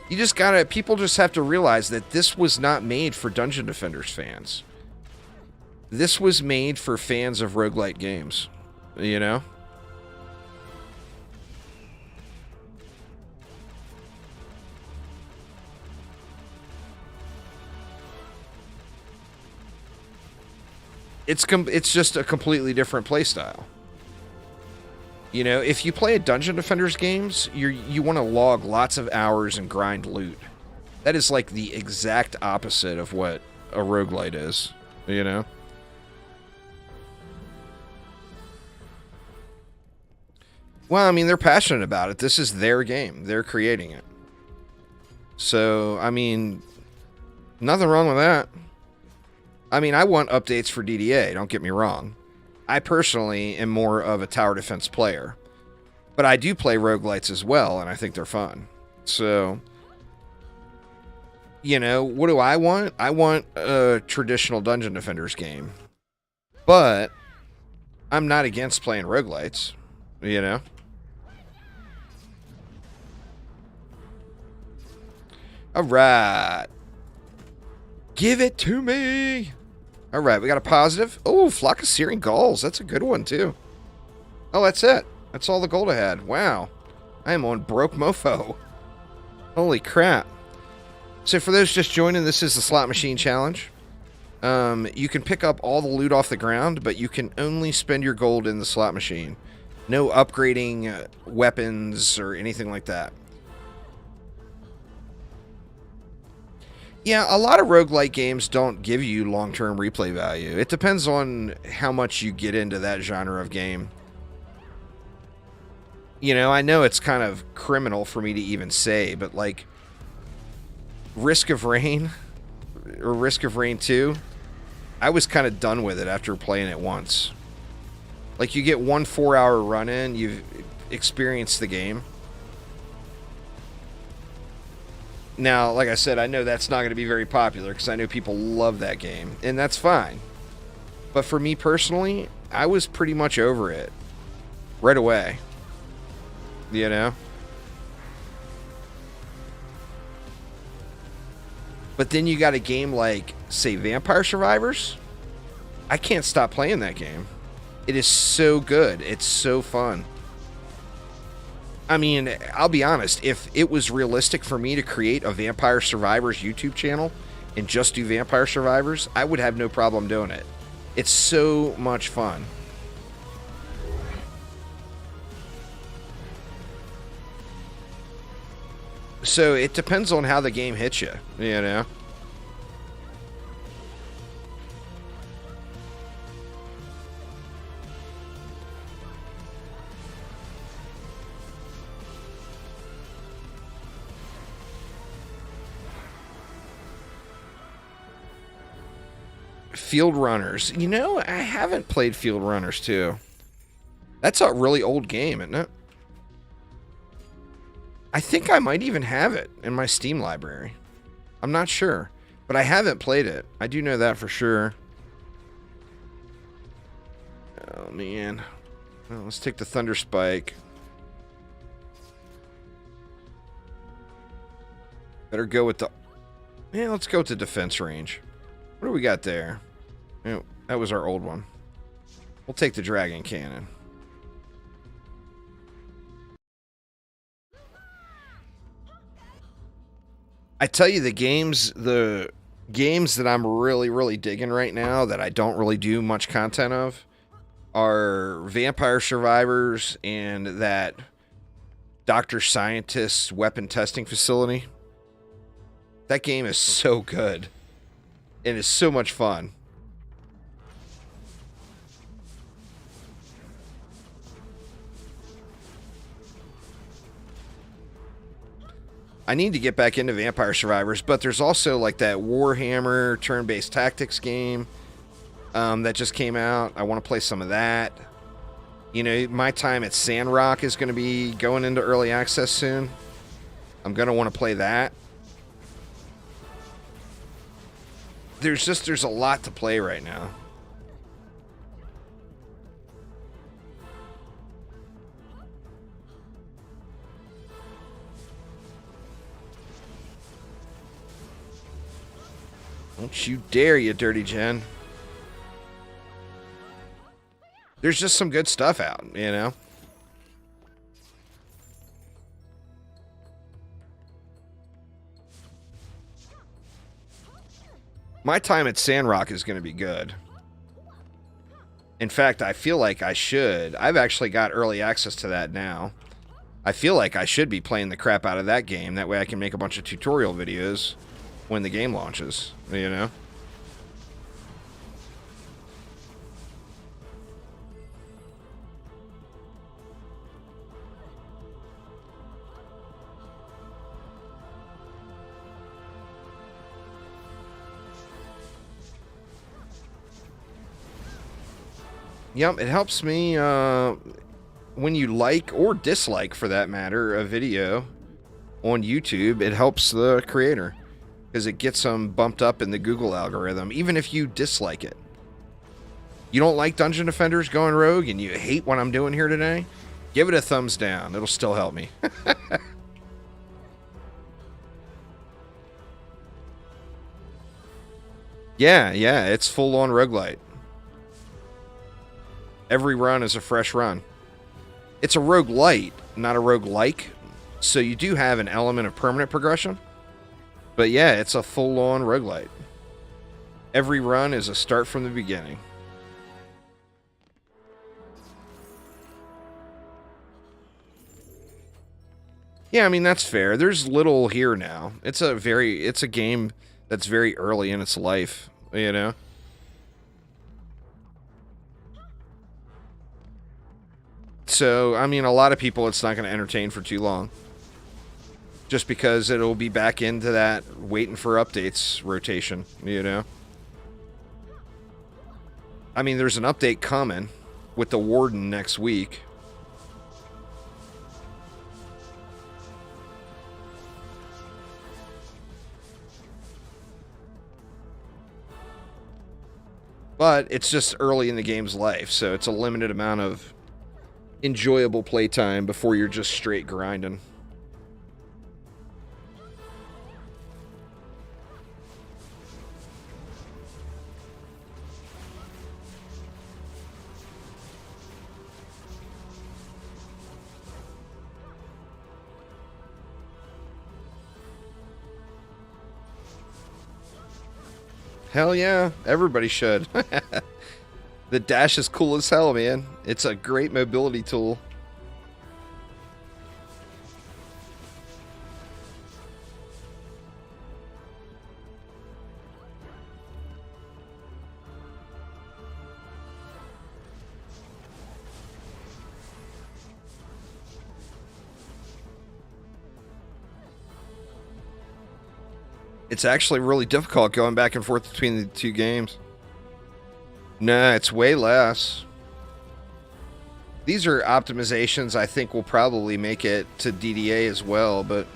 You just gotta, people just have to realize that this was not made for Dungeon Defenders fans. This was made for fans of roguelite games, you know? It's just a completely different playstyle. You know, if you play a Dungeon Defenders games, you want to log lots of hours and grind loot. That is like the exact opposite of what a roguelite is, you know? Well, I mean, they're passionate about it. This is their game. They're creating it. So, I mean, nothing wrong with that. I mean, I want updates for DDA, don't get me wrong. I personally am more of a tower defense player. But I do play roguelites as well, and I think they're fun. So, you know, what do I want? I want a traditional Dungeon Defenders game. But I'm not against playing roguelites, you know? Alright. Give it to me! Alright, we got a positive. Oh, Flock of Searing Gulls. That's a good one, too. Oh, that's it. That's all the gold I had. Wow. I am on broke mofo. Holy crap. So for those just joining, this is the Slot Machine Challenge. You can pick up all the loot off the ground, but you can only spend your gold in the slot machine. No upgrading weapons or anything like that. Yeah, a lot of roguelike games don't give you long-term replay value. It depends on how much you get into that genre of game. You know, I know it's kind of criminal for me to even say, but like Risk of Rain or Risk of Rain 2, I was kind of done with it after playing it once. Like, you get 1 4-hour run-in, you've experienced the game. Now, like I said, I know that's not going to be very popular because I know people love that game, and that's fine. But for me personally, I was pretty much over it right away. You know? But then you got a game like, say, Vampire Survivors. I can't stop playing that game. It is so good. It's so fun. I mean, I'll be honest, if it was realistic for me to create a Vampire Survivors YouTube channel and just do Vampire Survivors, I would have no problem doing it. It's so much fun. So it depends on how the game hits you, you know? Field Runners. You know, I haven't played Field Runners 2. That's a really old game, isn't it? I think I might even have it in my Steam library. I'm not sure, but I haven't played it. I do know that for sure. Oh, man. Well, let's take the Thunder Spike. Better go with the... Yeah, let's go with the defense range. What do we got there? Oh, that was our old one. We'll take the Dragon Cannon. I tell you, the games that I'm really, really digging right now that I don't really do much content of are Vampire Survivors and that Dr. Scientist's weapon testing facility. That game is so good. And it's so much fun. I need to get back into Vampire Survivors, but there's also like that Warhammer turn-based tactics game that just came out. I want to play some of that. You know, my time at Sandrock is going to be going into early access soon. I'm going to want to play that. There's a lot to play right now. Don't you dare, you dirty Jen. There's just some good stuff out, you know? My time at Sandrock is going to be good. In fact, I feel like I should. I've actually got early access to that now. I feel like I should be playing the crap out of that game. That way I can make a bunch of tutorial videos when the game launches, you know? Yep, it helps me when you like or dislike, for that matter, a video on YouTube. It helps the creator because it gets them bumped up in the Google algorithm, even if you dislike it. You don't like Dungeon Defenders going rogue and you hate what I'm doing here today? Give it a thumbs down. It'll still help me. Yeah, it's full-on roguelite. Every run is a fresh run. It's a roguelite, not a roguelike. So you do have an element of permanent progression. But yeah, it's a full-on roguelite. Every run is a start from the beginning. Yeah, I mean, that's fair. There's little here now. It's a game that's very early in its life, you know? So, I mean, a lot of people it's not going to entertain for too long. Just because it'll be back into that waiting for updates rotation, you know? I mean, there's an update coming with the Warden next week. But it's just early in the game's life, so it's a limited amount of enjoyable playtime before you're just straight grinding. Hell yeah, everybody should. The dash is cool as hell, man. It's a great mobility tool. It's actually really difficult going back and forth between the two games. Nah, it's way less. These are optimizations I think will probably make it to DDA as well, but...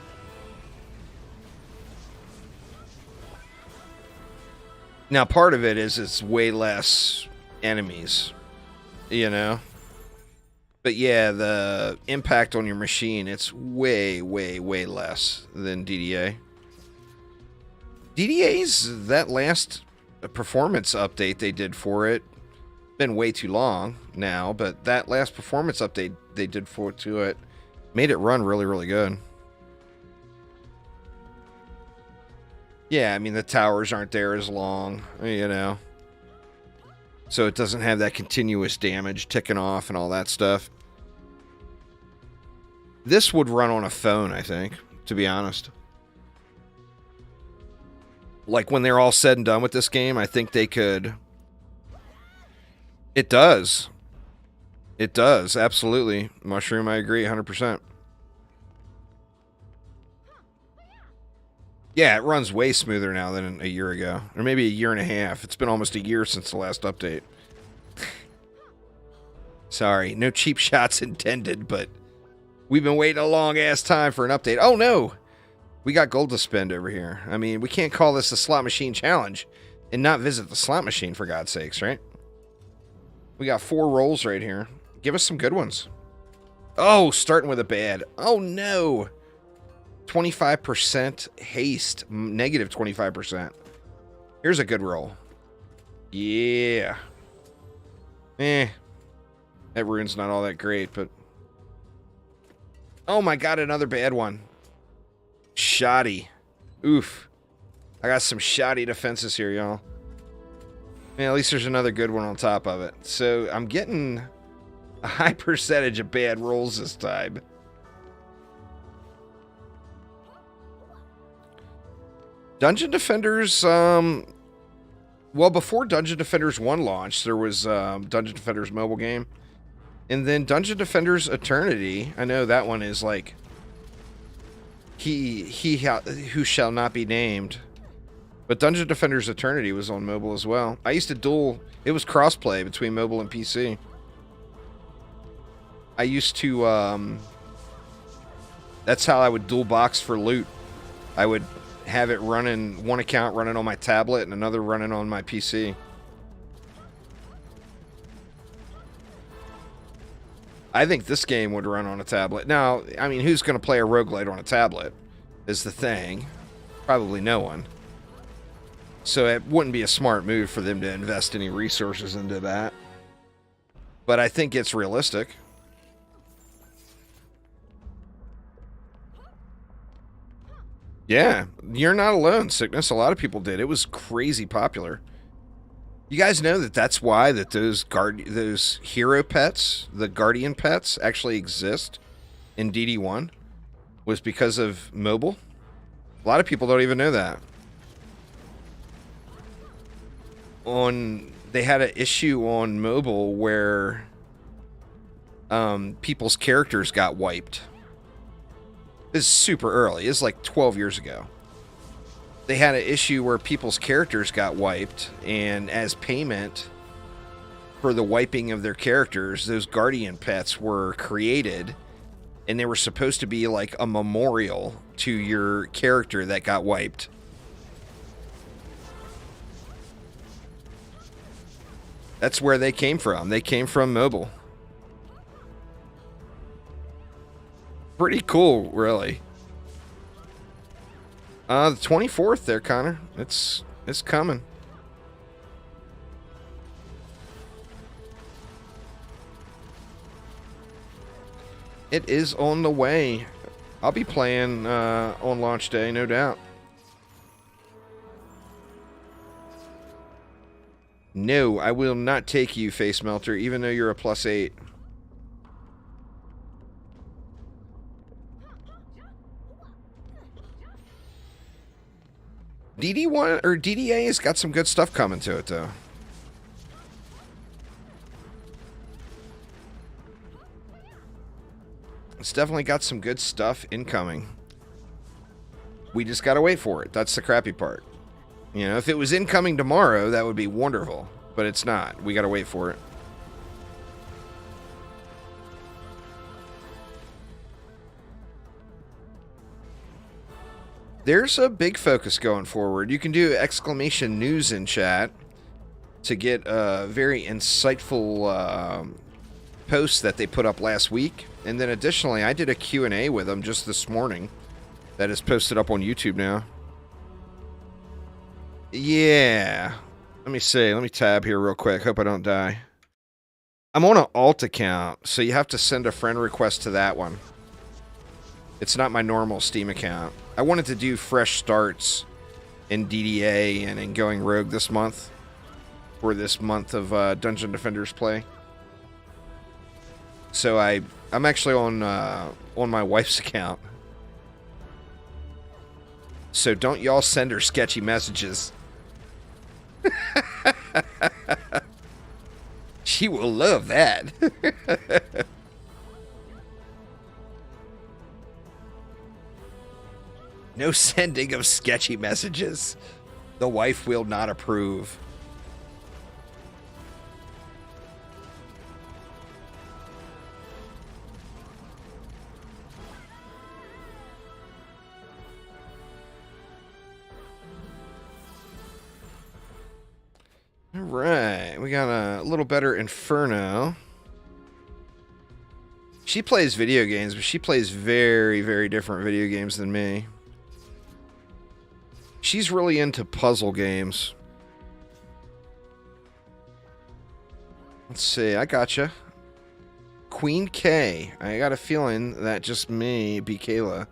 Now, part of it is it's way less enemies, you know? But yeah, the impact on your machine, it's way, way, way less than DDA. DDA's, that last performance update they did for it, been way too long now, but that last performance update they did for to it made it run really, really good. Yeah, I mean, the towers aren't there as long, you know. So it doesn't have that continuous damage ticking off and all that stuff. This would run on a phone, I think, to be honest. Like, when they're all said and done with this game, I think they could... It does. It does, absolutely. Mushroom, I agree, 100%. Yeah, it runs way smoother now than a year ago. Or maybe a year and a half. It's been almost a year since the last update. Sorry, no cheap shots intended, but... We've been waiting a long-ass time for an update. Oh, no! We got gold to spend over here. I mean, we can't call this a slot machine challenge and not visit the slot machine, for God's sakes, right? We got 4 rolls right here. Give us some good ones. Oh, starting with a bad. Oh, no. 25% haste. Negative 25%. Here's a good roll. Yeah. That rune's not all that great, but... Oh, my God, another bad one. Shoddy. Oof. I got some shoddy defenses here, y'all. Man, at least there's another good one on top of it. So I'm getting a high percentage of bad rolls this time. Dungeon Defenders, well, before Dungeon Defenders 1 launched, there was Dungeon Defenders mobile game. And then Dungeon Defenders Eternity, I know that one is like... He who shall not be named. But Dungeon Defenders Eternity was on mobile as well. I used to duel... It was crossplay between mobile and PC. I used to... That's how I would dual box for loot. I would have it running... One account running on my tablet and another running on my PC. I think this game would run on a tablet. Now, I mean, who's going to play a roguelite on a tablet is the thing. Probably no one. So it wouldn't be a smart move for them to invest any resources into that. But I think it's realistic. Yeah, you're not alone, Sickness. A lot of people did. It was crazy popular. You guys know that that's why that those hero pets, the guardian pets, actually exist in DD1 was because of mobile. A lot of people don't even know that. They had an issue on mobile where people's characters got wiped. This is super early. It's like 12 years ago. They had an issue where people's characters got wiped, and as payment for the wiping of their characters, those guardian pets were created, and they were supposed to be like a memorial to your character that got wiped. That's where they came from. They came from mobile. Pretty cool, really. The 24th there, Connor. It's coming. It is on the way. I'll be playing on launch day, no doubt. No, I will not take you, Face Melter, even though you're a +8. DD1 or DDA has got some good stuff coming to it, though. It's definitely got some good stuff incoming. We just gotta wait for it. That's the crappy part. You know, if it was incoming tomorrow, that would be wonderful. But it's not. We gotta wait for it. There's a big focus going forward. You can do exclamation news in chat to get a very insightful post that they put up last week. And then additionally, I did a Q&A with them just this morning that is posted up on YouTube now. Yeah. Let me see. Let me tab here real quick. Hope I don't die. I'm on an alt account, so you have to send a friend request to that one. It's not my normal Steam account. I wanted to do fresh starts in DDA and in Going Rogue this month. For this month of Dungeon Defenders play. So I'm actually on my wife's account. So don't y'all send her sketchy messages. She will love that. No sending of sketchy messages. The wife will not approve. All right, we got a little better Inferno. She plays video games, but she plays very, very different video games than me. She's really into puzzle games. Let's see, I gotcha. Queen K. I got a feeling that just may be Kayla.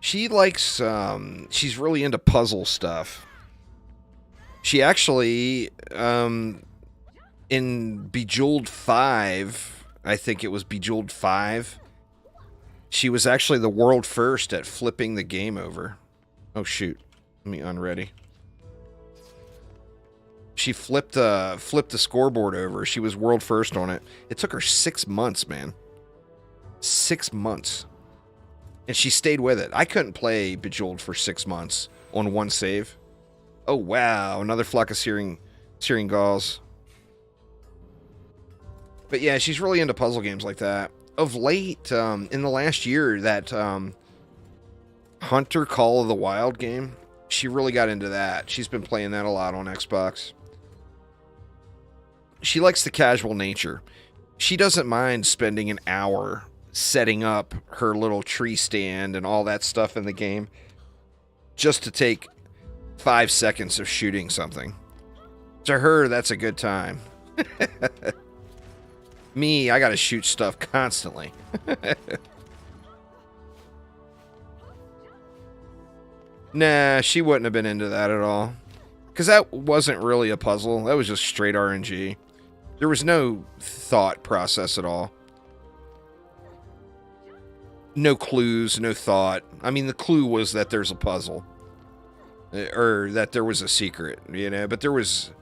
She likes, she's really into puzzle stuff. She actually, in Bejeweled 5, I think it was Bejeweled 5, she was actually the world first at flipping the game over. Oh, shoot. Let me unready. She flipped the scoreboard over. She was world first on it. It took her 6 months, man. 6 months. And she stayed with it. I couldn't play Bejeweled for 6 months on one save. Oh, wow. Another flock of searing galls. But yeah, she's really into puzzle games like that. Of late, in the last year, that Hunter Call of the Wild game, she really got into that. She's been playing that a lot on Xbox. She likes the casual nature. She doesn't mind spending an hour setting up her little tree stand and all that stuff in the game just to take 5 seconds of shooting something. To her, that's a good time. Me, I gotta shoot stuff constantly. Nah, she wouldn't have been into that at all. Because that wasn't really a puzzle. That was just straight RNG. There was no thought process at all. No clues, no thought. I mean, the clue was that there's a puzzle. Or that there was a secret, you know? But there was...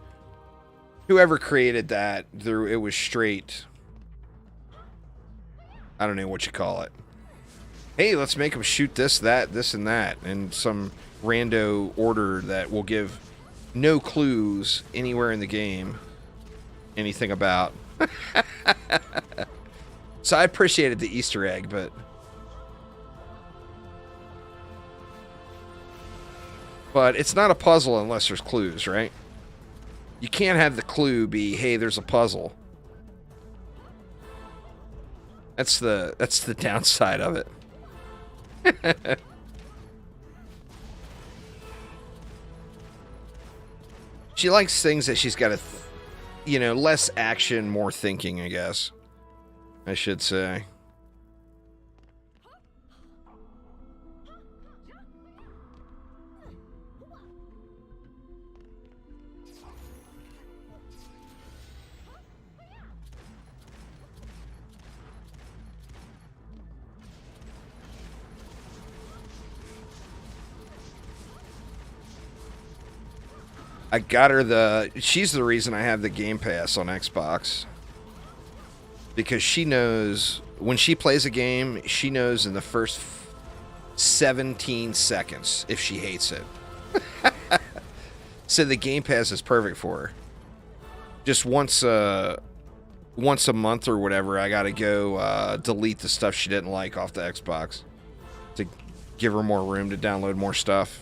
Whoever created that, it was straight... I don't know what you call it. Hey, let's make them shoot this, that, this, and that. In some rando order that will give no clues anywhere in the game. Anything about. So I appreciated the Easter egg, but... But it's not a puzzle unless there's clues, right? You can't have the clue be, hey, there's a puzzle. That's the downside of it. She likes things that she's got to, less action, more thinking, I guess. I should say. I got her she's the reason I have the Game Pass on Xbox. Because she knows, when she plays a game, she knows in the first 17 seconds if she hates it. So the Game Pass is perfect for her. Just once a month or whatever, I gotta go delete the stuff she didn't like off the Xbox to give her more room to download more stuff.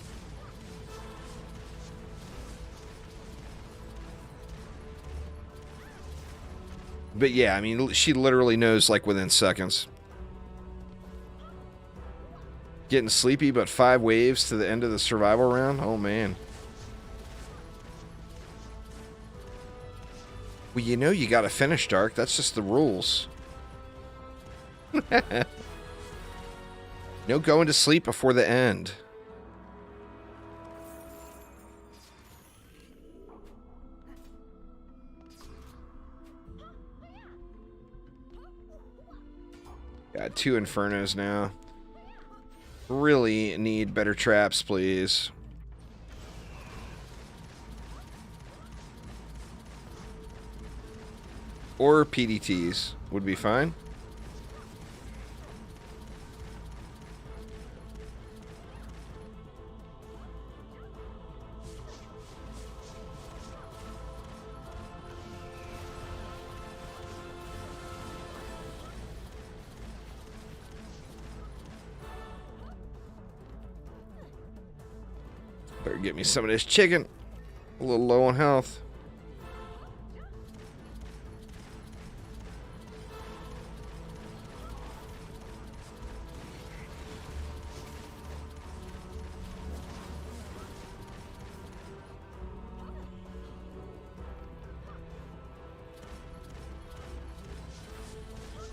But yeah, I mean, she literally knows like within seconds. Getting sleepy, but 5 waves to the end of the survival round? Oh, man. Well, you know you gotta finish, Dark. That's just the rules. No going to sleep before the end. Got 2 Infernos now. Really need better traps, please. Or PDTs would be fine. Better get me some of this chicken. A little low on health.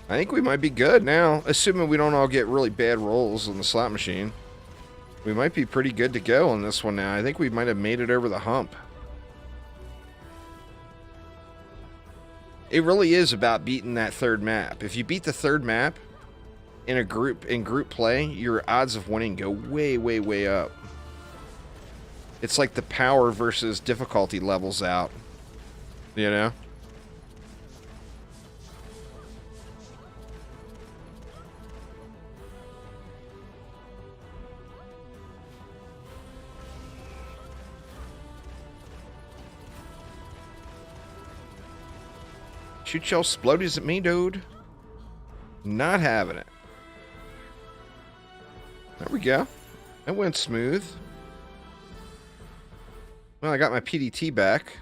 I think we might be good now, assuming we don't all get really bad rolls on the slot machine. We might be pretty good to go on this one now. I think we might have made it over the hump. It really is about beating that third map. If you beat the third map in group play, your odds of winning go way, way, way up. It's like the power versus difficulty levels out. You know? Shoot y'all splodies at me, dude. Not having it. There we go. That went smooth. Well, I got my PDT back.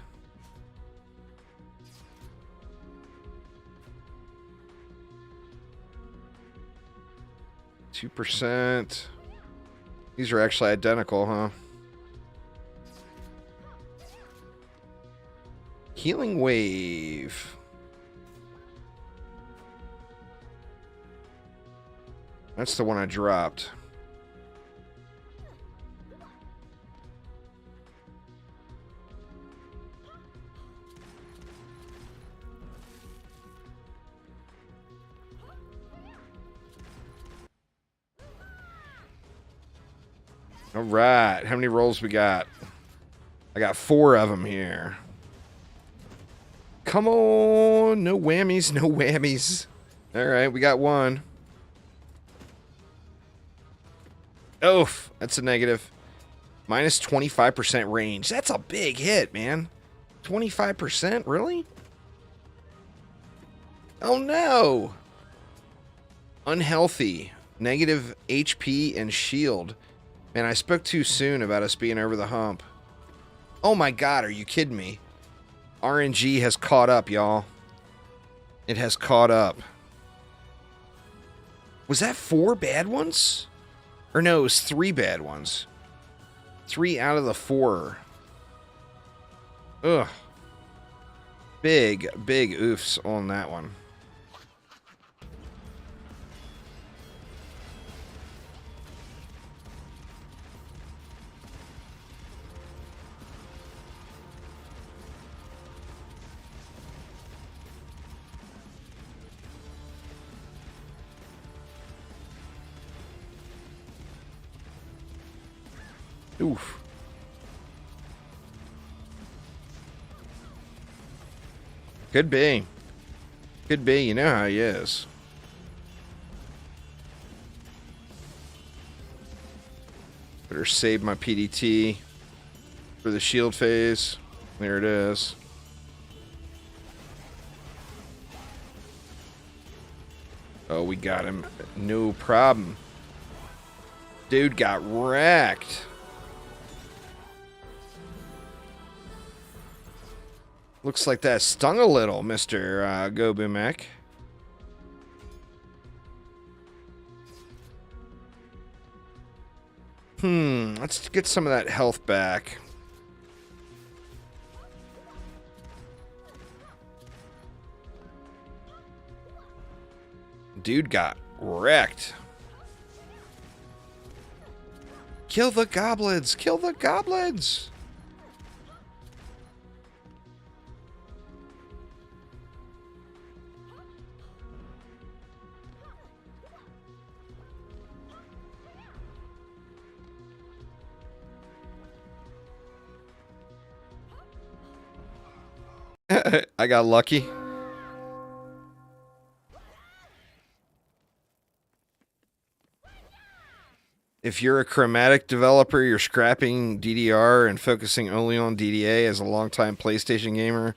%. These are actually identical, huh? Healing Wave. That's the one I dropped. All right. How many rolls we got? I got 4 of them here. Come on. No whammies. No whammies. All right. We got 1. Oof, that's a negative. Minus 25% range. That's a big hit, man. 25%? Really? Oh, no. Unhealthy. Negative HP and shield. Man, I spoke too soon about us being over the hump. Oh, my God. Are you kidding me? RNG has caught up, y'all. It has caught up. Was that 4 bad ones? Or no, it was 3 bad ones. 3 out of the 4. Ugh. Big, big oofs on that one. Oof. Could be. Could be. You know how he is. Better save my PDT for the shield phase. There it is. Oh, we got him. No problem. Dude got wrecked. Looks like that stung a little, Mr. Gobumek. Let's get some of that health back. Dude got wrecked. Kill the goblins! Kill the goblins! I got lucky. If you're a chromatic developer, you're scrapping DDR and focusing only on DDA as a longtime PlayStation gamer.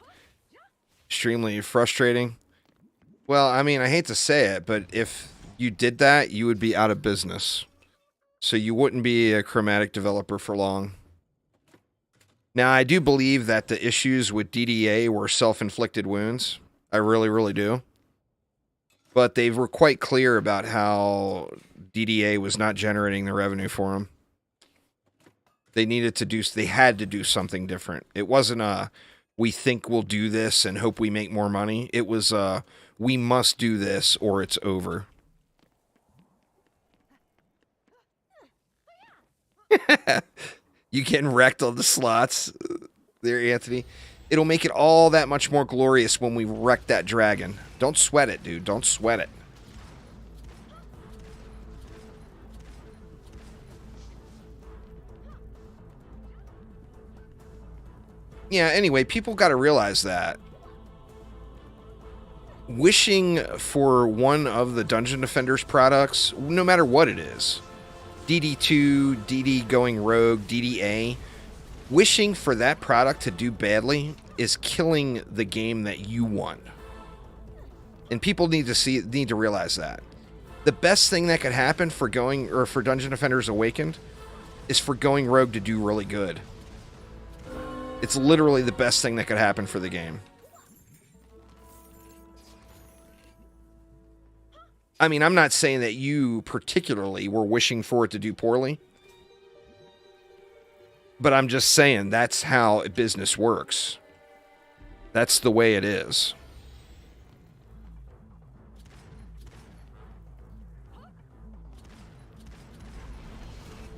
Extremely frustrating. Well, I mean, I hate to say it, but if you did that, you would be out of business. So you wouldn't be a chromatic developer for long. Now, I do believe that the issues with DDA were self-inflicted wounds. I really, really do. But they were quite clear about how DDA was not generating the revenue for them. They had to do something different. It wasn't we think we'll do this and hope we make more money. It was we must do this or it's over. You getting wrecked on the slots there, Anthony. It'll make it all that much more glorious when we wreck that dragon. Don't sweat it, dude. Don't sweat it. Yeah, anyway, people got to realize that wishing for one of the Dungeon Defenders products, no matter what it is, DD2, DD going rogue, DDA, wishing for that product to do badly is killing the game that you want. And people need to realize that. The best thing that could happen for Dungeon Defenders Awakened is for going rogue to do really good. It's literally the best thing that could happen for the game. I mean, I'm not saying that you particularly were wishing for it to do poorly. But I'm just saying that's how business works. That's the way it is.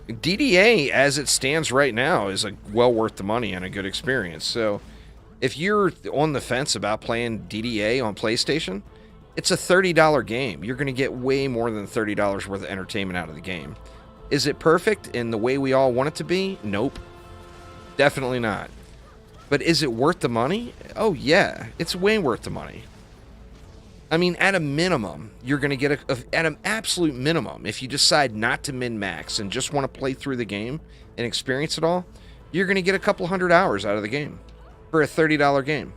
DDA, as it stands right now, is well worth the money and a good experience. So, if you're on the fence about playing DDA on PlayStation, it's a $30 game. You're going to get way more than $30 worth of entertainment out of the game. Is it perfect in the way we all want it to be? Nope. Definitely not. But is it worth the money? Oh, yeah. It's way worth the money. I mean, at a minimum, you're going to get at an absolute minimum, if you decide not to min-max and just want to play through the game and experience it all, you're going to get a couple hundred hours out of the game for a $30 game.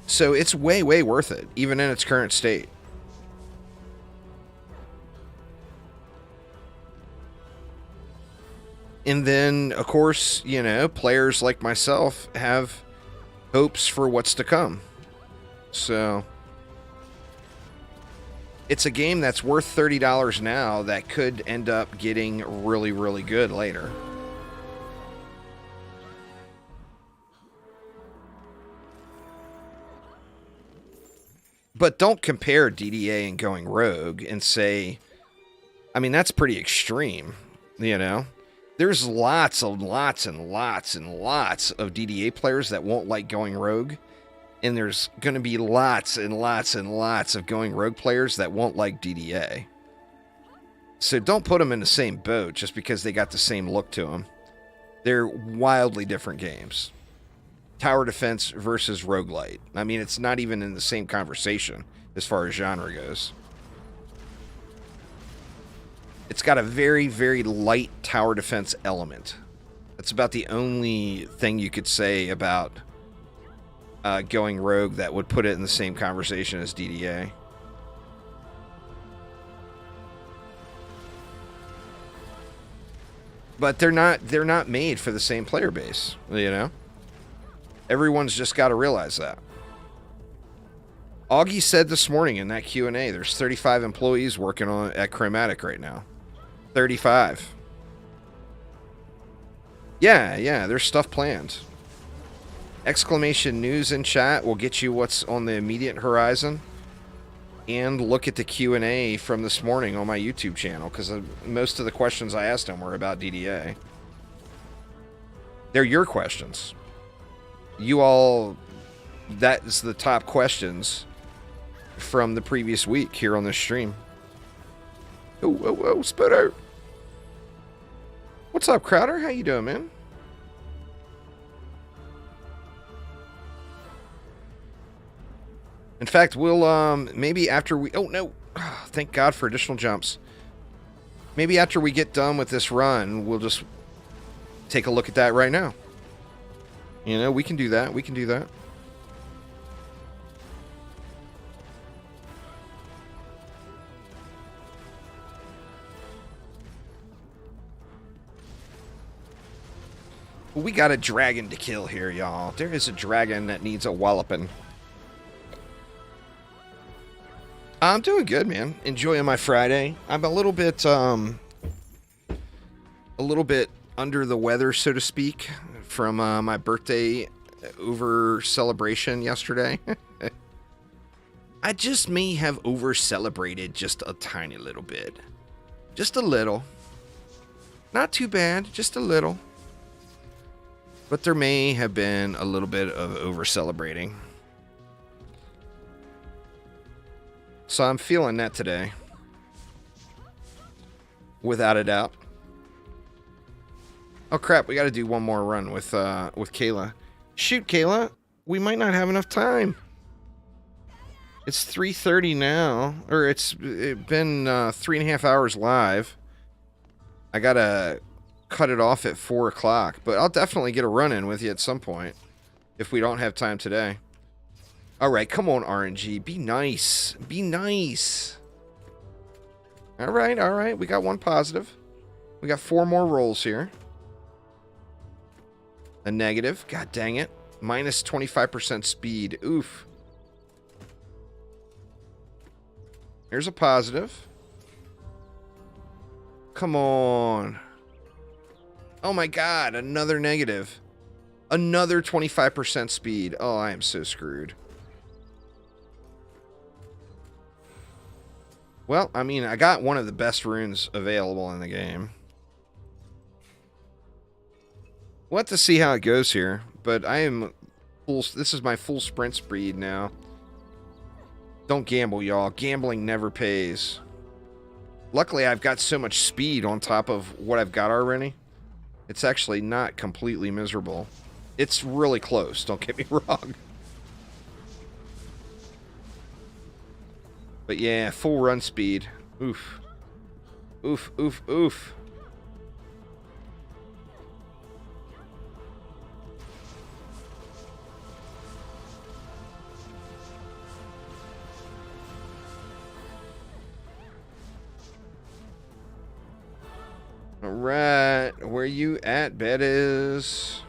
So it's way, way worth it, even in its current state. And then, of course, you know, players like myself have hopes for what's to come. So it's a game that's worth $30 now that could end up getting really, really good later. But don't compare DDA and going rogue and say, I mean, that's pretty extreme, you know? There's lots and lots and lots and lots of DDA players that won't like going rogue. And there's going to be lots and lots and lots of going rogue players that won't like DDA. So don't put them in the same boat just because they got the same look to them. They're wildly different games. tower defense versus roguelite. I mean, it's not even in the same conversation as far as genre goes. It's got a very, very light tower defense element. That's about the only thing you could say about going rogue that would put it in the same conversation as DDA. But they're not made for the same player base, you know? Everyone's just got to realize that. Augie said this morning in that Q&A, there's 35 employees working on at Chromatic right now. 35. Yeah, there's stuff planned. Exclamation news in chat will get you what's on the immediate horizon. And look at the Q&A from this morning on my YouTube channel, because most of the questions I asked him were about DDA. They're your questions. You all, that's the top questions from the previous week here on this stream. Oh, spit out. What's up, Crowder? How you doing, man? In fact, we'll, maybe after we... Oh, no. Thank God for additional jumps. Maybe after we get done with this run, we'll just take a look at that right now. You know, we can do that. We can do that. We got a dragon to kill here, y'all. There is a dragon that needs a walloping. I'm doing good, man. Enjoying my Friday. I'm a little bit under the weather, so to speak, from my birthday over celebration yesterday. I just may have over celebrated just a tiny little bit. Just a little. Not too bad, just a little. But there may have been a little bit of over celebrating. So I'm feeling that today. Without a doubt. Oh crap, we gotta do one more run with Kayla. Shoot, Kayla, we might not have enough time. It's 3:30 now, or it's been 3.5 hours live. I gotta cut it off at 4 o'clock, but I'll definitely get a run in with you at some point if we don't have time today. All right, come on, RNG, be nice, be nice. All right, we got one positive. We got 4 more rolls here. A negative, god dang it. Minus 25% speed, oof. Here's a positive. Come on. Oh my god, another negative. Another 25% speed. Oh, I am so screwed. Well, I mean, I got one of the best runes available in the game. We'll have to see how it goes here, but I am full. This is my full sprint speed now. Don't gamble, y'all. Gambling never pays. Luckily, I've got so much speed on top of what I've got already. It's actually not completely miserable. It's really close, don't get me wrong. But yeah, full run speed. Oof. Oof, oof, oof. Alright, where you at, Bettis?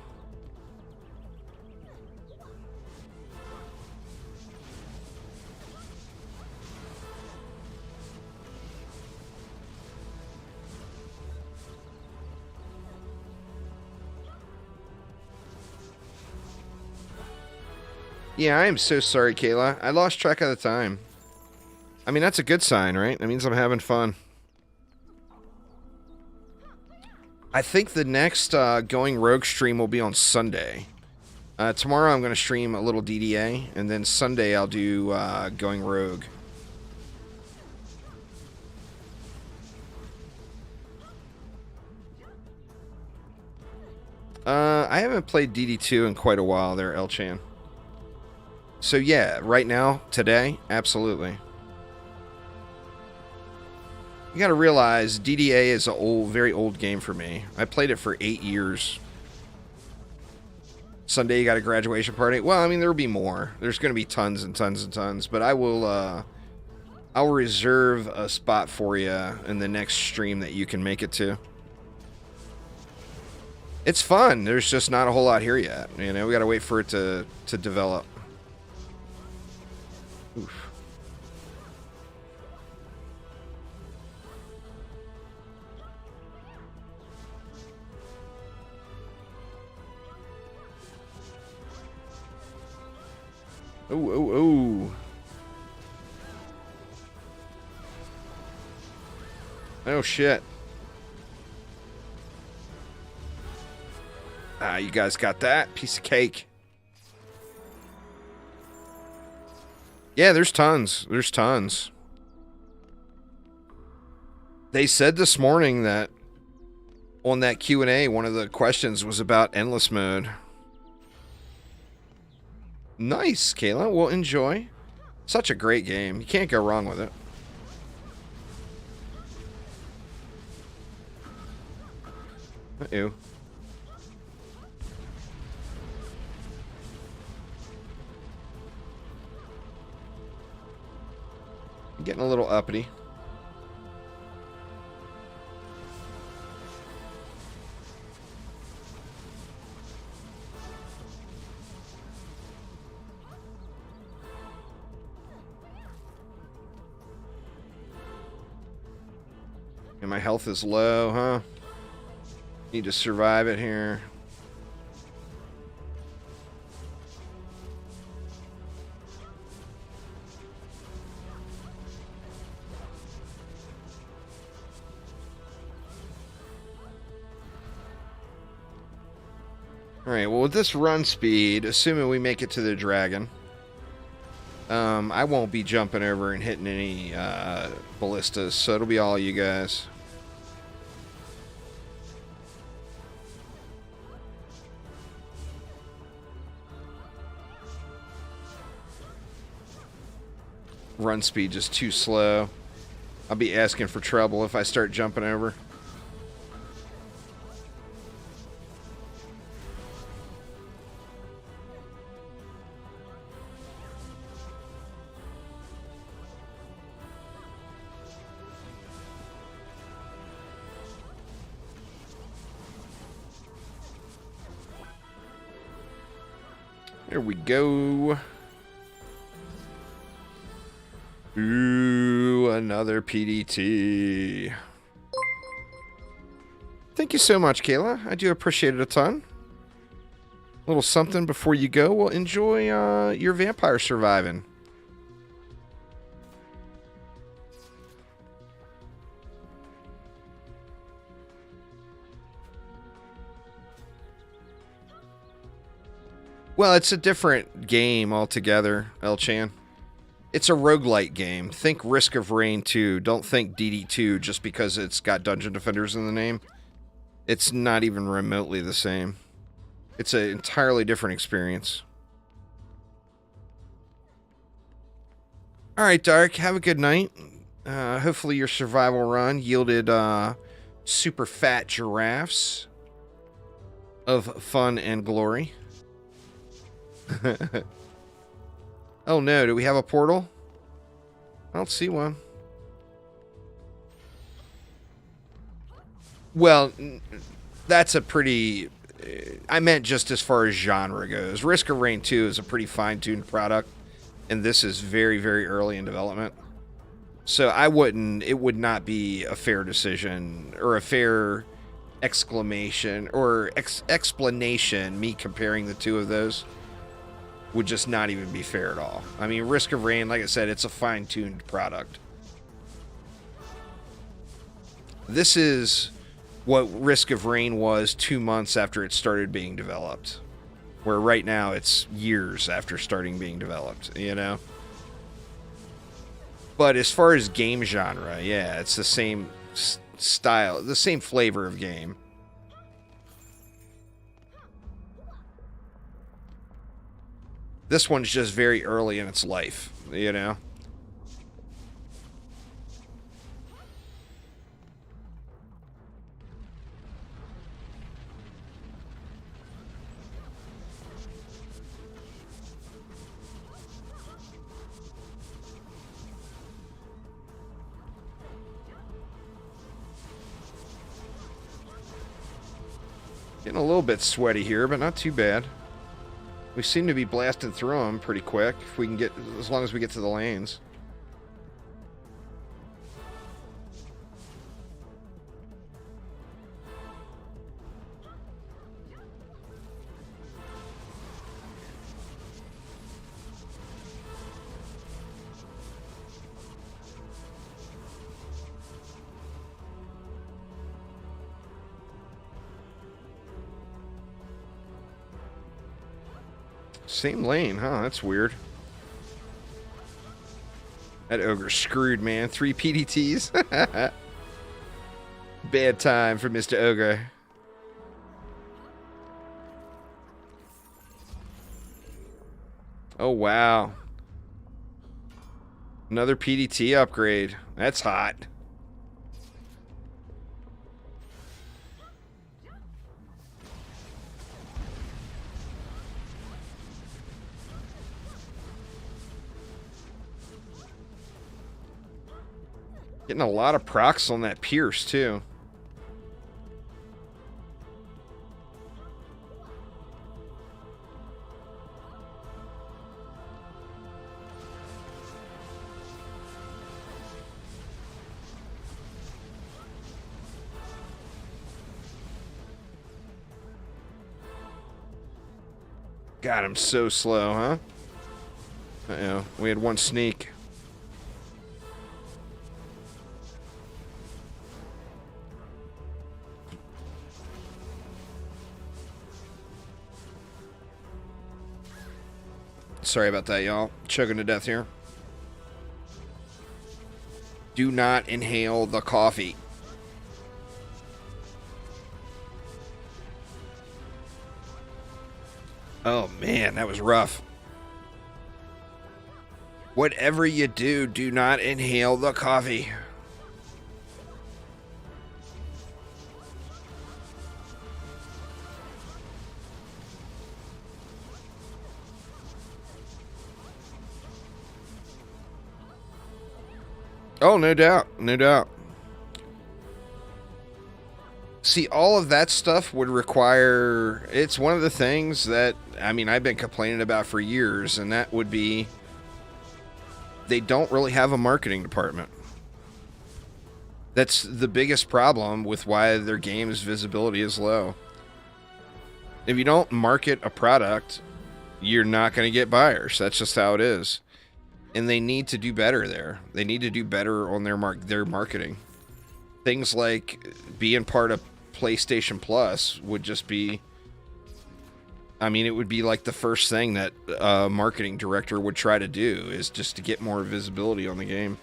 Yeah, I am so sorry, Kayla. I lost track of the time. I mean, that's a good sign, right? That means I'm having fun. I think the next Going Rogue stream will be on Sunday. Tomorrow I'm going to stream a little DDA, and then Sunday I'll do Going Rogue. I haven't played DD2 in quite a while there, Elchan. So yeah, right now, today, absolutely. You gotta realize DDA is a very old game for me. I played it for 8 years. Sunday you got a graduation party. Well, I mean, there will be more. There's going to be tons and tons and tons, but I'll reserve a spot for you in the next stream that you can make it to. It's fun. There's just not a whole lot here yet. You know, we got to wait for it to develop. Oof. Oh, oh, oh. Oh, shit. Ah, you guys got that? Piece of cake. Yeah, there's tons. There's tons. They said this morning that on that Q&A, one of the questions was about endless mode. Nice, Kayla. Well, enjoy. Such a great game. You can't go wrong with it. Uh-oh. Getting a little uppity. And my health is low, huh? Need to survive it here. Alright, well with this run speed, assuming we make it to the dragon, I won't be jumping over and hitting any ballistas, so it'll be all you guys. Run speed just too slow. I'll be asking for trouble if I start jumping over. There we go. Ooh, another PDT. Thank you so much, Kayla. I do appreciate it a ton. A little something before you go. Well, enjoy your vampire surviving. Well, it's a different game altogether, Elchan. It's a roguelite game. Think Risk of Rain 2. Don't think DD2 just because it's got Dungeon Defenders in the name. It's not even remotely the same. It's an entirely different experience. Alright, Dark. Have a good night. Hopefully your survival run yielded super fat giraffes of fun and glory. Oh no, do we have a portal? I don't see one. Well, that's a pretty... I meant just as far as genre goes. Risk of Rain 2 is a pretty fine-tuned product, and this is very, very early in development. So it would not be a fair decision, or a fair exclamation, or explanation, me comparing the two of those. Would just not even be fair at all. I mean, Risk of Rain, like I said, it's a fine-tuned product. This is what Risk of Rain was 2 months after it started being developed. Where right now it's years after starting being developed, you know? But as far as game genre, yeah, it's the same style, the same flavor of game. This one's just very early in its life, you know? Getting a little bit sweaty here, but not too bad. We seem to be blasting through them pretty quick, if we can get, as long as we get to the lanes. Same lane, huh? That's weird. That ogre's screwed, man. 3 PDTs. Bad time for Mr. Ogre. Oh, wow. Another PDT upgrade. That's hot. Getting a lot of procs on that Pierce, too. God, I'm so slow, huh? Uh-oh. We had one sneak. Sorry about that, y'all. Choking to death here. Do not inhale the coffee. Oh, man, that was rough. Whatever you do, do not inhale the coffee. Oh, no doubt. No doubt. See, all of that stuff would require... It's one of the things that, I mean, I've been complaining about for years, and that would be... They don't really have a marketing department. That's the biggest problem with why their game's visibility is low. If you don't market a product, you're not going to get buyers. That's just how it is. And they need to do better there. They need to do better on their marketing. Things like being part of PlayStation Plus would just be... I mean, it would be like the first thing that a marketing director would try to do, is just to get more visibility on the game.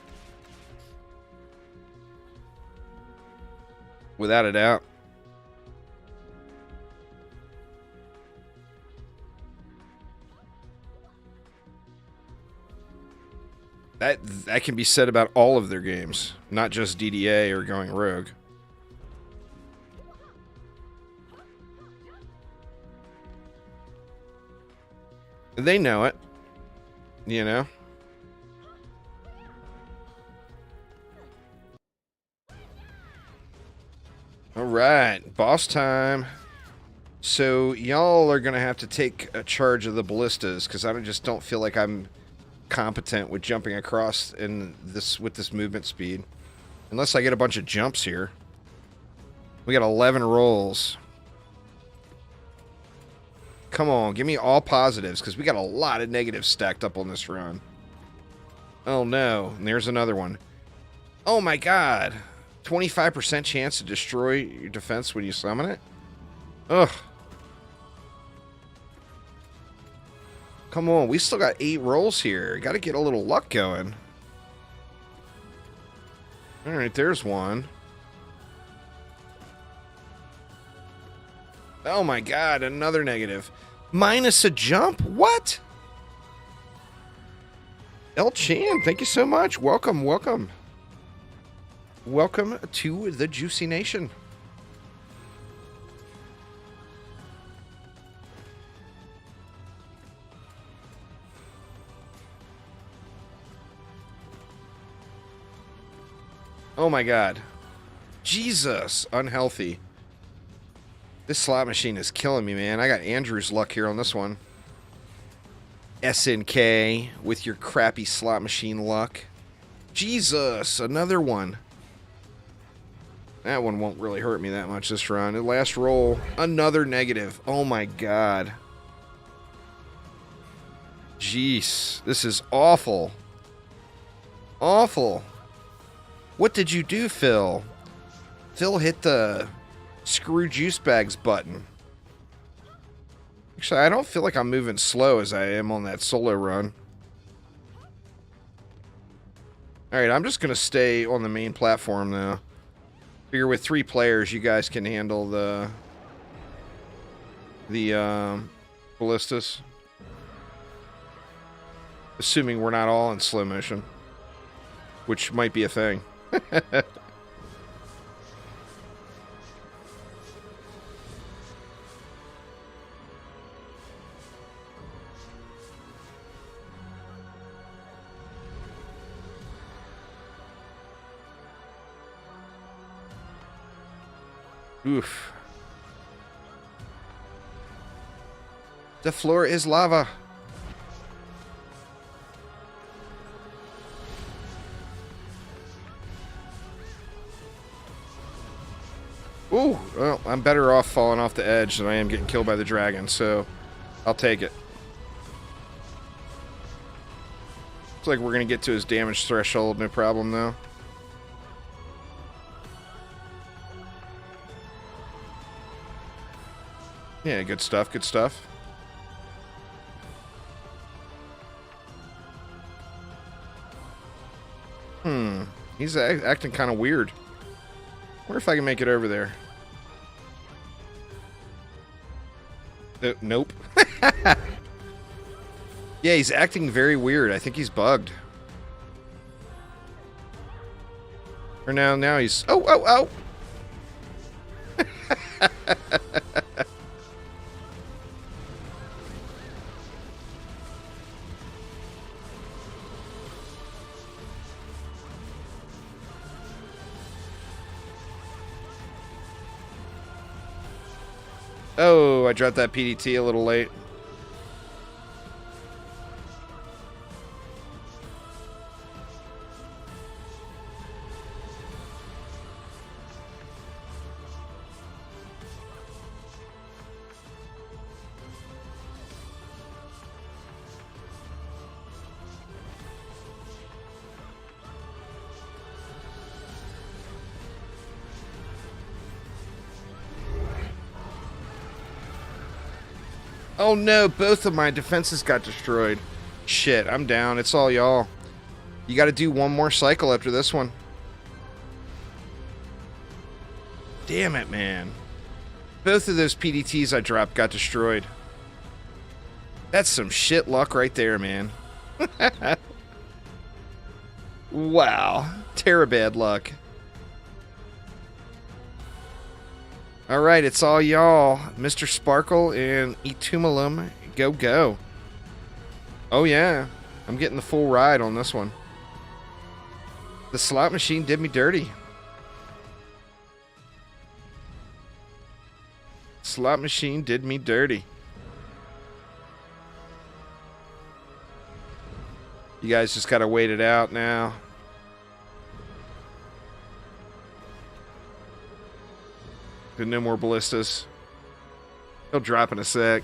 Without a doubt. That can be said about all of their games, not just DDA or going rogue. They know it, you know. All right, boss time. So y'all are gonna have to take a charge of the ballistas, because I just don't feel like I'm competent with jumping across in this with this movement speed, unless I get a bunch of jumps here. We got 11 rolls. Come on, give me all positives, because we got a lot of negatives stacked up on this run. Oh no, and there's another one. Oh my god. 25% chance to destroy your defense when you summon it? Ugh. Come on, we still got 8 rolls here. Gotta get a little luck going. Alright, there's one. Oh my god, another negative. Minus a jump? What? El Chan, thank you so much. Welcome, welcome. Welcome to the Juicy Nation. Oh my god. Jesus, unhealthy. This slot machine is killing me, man. I got Andrew's luck here on this one. SNK with your crappy slot machine luck. Jesus, another one. That one won't really hurt me that much this run. The last roll, another negative. Oh my god. Jeez, this is awful. Awful. What did you do, Phil? Phil hit the screw juice bags button. Actually, I don't feel like I'm moving slow as I am on that solo run. Alright, I'm just going to stay on the main platform now. Figure with 3 players, you guys can handle the ballistas. Assuming we're not all in slow motion. Which might be a thing. Oof. The floor is lava. Ooh, well, I'm better off falling off the edge than I am getting killed by the dragon, so I'll take it. Looks like we're going to get to his damage threshold, no problem, though. Yeah, good stuff, good stuff. He's acting kind of weird. Wonder if I can make it over there. Nope. Yeah, he's acting very weird. I think he's bugged. Or now he's... Oh! Oh, I dropped that PDT a little late. Oh no, both of my defenses got destroyed. Shit, I'm down. It's all y'all. You gotta do one more cycle after this one. Damn it, man. Both of those PDTs I dropped got destroyed. That's some shit luck right there, man. Wow. Terribad luck. Alright, it's all y'all. Mr. Sparkle and Etumalum, go. Oh yeah, I'm getting the full ride on this one. The slot machine did me dirty. Slot machine did me dirty. You guys just gotta wait it out now. No more ballistas. He'll drop in a sec.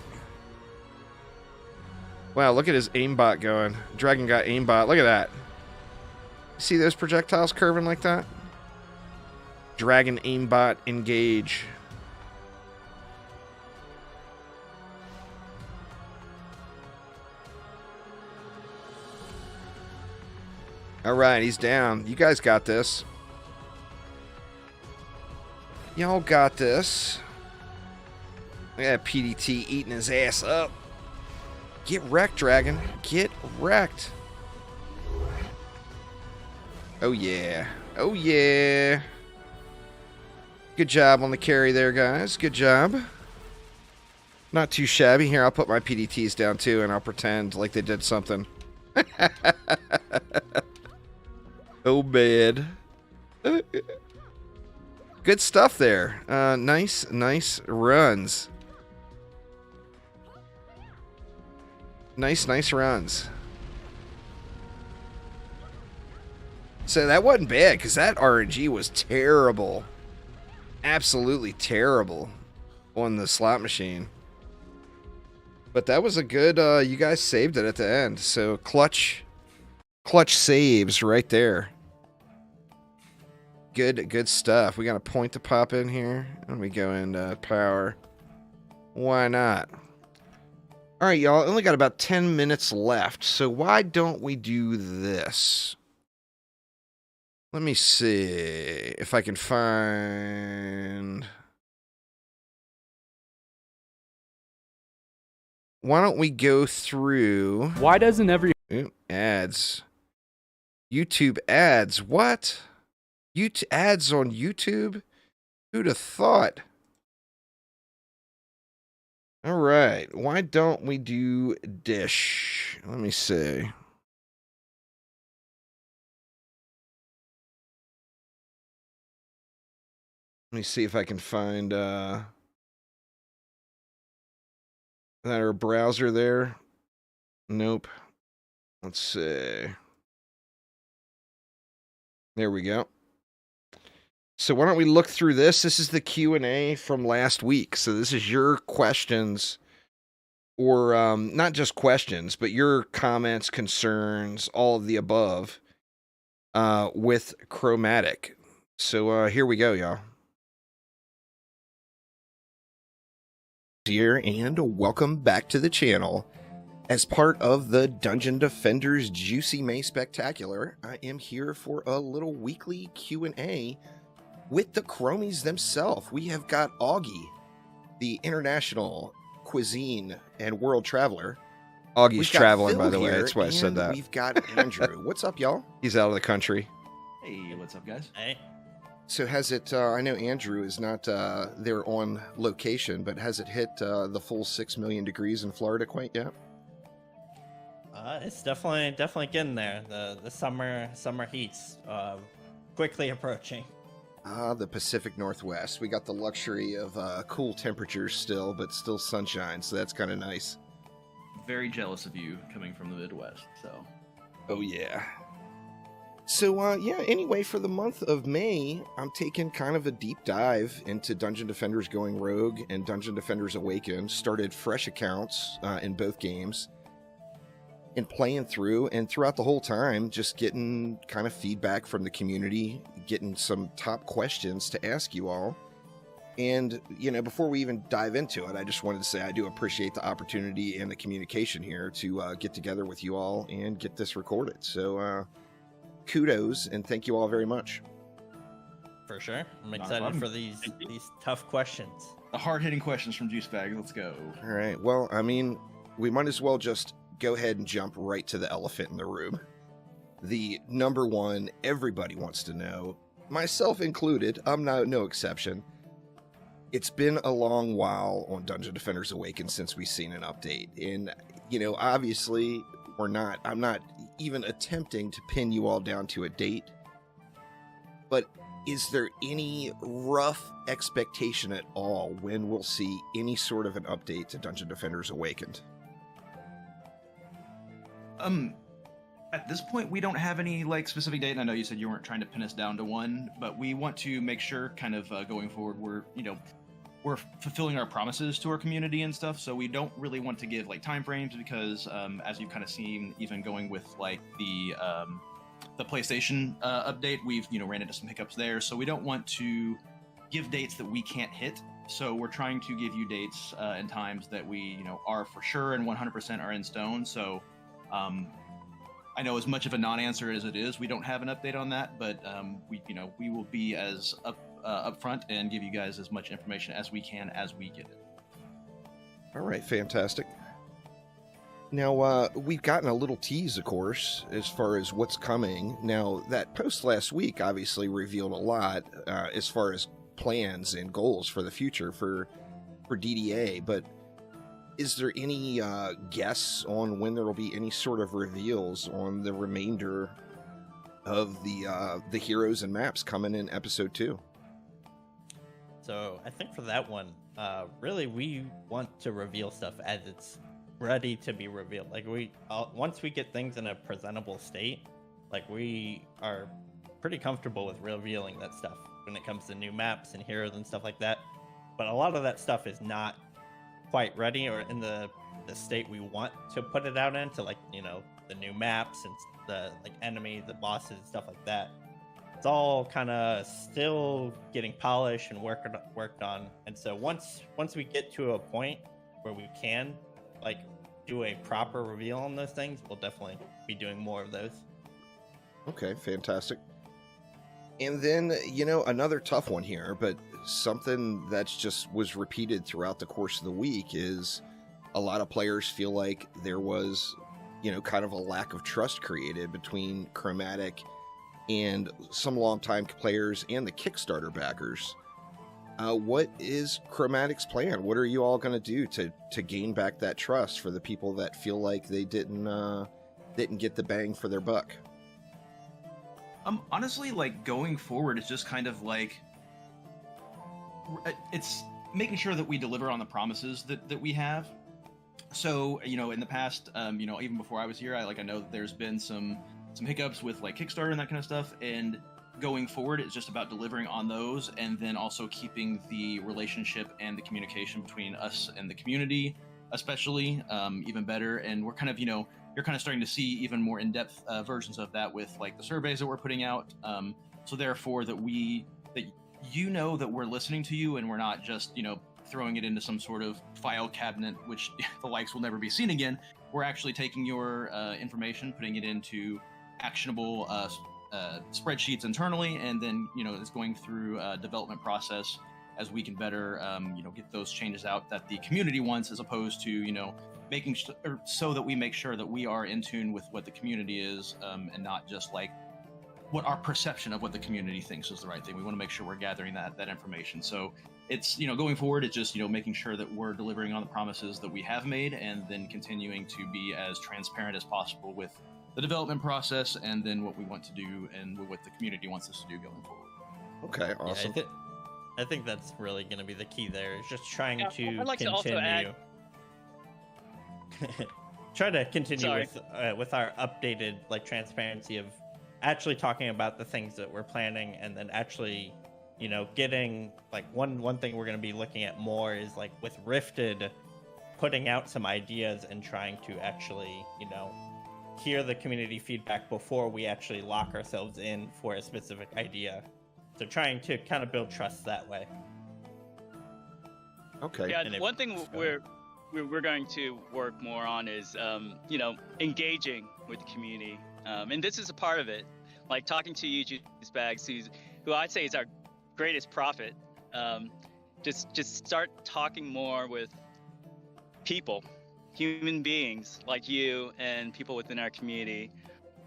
Wow, look at his aimbot going. Dragon got aimbot. Look at that. See those projectiles curving like that? Dragon aimbot engage. Alright, he's down. You guys got this. Y'all got this. Look at that PDT eating his ass up. Get wrecked, Dragon. Get wrecked. Oh, yeah. Oh, yeah. Good job on the carry there, guys. Good job. Not too shabby. Here, I'll put my PDTs down, too, and I'll pretend like they did something. Oh, bad. Good stuff there. Nice runs. Nice runs. So that wasn't bad, because that RNG was terrible. Absolutely terrible on the slot machine. But that was a good, you guys saved it at the end. So clutch saves right there. Good stuff. We got a point to pop in here. Let me go into power. Why not? All right, y'all. Only got about 10 minutes left. So why don't we do this? Let me see if I can find... Why don't we go through... Why doesn't every... Ooh, ads. YouTube ads. What? Ads on YouTube? Who'd have thought? All right. Why don't we do Dish? Let me see. Let me see if I can find that our browser there. Nope. Let's see. There we go. So why don't we look through this? This is the Q&A from last week. So this is your questions, or not just questions, but your comments, concerns, all of the above with Chromatic. So here we go, y'all. Here, and welcome back to the channel. As part of the Dungeon Defenders Juicy May Spectacular, I am here for a little weekly Q&A with the Chromies themselves. We have got Augie, the international cuisine and world traveler. Augie's traveling, by the way. That's why I said that. We've got Andrew. What's up, y'all? He's out of the country. Hey, what's up, guys? Hey. So has it, I know Andrew is not there on location, but has it hit the full 6 million degrees in Florida quite yet? It's definitely getting there. The summer heat's quickly approaching. The Pacific Northwest. We got the luxury of cool temperatures still, but still sunshine, so that's kind of nice. Very jealous of you coming from the Midwest, so. Oh, yeah. So, yeah, anyway, for the month of May, I'm taking kind of a deep dive into Dungeon Defenders Going Rogue and Dungeon Defenders Awakened. Started fresh accounts in both games. And playing through, and throughout the whole time, just getting kind of feedback from the community, getting some top questions to ask you all. And, you know, before we even dive into it, I just wanted to say I do appreciate the opportunity and the communication here to get together with you all and get this recorded. So, kudos, and thank you all very much. For sure. I'm excited for these tough questions. The hard-hitting questions from Juicebag. Let's go. All right. Well, I mean, we might as well just go ahead and jump right to the elephant in the room. The number one everybody wants to know, myself included, I'm no exception. It's been a long while on Dungeon Defenders Awakened since we've seen an update. And, you know, obviously, I'm not even attempting to pin you all down to a date. But is there any rough expectation at all when we'll see any sort of an update to Dungeon Defenders Awakened? At this point, we don't have any, like, specific date. And I know you said you weren't trying to pin us down to one, but we want to make sure, kind of, going forward, we're fulfilling our promises to our community and stuff. So we don't really want to give, like, time frames because, as you've kind of seen, even going with, like, the PlayStation update, we've, ran into some hiccups there. So we don't want to give dates that we can't hit. So we're trying to give you dates and times that we, are for sure and 100% are in stone. So, I know as much of a non-answer as it is, we don't have an update on that, but we will be as upfront and give you guys as much information as we can as we get it. All right, fantastic. Now, we've gotten a little tease, of course, as far as what's coming. Now, that post last week obviously revealed a lot as far as plans and goals for the future for DDA, but is there any guess on when there will be any sort of reveals on the remainder of the heroes and maps coming in episode 2? So I think for that one, really we want to reveal stuff as it's ready to be revealed. Like once we get things in a presentable state, like we are pretty comfortable with revealing that stuff when it comes to new maps and heroes and stuff like that. But a lot of that stuff is not quite ready or in the state we want to put it out into, like, you know, the new maps and the like enemies, the bosses, stuff like that. It's all kind of still getting polished and worked on. And so once we get to a point where we can like do a proper reveal on those things, we'll definitely be doing more of those. Okay, fantastic. And then, you know, another tough one here, but something that's just was repeated throughout the course of the week is a lot of players feel like there was, you know, kind of a lack of trust created between Chromatic and some longtime players and the Kickstarter backers. What is Chromatic's plan? What are you all going to do to gain back that trust for the people that feel like they didn't get the bang for their buck? Honestly, like, going forward, it's just kind of like, it's making sure that we deliver on the promises that we have. So, you know, in the past, you know, even before I was here, I know that there's been some hiccups with like Kickstarter and that kind of stuff, and going forward, it's just about delivering on those, and then also keeping the relationship and the communication between us and the community, especially, even better. And we're kind of, you know, you're kind of starting to see even more in-depth versions of that with like the surveys that we're putting out. So therefore, that you know that we're listening to you, and we're not just, you know, throwing it into some sort of file cabinet, which the likes will never be seen again. We're actually taking your information, putting it into actionable spreadsheets internally, and then, you know, it's going through a development process as we can better, you know, get those changes out that the community wants, as opposed to, you know, so that we make sure that we are in tune with what the community is, and not just like what our perception of what the community thinks is the right thing. We want to make sure we're gathering that information. So it's, you know, going forward, it's just, you know, making sure that we're delivering on the promises that we have made, and then continuing to be as transparent as possible with the development process, and then what we want to do and what the community wants us to do going forward. Okay, awesome. Yeah, I think that's really going to be the key there, is just trying to I'd like continue. to also add... Try to continue with our updated like transparency of actually talking about the things that we're planning, and then actually, you know, getting like one thing we're going to be looking at more is like with Rifted, putting out some ideas and trying to actually, you know, hear the community feedback before we actually lock ourselves in for a specific idea. So trying to kind of build trust that way. Okay. Yeah, one thing we're going to work more on is, you know, engaging with the community. And this is a part of it. Like talking to you, Juice Bags, who I'd say is our greatest prophet. Just start talking more with people, human beings like you and people within our community.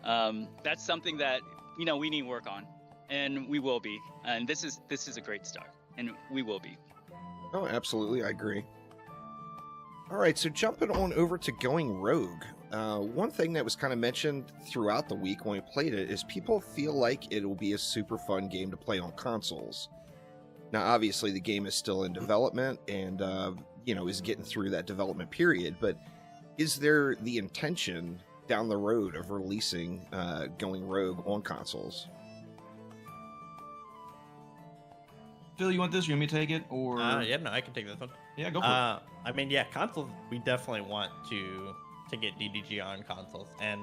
That's something that, you know, we need to work on, and we will be. And this is a great start, and we will be. Oh, absolutely, I agree. All right, so jumping on over to Going Rogue. One thing that was kind of mentioned throughout the week when we played it is people feel like it will be a super fun game to play on consoles. Now, obviously, the game is still in development and, you know, is getting through that development period, but is there the intention down the road of releasing Going Rogue on consoles? Phil, you want this? You want me to take it? Or Yeah, no, I can take this one. Yeah, go for it. I mean, yeah, consoles, we definitely want to get DDG on consoles. And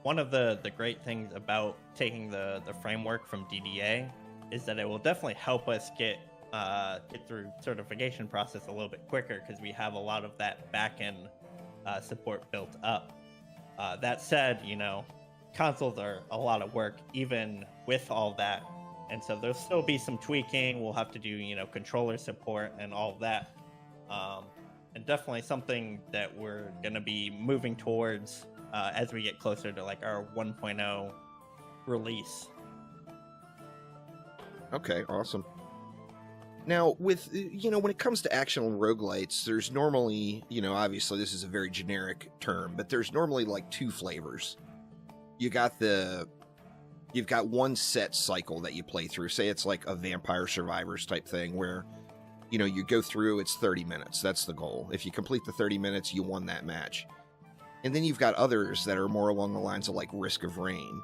one of the great things about taking the framework from DDA is that it will definitely help us get through certification process a little bit quicker, because we have a lot of that back-end support built up. That said, you know, consoles are a lot of work even with all that. And so there'll still be some tweaking. We'll have to do, you know, controller support and all of that. and definitely something that we're going to be moving towards as we get closer to like our 1.0 release. Okay, awesome. Now, with, when it comes to action and roguelites, there's normally, obviously this is a very generic term, but there's normally like two flavors. You've got one set cycle that you play through. Say it's like a Vampire Survivors type thing where, you go through, it's 30 minutes. That's the goal. If you complete the 30 minutes, you won that match. And then you've got others that are more along the lines of like Risk of Rain.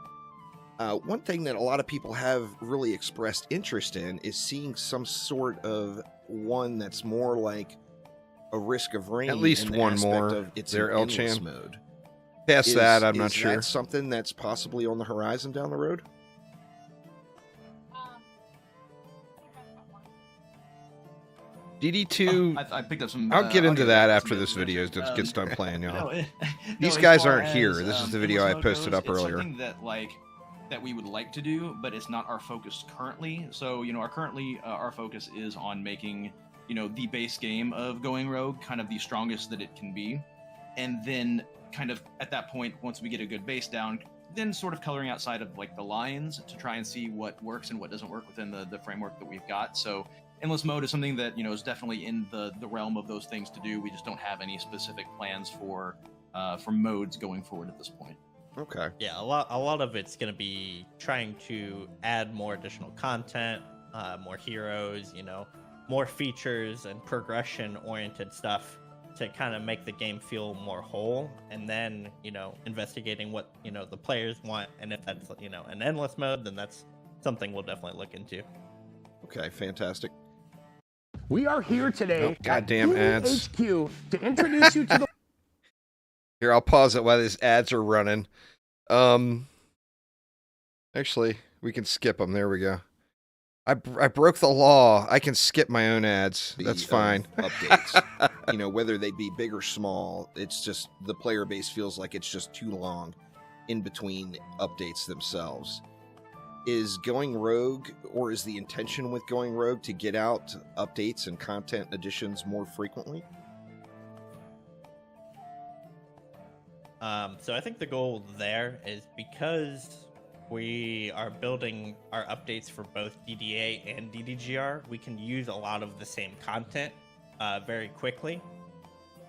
One thing that a lot of people have really expressed interest in is seeing some sort of one that's more like a Risk of Rain. At least in the one aspect more of it's there, an endless Elchan. mode. Past that, I'm not Is sure. that something that's possibly on the horizon down the road? DD2. I picked up some. I'll get into that some after bits this of video information. gets done playing, y'all. No, These as guys far aren't here. as, This is the video endless I mode posted goes, up it's earlier. Something that we would like to do, but it's not our focus currently. So our focus is on making the base game of Going Rogue kind of the strongest that it can be, and then kind of at that point, once we get a good base down, then sort of coloring outside of like the lines to try and see what works and what doesn't work within the framework that we've got. So endless mode is something that is definitely in the realm of those things to do. We just don't have any specific plans for modes going forward at this point. Okay. Yeah, a lot of it's going to be trying to add more additional content, more heroes, more features and progression oriented stuff to kind of make the game feel more whole, and then investigating what the players want, and if that's an endless mode, then that's something we'll definitely look into. Okay, fantastic. We are here today goddamn at ads. HQ to introduce you to the Here, I'll pause it while these ads are running. Actually, we can skip them. There we go. I broke the law. I can skip my own ads. That's fine. Updates, whether they be big or small, it's just the player base feels like it's just too long in between updates themselves. Is Going Rogue, or is the intention with Going Rogue to get out updates and content additions more frequently? So I think the goal there is because we are building our updates for both DDA and DDGR, we can use a lot of the same content very quickly.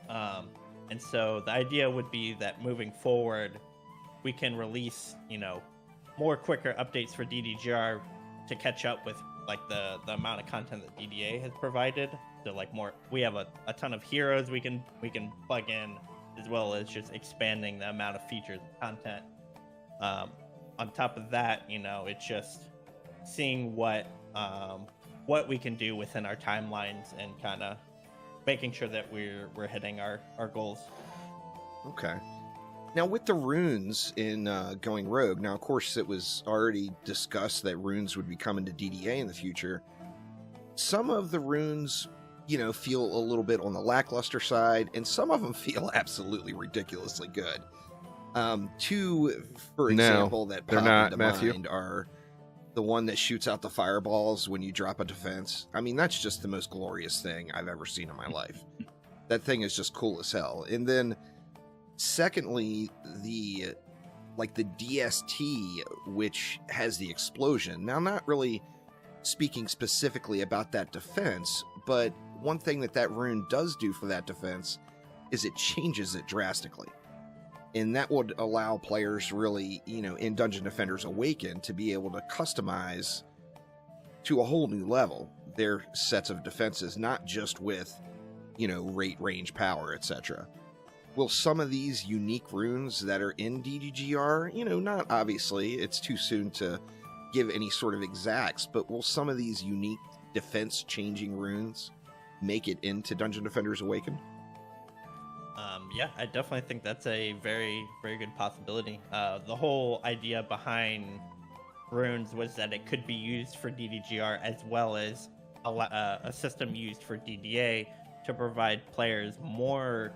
And so the idea would be that moving forward, we can release, more quicker updates for DDGR to catch up with like the amount of content that DDA has provided. So like we have a ton of heroes we can plug in, as well as just expanding the amount of features and content. On top of that, it's just seeing what we can do within our timelines and kind of making sure that we're hitting our goals. Okay. Now, with the runes in Going Rogue, now, of course, it was already discussed that runes would be coming to DDA in the future. Some of the runes, feel a little bit on the lackluster side, and some of them feel absolutely ridiculously good. Two, for example, that they're pop not, into Matthew. mind are the one that shoots out the fireballs when you drop a defense. I mean, that's just the most glorious thing I've ever seen in my life. That thing is just cool as hell. And then, secondly, the DST, which has the explosion. Now, not really speaking specifically about that defense, but one thing that rune does do for that defense is it changes it drastically. And that would allow players really, in Dungeon Defenders Awakened to be able to customize to a whole new level their sets of defenses, not just with, rate, range, power, etc. Will some of these unique runes that are in DDGR, not obviously, it's too soon to give any sort of exacts, but will some of these unique defense-changing runes make it into Dungeon Defenders Awakened? Yeah, I definitely think that's a very, very good possibility. The whole idea behind runes was that it could be used for DDGR as well as a system used for DDA to provide players more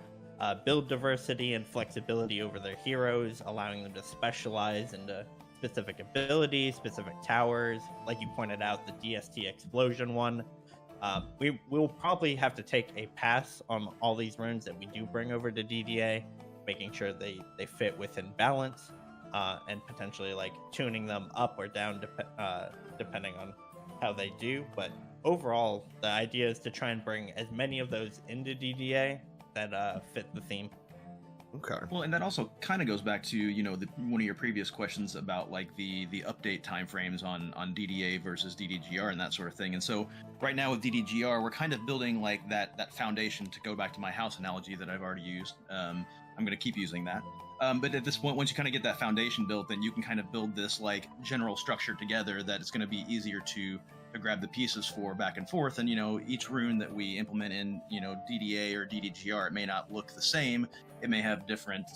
build diversity and flexibility over their heroes, allowing them to specialize into specific abilities, specific towers. Like you pointed out, the DST explosion one We will probably have to take a pass on all these runes that we do bring over to DDA, making sure they fit within balance, and potentially like tuning them up or down depending on how they do. But overall, the idea is to try and bring as many of those into DDA that fit the theme. Okay. Well, and that also kind of goes back to one of your previous questions about like the update timeframes on DDA versus DDGR and that sort of thing. And so right now with DDGR, we're kind of building like that foundation, to go back to my house analogy that I've already used. I'm going to keep using that. But at this point, once you kind of get that foundation built, then you can kind of build this like general structure together that it's going to be easier to grab the pieces for back and forth. And each rune that we implement in DDA or DDGR, it may not look the same. It may have different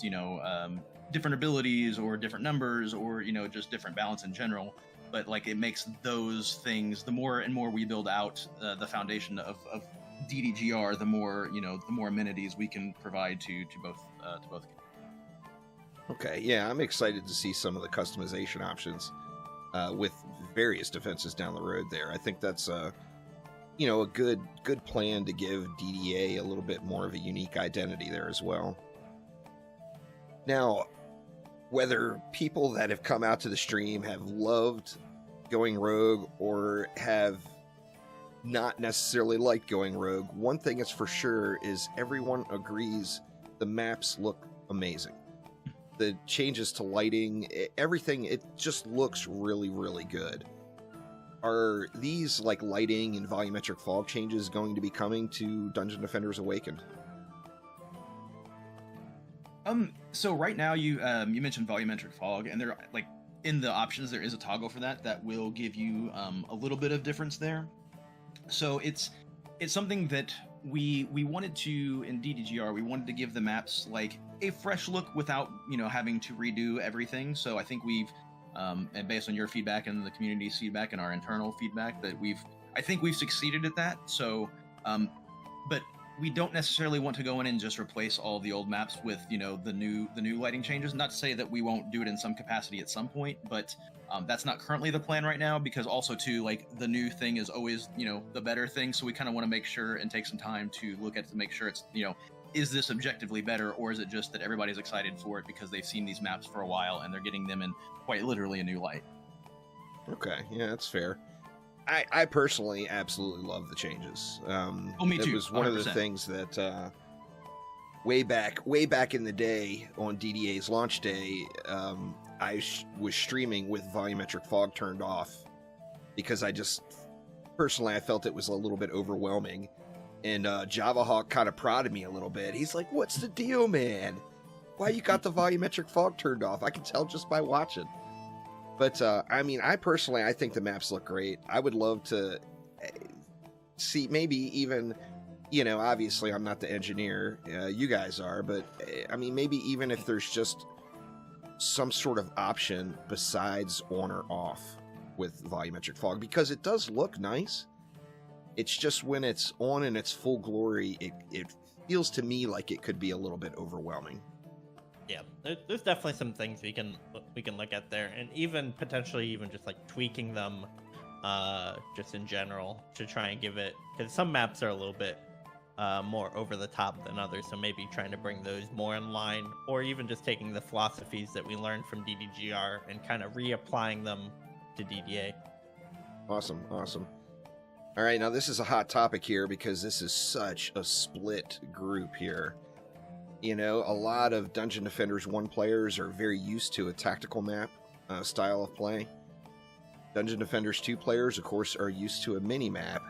different abilities or different numbers, or just different balance in general. But like it makes those things, the more and more we build out the foundation of DDGR, the more the more amenities we can provide to both. Okay, yeah, I'm excited to see some of the customization options with various defenses down the road there. I think that's a good plan to give DDA a little bit more of a unique identity there as well. Now, whether people that have come out to the stream have loved going rogue or have not necessarily liked going rogue, one thing is for sure is everyone agrees the maps look amazing. The changes to lighting, everything, it just looks really, really good. Are these like lighting and volumetric fog changes going to be coming to Dungeon Defenders Awakened? So right now you mentioned volumetric fog, and there like in the options there is a toggle for that will give you a little bit of difference there. So it's something that we wanted to, in DDGR, we wanted to give the maps like a fresh look without having to redo everything. So I think we've and based on your feedback and the community's feedback and our internal feedback, that I think we've succeeded at that. So but we don't necessarily want to go in and just replace all the old maps with the new lighting changes. Not to say that we won't do it in some capacity at some point, but that's not currently the plan right now, because also too, like, the new thing is always the better thing. So we kind of want to make sure and take some time to look at it to make sure it's is this objectively better, or is it just that everybody's excited for it because they've seen these maps for a while and they're getting them in quite literally a new light. Okay, yeah, that's fair. I personally absolutely love the changes. Me too. It was one 100%. Of the things that way back in the day on DDA's launch day, I was streaming with volumetric fog turned off because I felt it was a little bit overwhelming. And Javahawk kind of prodded me a little bit. He's like, "What's the deal, man? Why you got the volumetric fog turned off? I can tell just by watching." But, I personally think the maps look great. I would love to see maybe even, obviously I'm not the engineer, you guys are, but, maybe even if there's just some sort of option besides on or off with volumetric fog, because it does look nice. It's just when it's on in its full glory, it feels to me like it could be a little bit overwhelming. Yeah, there's definitely some things we can look at there, and even potentially even just like tweaking them, just in general, to try and give it, because some maps are a little bit more over the top than others. So maybe trying to bring those more in line, or even just taking the philosophies that we learned from DDGR and kind of reapplying them to DDA. Awesome. All right, now this is a hot topic here because this is such a split group here. A lot of Dungeon Defenders 1 players are very used to a tactical map style of play. Dungeon Defenders 2 players, of course, are used to a mini-map.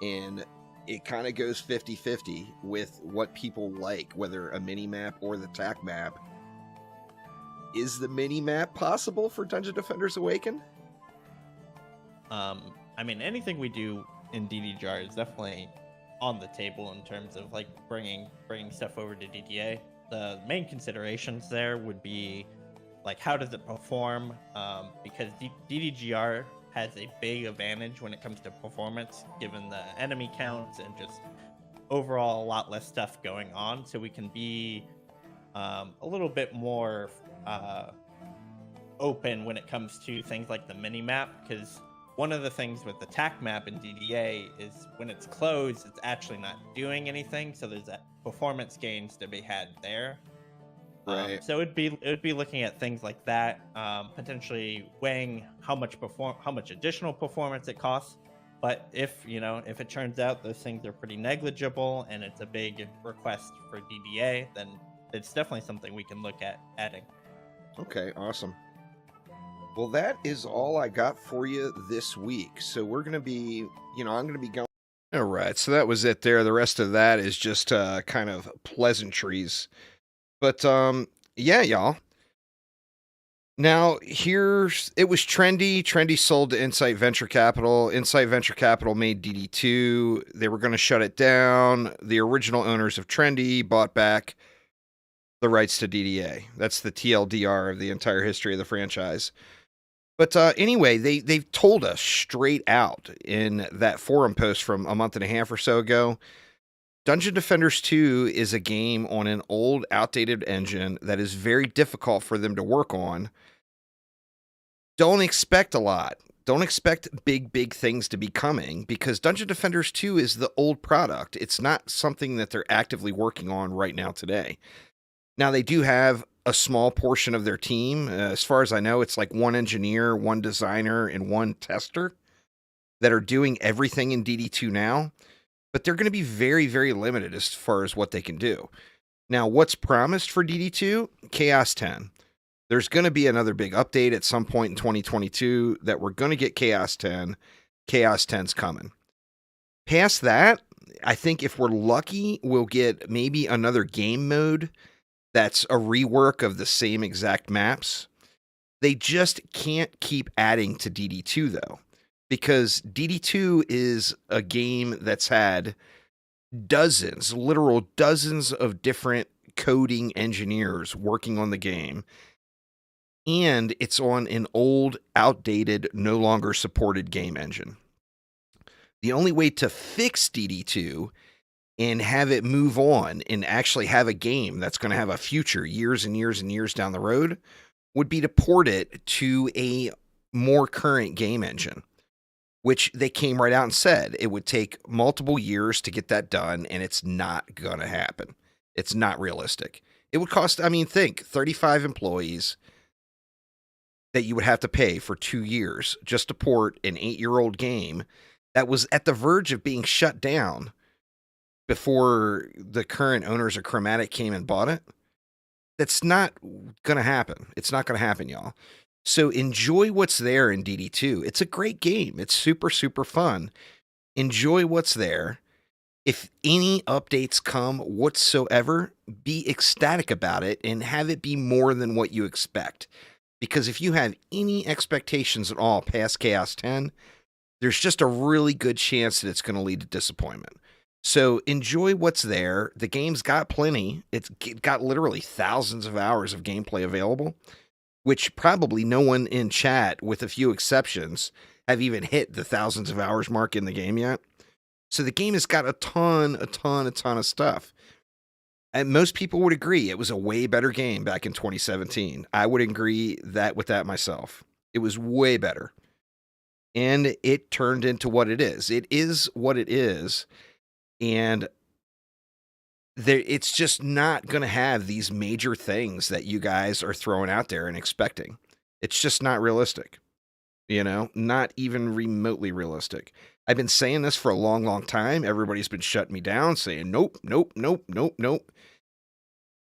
And it kind of goes 50-50 with what people like, whether a mini-map or the tac map. Is the mini-map possible for Dungeon Defenders Awakened? Anything we do in DDGR is definitely on the table in terms of like bringing stuff over to DDA. The main considerations there would be like, how does it perform? Because DDGR has a big advantage when it comes to performance, given the enemy counts and just overall a lot less stuff going on. So we can be a little bit more open when it comes to things like the mini map, because one of the things with the TAC map in DDA is when it's closed, it's actually not doing anything. So there's that performance gains to be had there. Right. So it'd be looking at things like that, potentially weighing how much additional performance it costs. But if it turns out those things are pretty negligible and it's a big request for DDA, then it's definitely something we can look at adding. Okay, awesome. Well, that is all I got for you this week. So we're going to be, I'm going to be going. All right, so that was it there. The rest of that is just kind of pleasantries. But yeah, y'all. Now, it was Trendy. Trendy sold to Insight Venture Capital. Insight Venture Capital made DD2. They were going to shut it down. The original owners of Trendy bought back the rights to DDA. That's the TLDR of the entire history of the franchise. But anyway, they've told us straight out in that forum post from a month and a half or so ago, Dungeon Defenders 2 is a game on an old, outdated engine that is very difficult for them to work on. Don't expect a lot. Don't expect big things to be coming because Dungeon Defenders 2 is the old product. It's not something that they're actively working on right now today. Now, they do have a small portion of their team. As far as I know, it's like one engineer, one designer, and one tester that are doing everything in DD2 now. But they're going to be very, very limited as far as what they can do. Now, what's promised for DD2? Chaos 10. There's going to be another big update at some point in 2022 that we're going to get Chaos 10. Chaos 10's coming. Past that, I think if we're lucky, we'll get maybe another game mode that's a rework of the same exact maps. They just can't keep adding to DD2, though, because DD2 is a game that's had literal dozens of different coding engineers working on the game, and it's on an old, outdated, no longer supported game engine. The only way to fix DD2 and have it move on and actually have a game that's going to have a future years and years and years down the road would be to port it to a more current game engine, which they came right out and said it would take multiple years to get that done, and it's not going to happen. It's not realistic. It would cost, think 35 employees that you would have to pay for 2 years just to port an 8-year-old game that was at the verge of being shut down before the current owners of Chromatic came and bought it. That's not going to happen. It's not going to happen, y'all. So enjoy what's there in DD2. It's a great game. It's super, super fun. Enjoy what's there. If any updates come whatsoever, be ecstatic about it and have it be more than what you expect. Because if you have any expectations at all past Chaos 10, there's just a really good chance that it's going to lead to disappointment. So enjoy what's there. The game's got plenty. It's got literally thousands of hours of gameplay available, which probably no one in chat, with a few exceptions, have even hit the thousands of hours mark in the game yet. So the game has got a ton of stuff. And most people would agree it was a way better game back in 2017. I would agree with that myself. It was way better. And it turned into what it is. It is what it is. And it's just not going to have these major things that you guys are throwing out there and expecting. It's just not realistic. Not even remotely realistic. I've been saying this for a long time. Everybody's been shutting me down, saying, nope.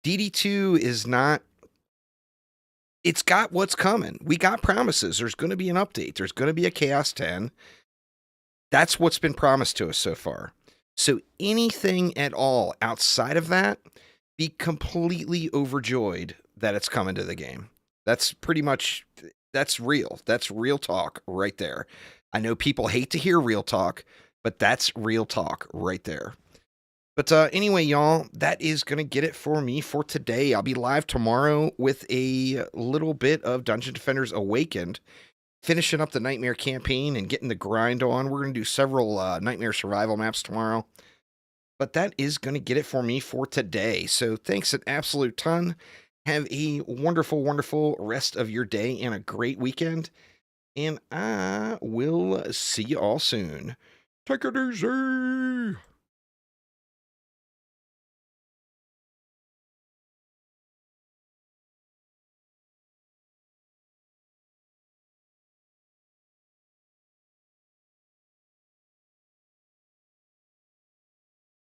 DD2 is not. It's got what's coming. We got promises. There's going to be an update. There's going to be a Chaos 10. That's what's been promised to us so far. So anything at all outside of that, be completely overjoyed that it's coming to the game. That's real. That's real talk right there. I know people hate to hear real talk, but that's real talk right there. But anyway, y'all, that is going to get it for me for today. I'll be live tomorrow with a little bit of Dungeon Defenders Awakened, finishing up the Nightmare campaign and getting the grind on. We're going to do several Nightmare survival maps tomorrow. But that is going to get it for me for today. So thanks an absolute ton. Have a wonderful rest of your day and a great weekend. And I will see you all soon. Take it easy.